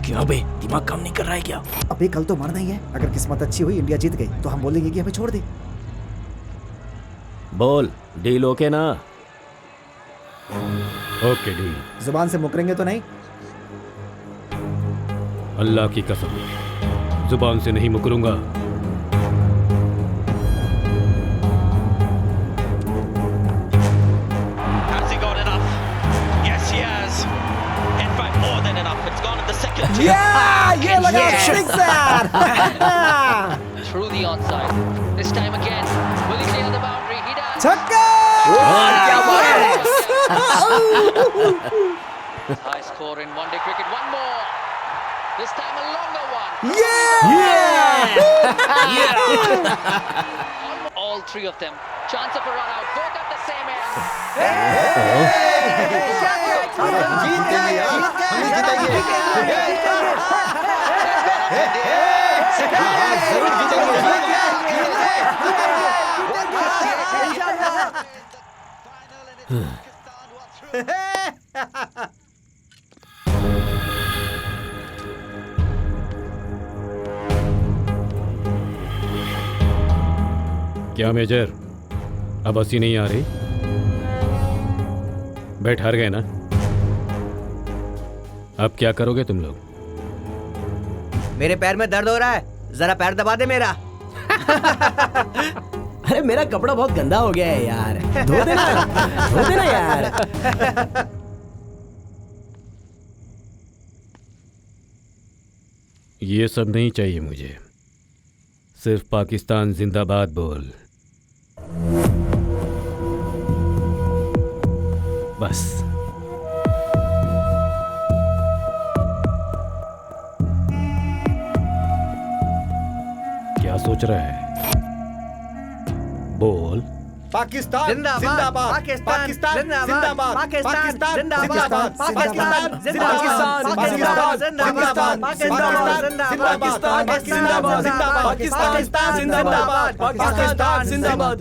क्या बे, दिमाग काम नहीं कर रहा है क्या? अभी कल तो मरना ही है। अगर किस्मत अच्छी हुई, इंडिया जीत गई, तो हम बोलेंगे कि हमें छोड़ दे। बोल, डील ओके ना? Okay deal. जुबान से मुकरेंगे तो नहीं? अल्लाह की कसम, जुबान से नहीं मुकरूंगा। ये लगा sixer. Through the onside. This time again. Will he clear the boundary? He does. छक्का! क्या High score in one-day cricket. One more. This time a longer one. All three of them. Chance of a run out. Both at the same end. क्या major, अब हंसी नहीं आ रही? बैठ हार गए ना? अब क्या करोगे तुम लोग? मेरे पैर में दर्द हो रहा है, जरा पैर दबा दे मेरा। अरे मेरा कपड़ा बहुत गंदा हो गया है यार, धो देना यार। ये सब नहीं चाहिए मुझे, सिर्फ पाकिस्तान जिंदाबाद बोल, बस। क्या सोच रहा है? बोल। पाकिस्तान जिंदाबाद, जिंदाबाद, पाकिस्तान जिंदाबाद, पाकिस्तान जिंदाबाद, जिंदाबाद, पाकिस्तान पाकिस्तान जिंदाबाद, जिंदाबाद, पाकिस्तान जिंदाबाद, पाकिस्तान जिंदाबाद।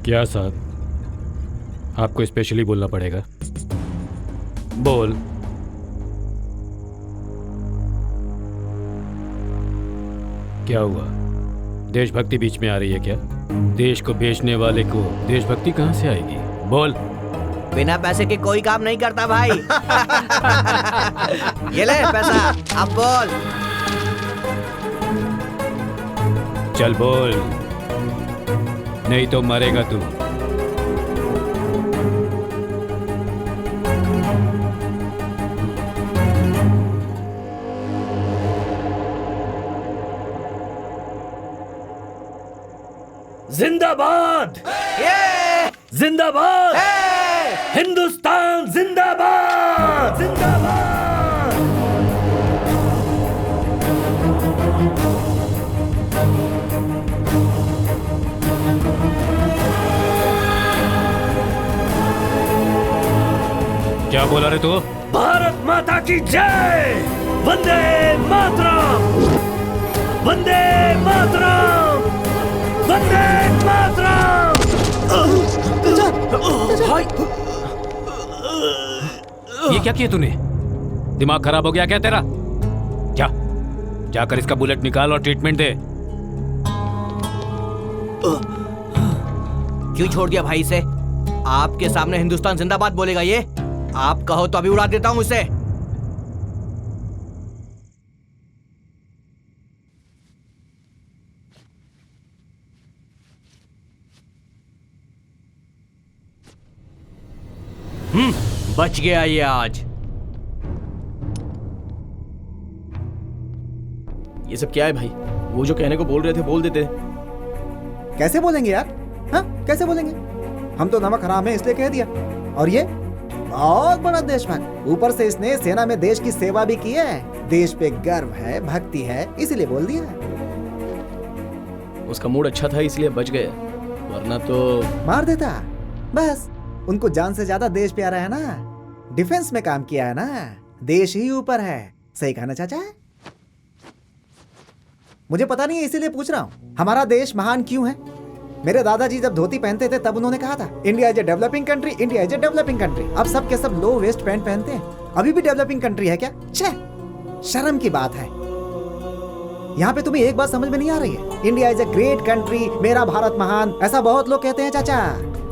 क्या साहब, आपको स्पेशली बोलना पड़ेगा? बोल। क्या हुआ? देशभक्ति बीच में आ रही है क्या? देश को बेचने वाले को देशभक्ति कहां से आएगी? बोल। बिना पैसे के कोई काम नहीं करता भाई। ये ले पैसा, अब बोल। चल बोल। नहीं तो मरेगा तू। जिंदाबाद, जिंदाबाद, हिंदुस्तान जिंदाबाद, जिंदाबाद। क्या बोला रे तू? भारत माता की जय, वंदे मातरम, वंदे मातरम, वंदे मातरम। ये क्या किया तूने? दिमाग खराब हो गया क्या तेरा? जा, जाकर इसका बुलेट निकाल और ट्रीटमेंट दे। क्यों छोड़ दिया भाई से? आपके सामने हिंदुस्तान जिंदाबाद बोलेगा ये? आप कहो तो अभी उड़ा देता हूं उसे। बच गया ये आज। ये सब क्या है भाई? वो जो कहने को बोल रहे थे बोल देते। कैसे बोलेंगे यार? हाँ, कैसे बोलेंगे? हम तो नमक हराम है इसलिए कह दिया। और ये बहुत बड़ा देशभक्त, ऊपर से इसने सेना में देश की सेवा भी की है। देश पे गर्व है, भक्ति है, इसीलिए बोल दिया। उसका मूड अच्छा था इसलिए बच गया, वरना तो मार देता। बस उनको जान से ज्यादा देश प्यारा है ना, डिफेंस में काम किया है ना, देश ही ऊपर है। सही कहा ना चाचा? मुझे पता नहीं है इसीलिए पूछ रहा हूँ, हमारा देश महान क्यों है? मेरे दादाजी जब धोती पहनते थे तब उन्होंने कहा था India is a developing country, India is a developing country. अब सब के सब लो वेस्ट पैंट पहनते हैं। अभी भी डेवलपिंग कंट्री है क्या? छे, शर्म की बात है। यहाँ पे तुम्हें एक बात समझ में नहीं आ रही है? India is a great country, मेरा भारत महान, ऐसा बहुत लोग कहते हैं चाचा।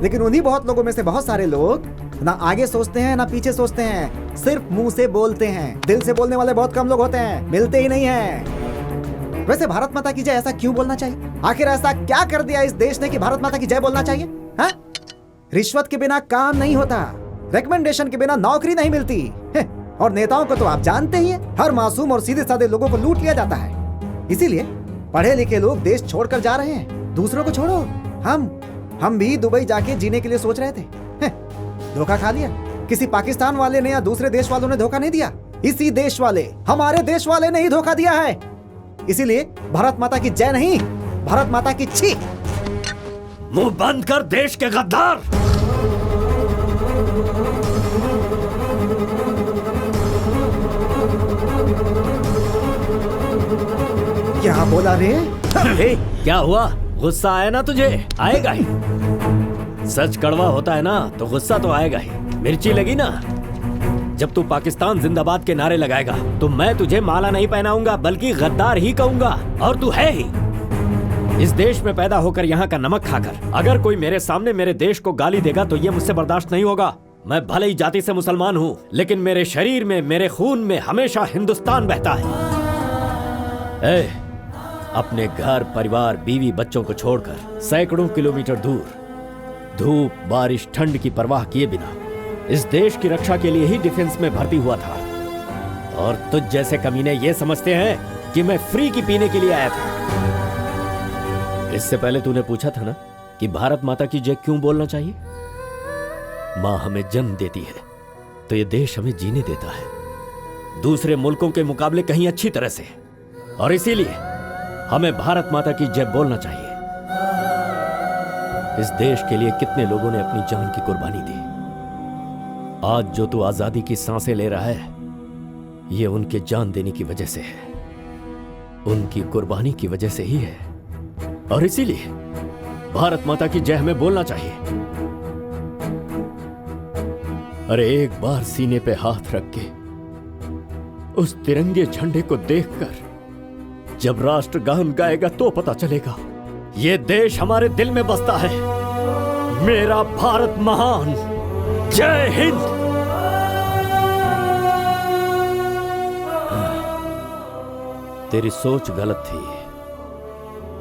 लेकिन उन्हीं बहुत लोगों में से बहुत सारे लोग ना आगे सोचते हैं ना पीछे सोचते हैं, सिर्फ मुंह से बोलते हैं। दिल से बोलने वाले बहुत कम लोग होते हैं, मिलते ही नहीं हैं। वैसे भारत माता की जय ऐसा क्यों बोलना चाहिए? आखिर ऐसा क्या कर दिया इस देश ने कि भारत माता की जय बोलना चाहिए? हाँ? रिश्वत के बिना काम नहीं होता, रिकमेंडेशन के बिना नौकरी नहीं मिलती, और नेताओं को तो आप जानते ही हैं, हर मासूम और सीधे साधे लोगों को लूट लिया जाता है। इसीलिए पढ़े लिखे लोग देश छोड़कर जा रहे हैं। दूसरों को छोड़ो, हम भी दुबई जाके जीने के लिए सोच रहे थे, धोखा खा लिया। किसी पाकिस्तान वाले ने या दूसरे देश वालों ने धोखा नहीं दिया, इसी देश वाले, हमारे देश वाले ने ही धोखा दिया है। इसीलिए भारत माता की जय नहीं, भारत माता की छी। मुंह बंद कर देश के गद्दार। क्या बोला रे? क्या हुआ? गुस्सा आया ना तुझे? आएगा ही। सच कड़वा होता है ना तो गुस्सा तो आएगा ही। मिर्ची लगी ना? जब तू पाकिस्तान जिंदाबाद के नारे लगाएगा तो मैं तुझे माला नहीं पहनाऊंगा बल्कि गद्दार ही कहूंगा, और तू है ही। इस देश में पैदा होकर यहाँ का नमक खाकर अगर कोई मेरे सामने मेरे देश को गाली देगा तो ये मुझसे बर्दाश्त नहीं होगा। मैं भले ही जाति से मुसलमान हूँ, लेकिन मेरे शरीर में, मेरे खून में हमेशा हिंदुस्तान बहता है। अपने घर, परिवार, बीवी, बच्चों को छोड़कर सैकड़ों किलोमीटर दूर, धूप, बारिश, ठंड की परवाह किए बिना इस देश की रक्षा के लिए ही डिफेंस में भर्ती हुआ था। और तुझ जैसे कमीने ये समझते हैं कि मैं फ्री की पीने के लिए आया था। इससे पहले तूने पूछा था ना कि भारत माता की जय क्यों बोलना चाहिए? माँ हमें जन्म देती है तो ये देश हमें जीने देता है, दूसरे मुल्कों के मुकाबले कहीं अच्छी तरह से, और इसीलिए हमें भारत माता की जय बोलना चाहिए। इस देश के लिए कितने लोगों ने अपनी जान की कुर्बानी दी। आज जो तू आजादी की सांसें ले रहा है, ये उनके जान देने की वजह से है, उनकी कुर्बानी की वजह से ही है। और इसीलिए भारत माता की जय हमें बोलना चाहिए। अरे एक बार सीने पे हाथ रख के उस तिरंगे झंडे को देखकर जब राष्ट्रगान गाएगा तो पता चलेगा ये देश हमारे दिल में बसता है। मेरा भारत महान, जय हिंद। तेरी सोच गलत थी।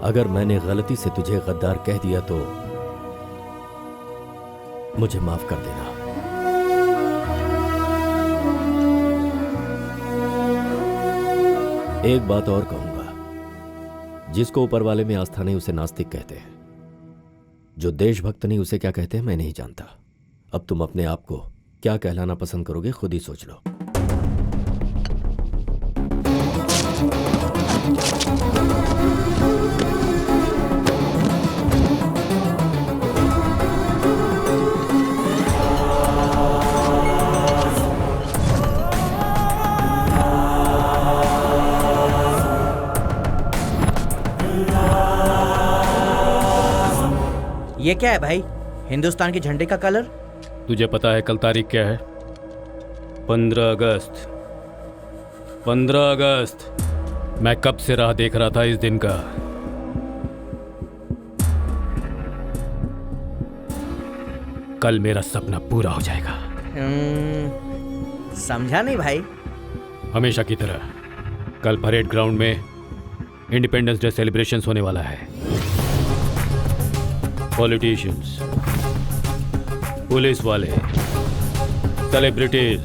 अगर मैंने गलती से तुझे गद्दार कह दिया तो मुझे माफ कर देना। एक बात और कहूंगा, जिसको ऊपर वाले में आस्था नहीं उसे नास्तिक कहते हैं, जो देशभक्त नहीं उसे क्या कहते हैं मैं नहीं जानता। अब तुम अपने आप को क्या कहलाना पसंद करोगे खुद ही सोच लो। ये क्या है भाई? हिंदुस्तान के झंडे का कलर? तुझे पता है कल तारीख क्या है? 15 अगस्त। 15 अगस्त। मैं कब से राह देख रहा था इस दिन का। कल मेरा सपना पूरा हो जाएगा। समझा नहीं भाई। हमेशा की तरह कल परेड ग्राउंड में इंडिपेंडेंस डे सेलिब्रेशंस होने वाला है। पॉलिटिशियंस, पुलिस वाले, सेलिब्रिटीज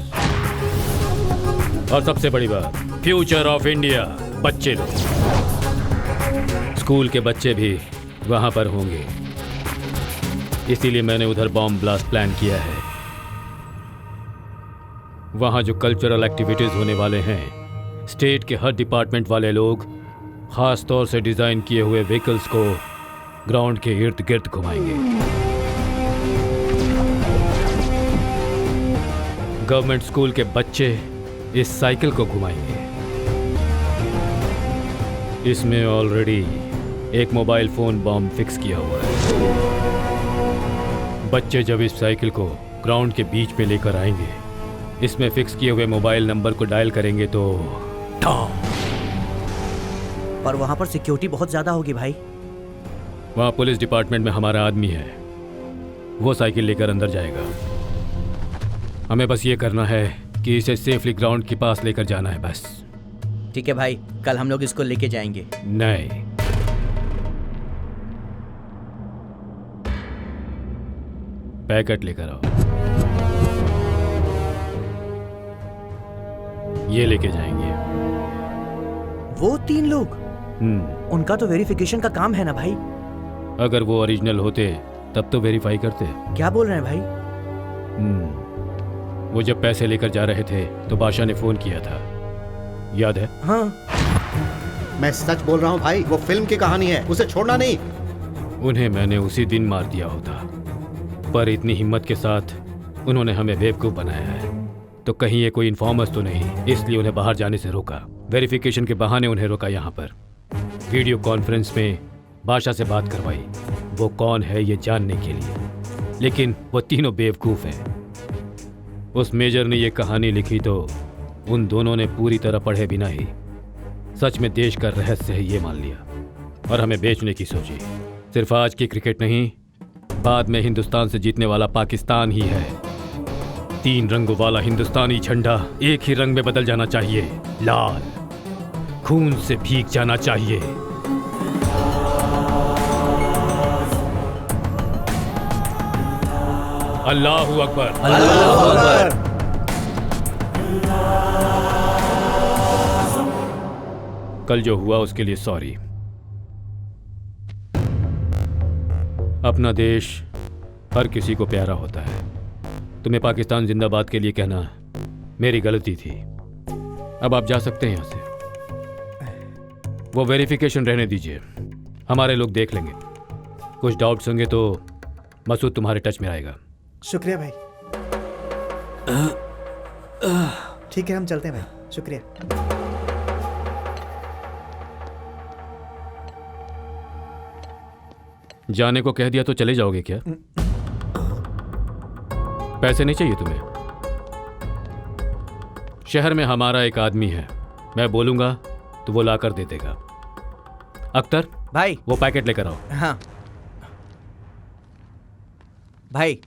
और सबसे बड़ी बात फ्यूचर ऑफ इंडिया, बच्चे लोग। स्कूल के बच्चे भी वहां पर होंगे, इसीलिए मैंने उधर बॉम्ब ब्लास्ट प्लान किया है। वहां जो कल्चरल एक्टिविटीज होने वाले हैं, स्टेट के हर डिपार्टमेंट वाले लोग खास तौर से डिजाइन किए हुए व्हीकल्स को ग्राउंड के इर्द गिर्द घुमाएंगे। गवर्नमेंट स्कूल के बच्चे इस साइकिल को घुमाएंगे। इसमें ऑलरेडी एक मोबाइल फोन बॉम्ब फिक्स किया हुआ है। बच्चे जब इस साइकिल को ग्राउंड के बीच में लेकर आएंगे, इसमें फिक्स किए हुए मोबाइल नंबर को डायल करेंगे तो पर वहां पर सिक्योरिटी बहुत ज्यादा होगी भाई। वहां पुलिस डिपार्टमेंट में हमारा आदमी है, वो साइकिल लेकर अंदर जाएगा। हमें बस ये करना है कि इसे सेफली ग्राउंड के पास लेकर जाना है बस। ठीक है भाई, कल हम लोग इसको लेके जाएंगे। नहीं, पैकेट लेकर आओ। ये लेके जाएंगे। वो 3 लोग? उनका तो वेरिफिकेशन का काम है ना भाई। अगर वो ओरिजिनल होते तब तो वेरीफाई करते। क्या बोल रहे हैं भाई? वो जब पैसे लेकर जा रहे थे तो बादशाह ने फोन किया था, याद है? हाँ। मैं सच बोल रहा हूँ भाई, वो फिल्म की कहानी है, उसे छोड़ना नहीं। उन्हें मैंने उसी दिन मार दिया होता, पर इतनी हिम्मत के साथ उन्होंने हमें बेवकूफ बनाया है। तो कहीं ये कोई इन्फॉर्मर्स तो नहीं, इसलिए उन्हें बाहर जाने से रोका। वेरिफिकेशन के बहाने उन्हें रोका यहाँ पर। वीडियो कॉन्फ्रेंस में बादशाह से बात करवाई, वो कौन है ये जानने के लिए। लेकिन वो तीनों बेवकूफ हैं। उस मेजर ने ये कहानी लिखी तो उन दोनों ने पूरी तरह पढ़े बिना ही सच में देश का रहस्य है ये मान लिया और हमें बेचने की सोची। सिर्फ आज की क्रिकेट नहीं, बाद में हिंदुस्तान से जीतने वाला पाकिस्तान ही है। 3 रंगों वाला हिंदुस्तानी झंडा एक ही रंग में बदल जाना चाहिए, लाल, खून से भीग जाना चाहिए। अल्लाहू अकबर। अल्लाहू अकबर। कल जो हुआ उसके लिए सॉरी। अपना देश हर किसी को प्यारा होता है। तुम्हें पाकिस्तान जिंदाबाद के लिए कहना मेरी गलती थी। अब आप जा सकते हैं यहां से। वो वेरिफिकेशन रहने दीजिए, हमारे लोग देख लेंगे। कुछ डाउट्स होंगे तो मसूद तुम्हारे टच में आएगा। शुक्रिया भाई। ठीक है, हम चलते हैं भाई। शुक्रिया। जाने को कह दिया तो चले जाओगे क्या? पैसे नहीं चाहिए तुम्हें? शहर में हमारा एक आदमी है, मैं बोलूंगा तो वो लाकर दे देगा। अख्तर भाई, वो पैकेट लेकर आओ। हाँ भाई।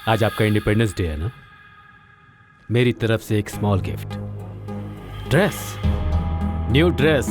आज आपका इंडिपेंडेंस डे है ना? मेरी तरफ से एक small gift, dress, new dress.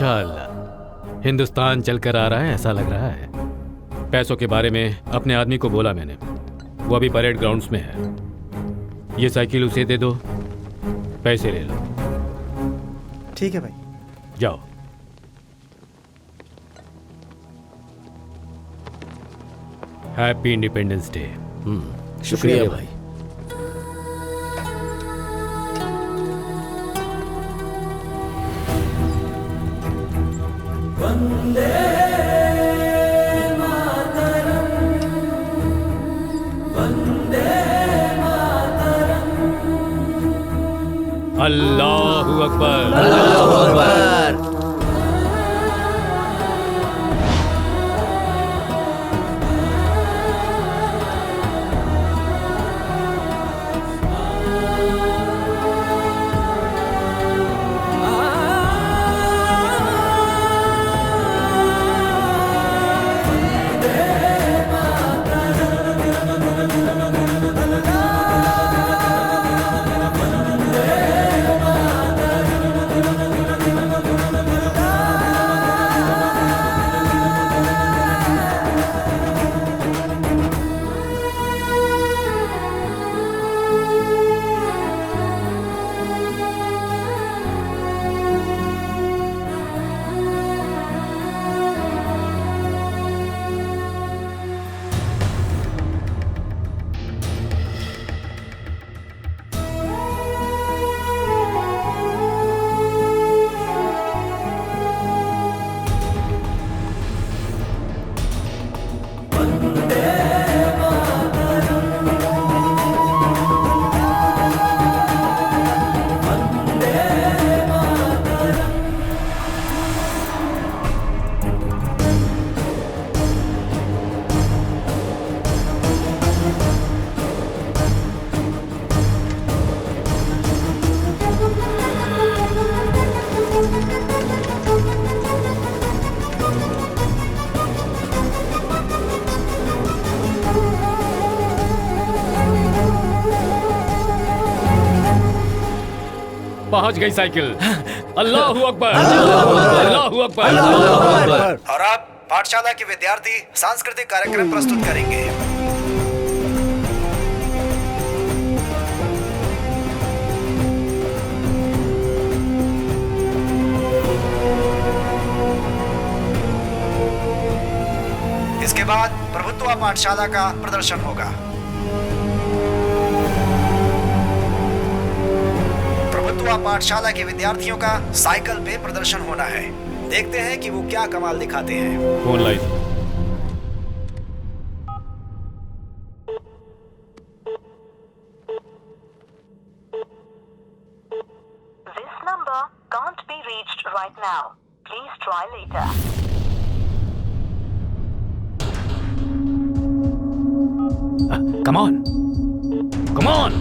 माशाल्लाह, हिंदुस्तान चलकर आ रहा है ऐसा लग रहा है। पैसों के बारे में अपने आदमी को बोला मैंने, वो अभी परेड ग्राउंड्स में है। ये साइकिल उसे दे दो, पैसे ले लो। ठीक है भाई। जाओ। Happy independence day. शुक्रिया भाई। अल्लाहु अकबर। अल्लाहु अकबर। पहुंच गई साइकिल। अल्लाहु अकबर, अल्लाहु अकबर। और अब पाठशाला के विद्यार्थी सांस्कृतिक कार्यक्रम प्रस्तुत करेंगे। इसके बाद प्रभुत्व पाठशाला का प्रदर्शन होगा। प्रभुत्व पाठशाला के विद्यार्थियों का साइकिल पे प्रदर्शन होना है। देखते हैं कि वो क्या कमाल दिखाते हैं। Phone light. This number can't be reached right now. Please try later. Come on. Come on.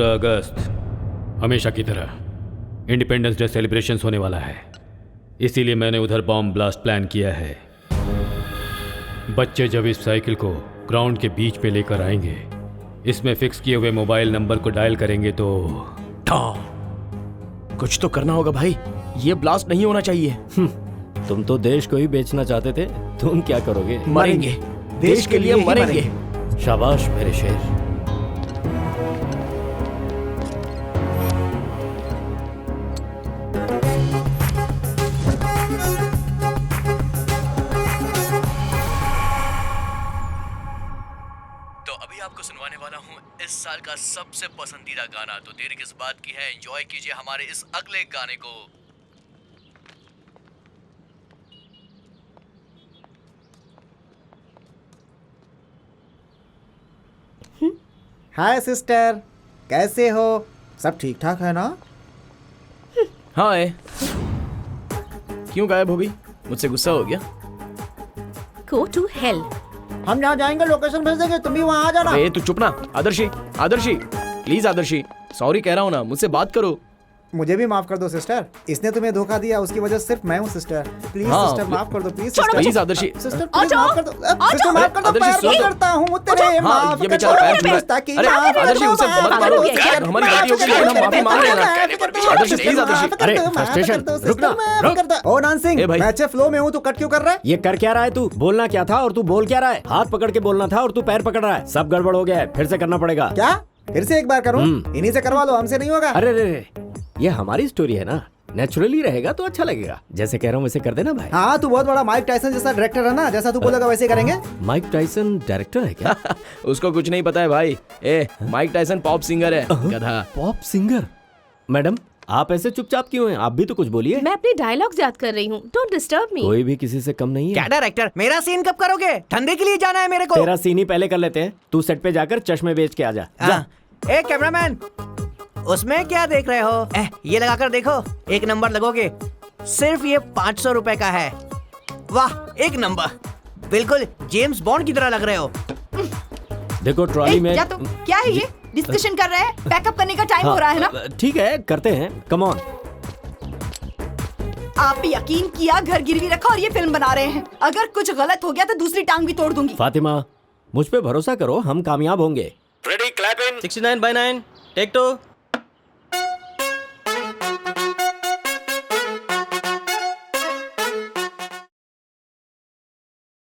अगस्त हमेशा की तरह इंडिपेंडेंस डे सेलिब्रेशंस होने वाला है, इसीलिए मैंने उधर बॉम्ब ब्लास्ट प्लान किया है। बच्चे जब इस साइकिल को ग्राउंड के बीच पे लेकर आएंगे, इसमें फिक्स किए हुए मोबाइल नंबर को डायल करेंगे तो कुछ तो करना होगा भाई, ये ब्लास्ट नहीं होना चाहिए। तुम तो देश को ही बेचना चाहते थे, तुम क्या करोगे? मरेंगे, देश के लिए मरेंगे। शाबाश मेरे शेर। इस साल का सबसे पसंदीदा गाना। तो देर किस बात की है, एंजॉय कीजिए हमारे इस अगले गाने को। हाय सिस्टर, कैसे हो? सब ठीक ठाक है ना? हाय। क्यों गायब हो गई? मुझसे गुस्सा हो गया? Go to hell. हम जहाँ जाएंगे लोकेशन भेज देंगे, तुम भी वहाँ आ जाना। ए तू चुप ना। आदर्शी, आदर्शी, प्लीज आदर्शी, सॉरी कह रहा हूँ ना, मुझसे बात करो। मुझे भी माफ कर दो सिस्टर, इसने तुम्हें धोखा दिया, उसकी वजह सिर्फ मैं हूँ सिस्टर। प्लीज हाँ, सिस्टर माफ कर दो, प्लीज छोड़ो, प्लीज आदर्शी। सिस्टर प्लीज माफ कर दो, सिस्टर माफ कर दो, आदर्शी, पैर सुनो। करता हूँ तेरे, हाँ, माफ ये कर बेचारा दो, पैर छू रहा है। ताकि अरे, माफ कर आदर्शी, दो, उसे माफ मत कर मारो, दो, यार, हमारी गलती हो गई, माफ हम माफी मांग रहे हैं ना। कर दो, आदर्शी, प्लीज आदर्शी। माफ कर अरे, दो, माफ frustration, कर दो, रुक ना, सिस्टर, माफ रुक। कर दो। ओ नान सिंह, ए भाई। मैं अच्छे फ्लो में हूँ, तू कट क्यों कर रहा है? ये कर क्या रहा है तू? बोलना क्या था और तू बोल क्या रहा है? हाथ पकड़ के बोलना था और तू पैर पकड़ रहा है। सब गड़बड़ हो गया है, फिर से करना पड़ेगा। क्या? फिर से एक बार करूँ? इन्हीं से करवा लो, हमसे नहीं होगा। अरे रे, ये हमारी स्टोरी है ना, नेचुरली रहेगा तो अच्छा लगेगा। जैसे कह रहा हूँ वैसे कर देना भाई। हाँ, तू बहुत बड़ा माइक टाइसन जैसा डायरेक्टर है ना, जैसा तू बोलेगा वैसे करेंगे। माइक टाइसन डायरेक्टर है क्या? उसको कुछ नहीं पता है भाई। ए, माइक टाइसन पॉप सिंगर है, गधा। Pop singer? मैडम, आप ऐसे चुपचाप क्यों हैं? आप भी तो कुछ बोलिए। मैं अपनी डायलॉग्स याद कर रही हूँ। Don't disturb me. कोई भी किसी से कम नहीं है। क्या डायरेक्टर, मेरा सीन कब करोगे? ठंडे के लिए जाना है मेरे को। तेरा सीन ही पहले कर लेते हैं। तू सेट पे जाकर चश्मे बेच के आ जा। जा। ए कैमरामैन, उसमें क्या देख रहे हो? ये लगाकर देखो, एक नंबर लगोगे। सिर्फ ये 500 रुपए का है। वाह, एक नंबर, बिल्कुल जेम्स बॉन्ड की तरह लग रहे हो। देखो ट्रॉली में। क्या है ये? डिस्कशन कर रहे हैं? पैकअप करने का टाइम हो रहा है ना? ठीक है, करते हैं, कम ऑन। आप यकीन किया, घर गिरवी रखा और ये फिल्म बना रहे हैं। अगर कुछ गलत हो गया तो दूसरी टांग भी तोड़ दूंगी। फातिमा, मुझ पे भरोसा करो, हम कामयाब होंगे। Ready, clap in. 69/9, take 2.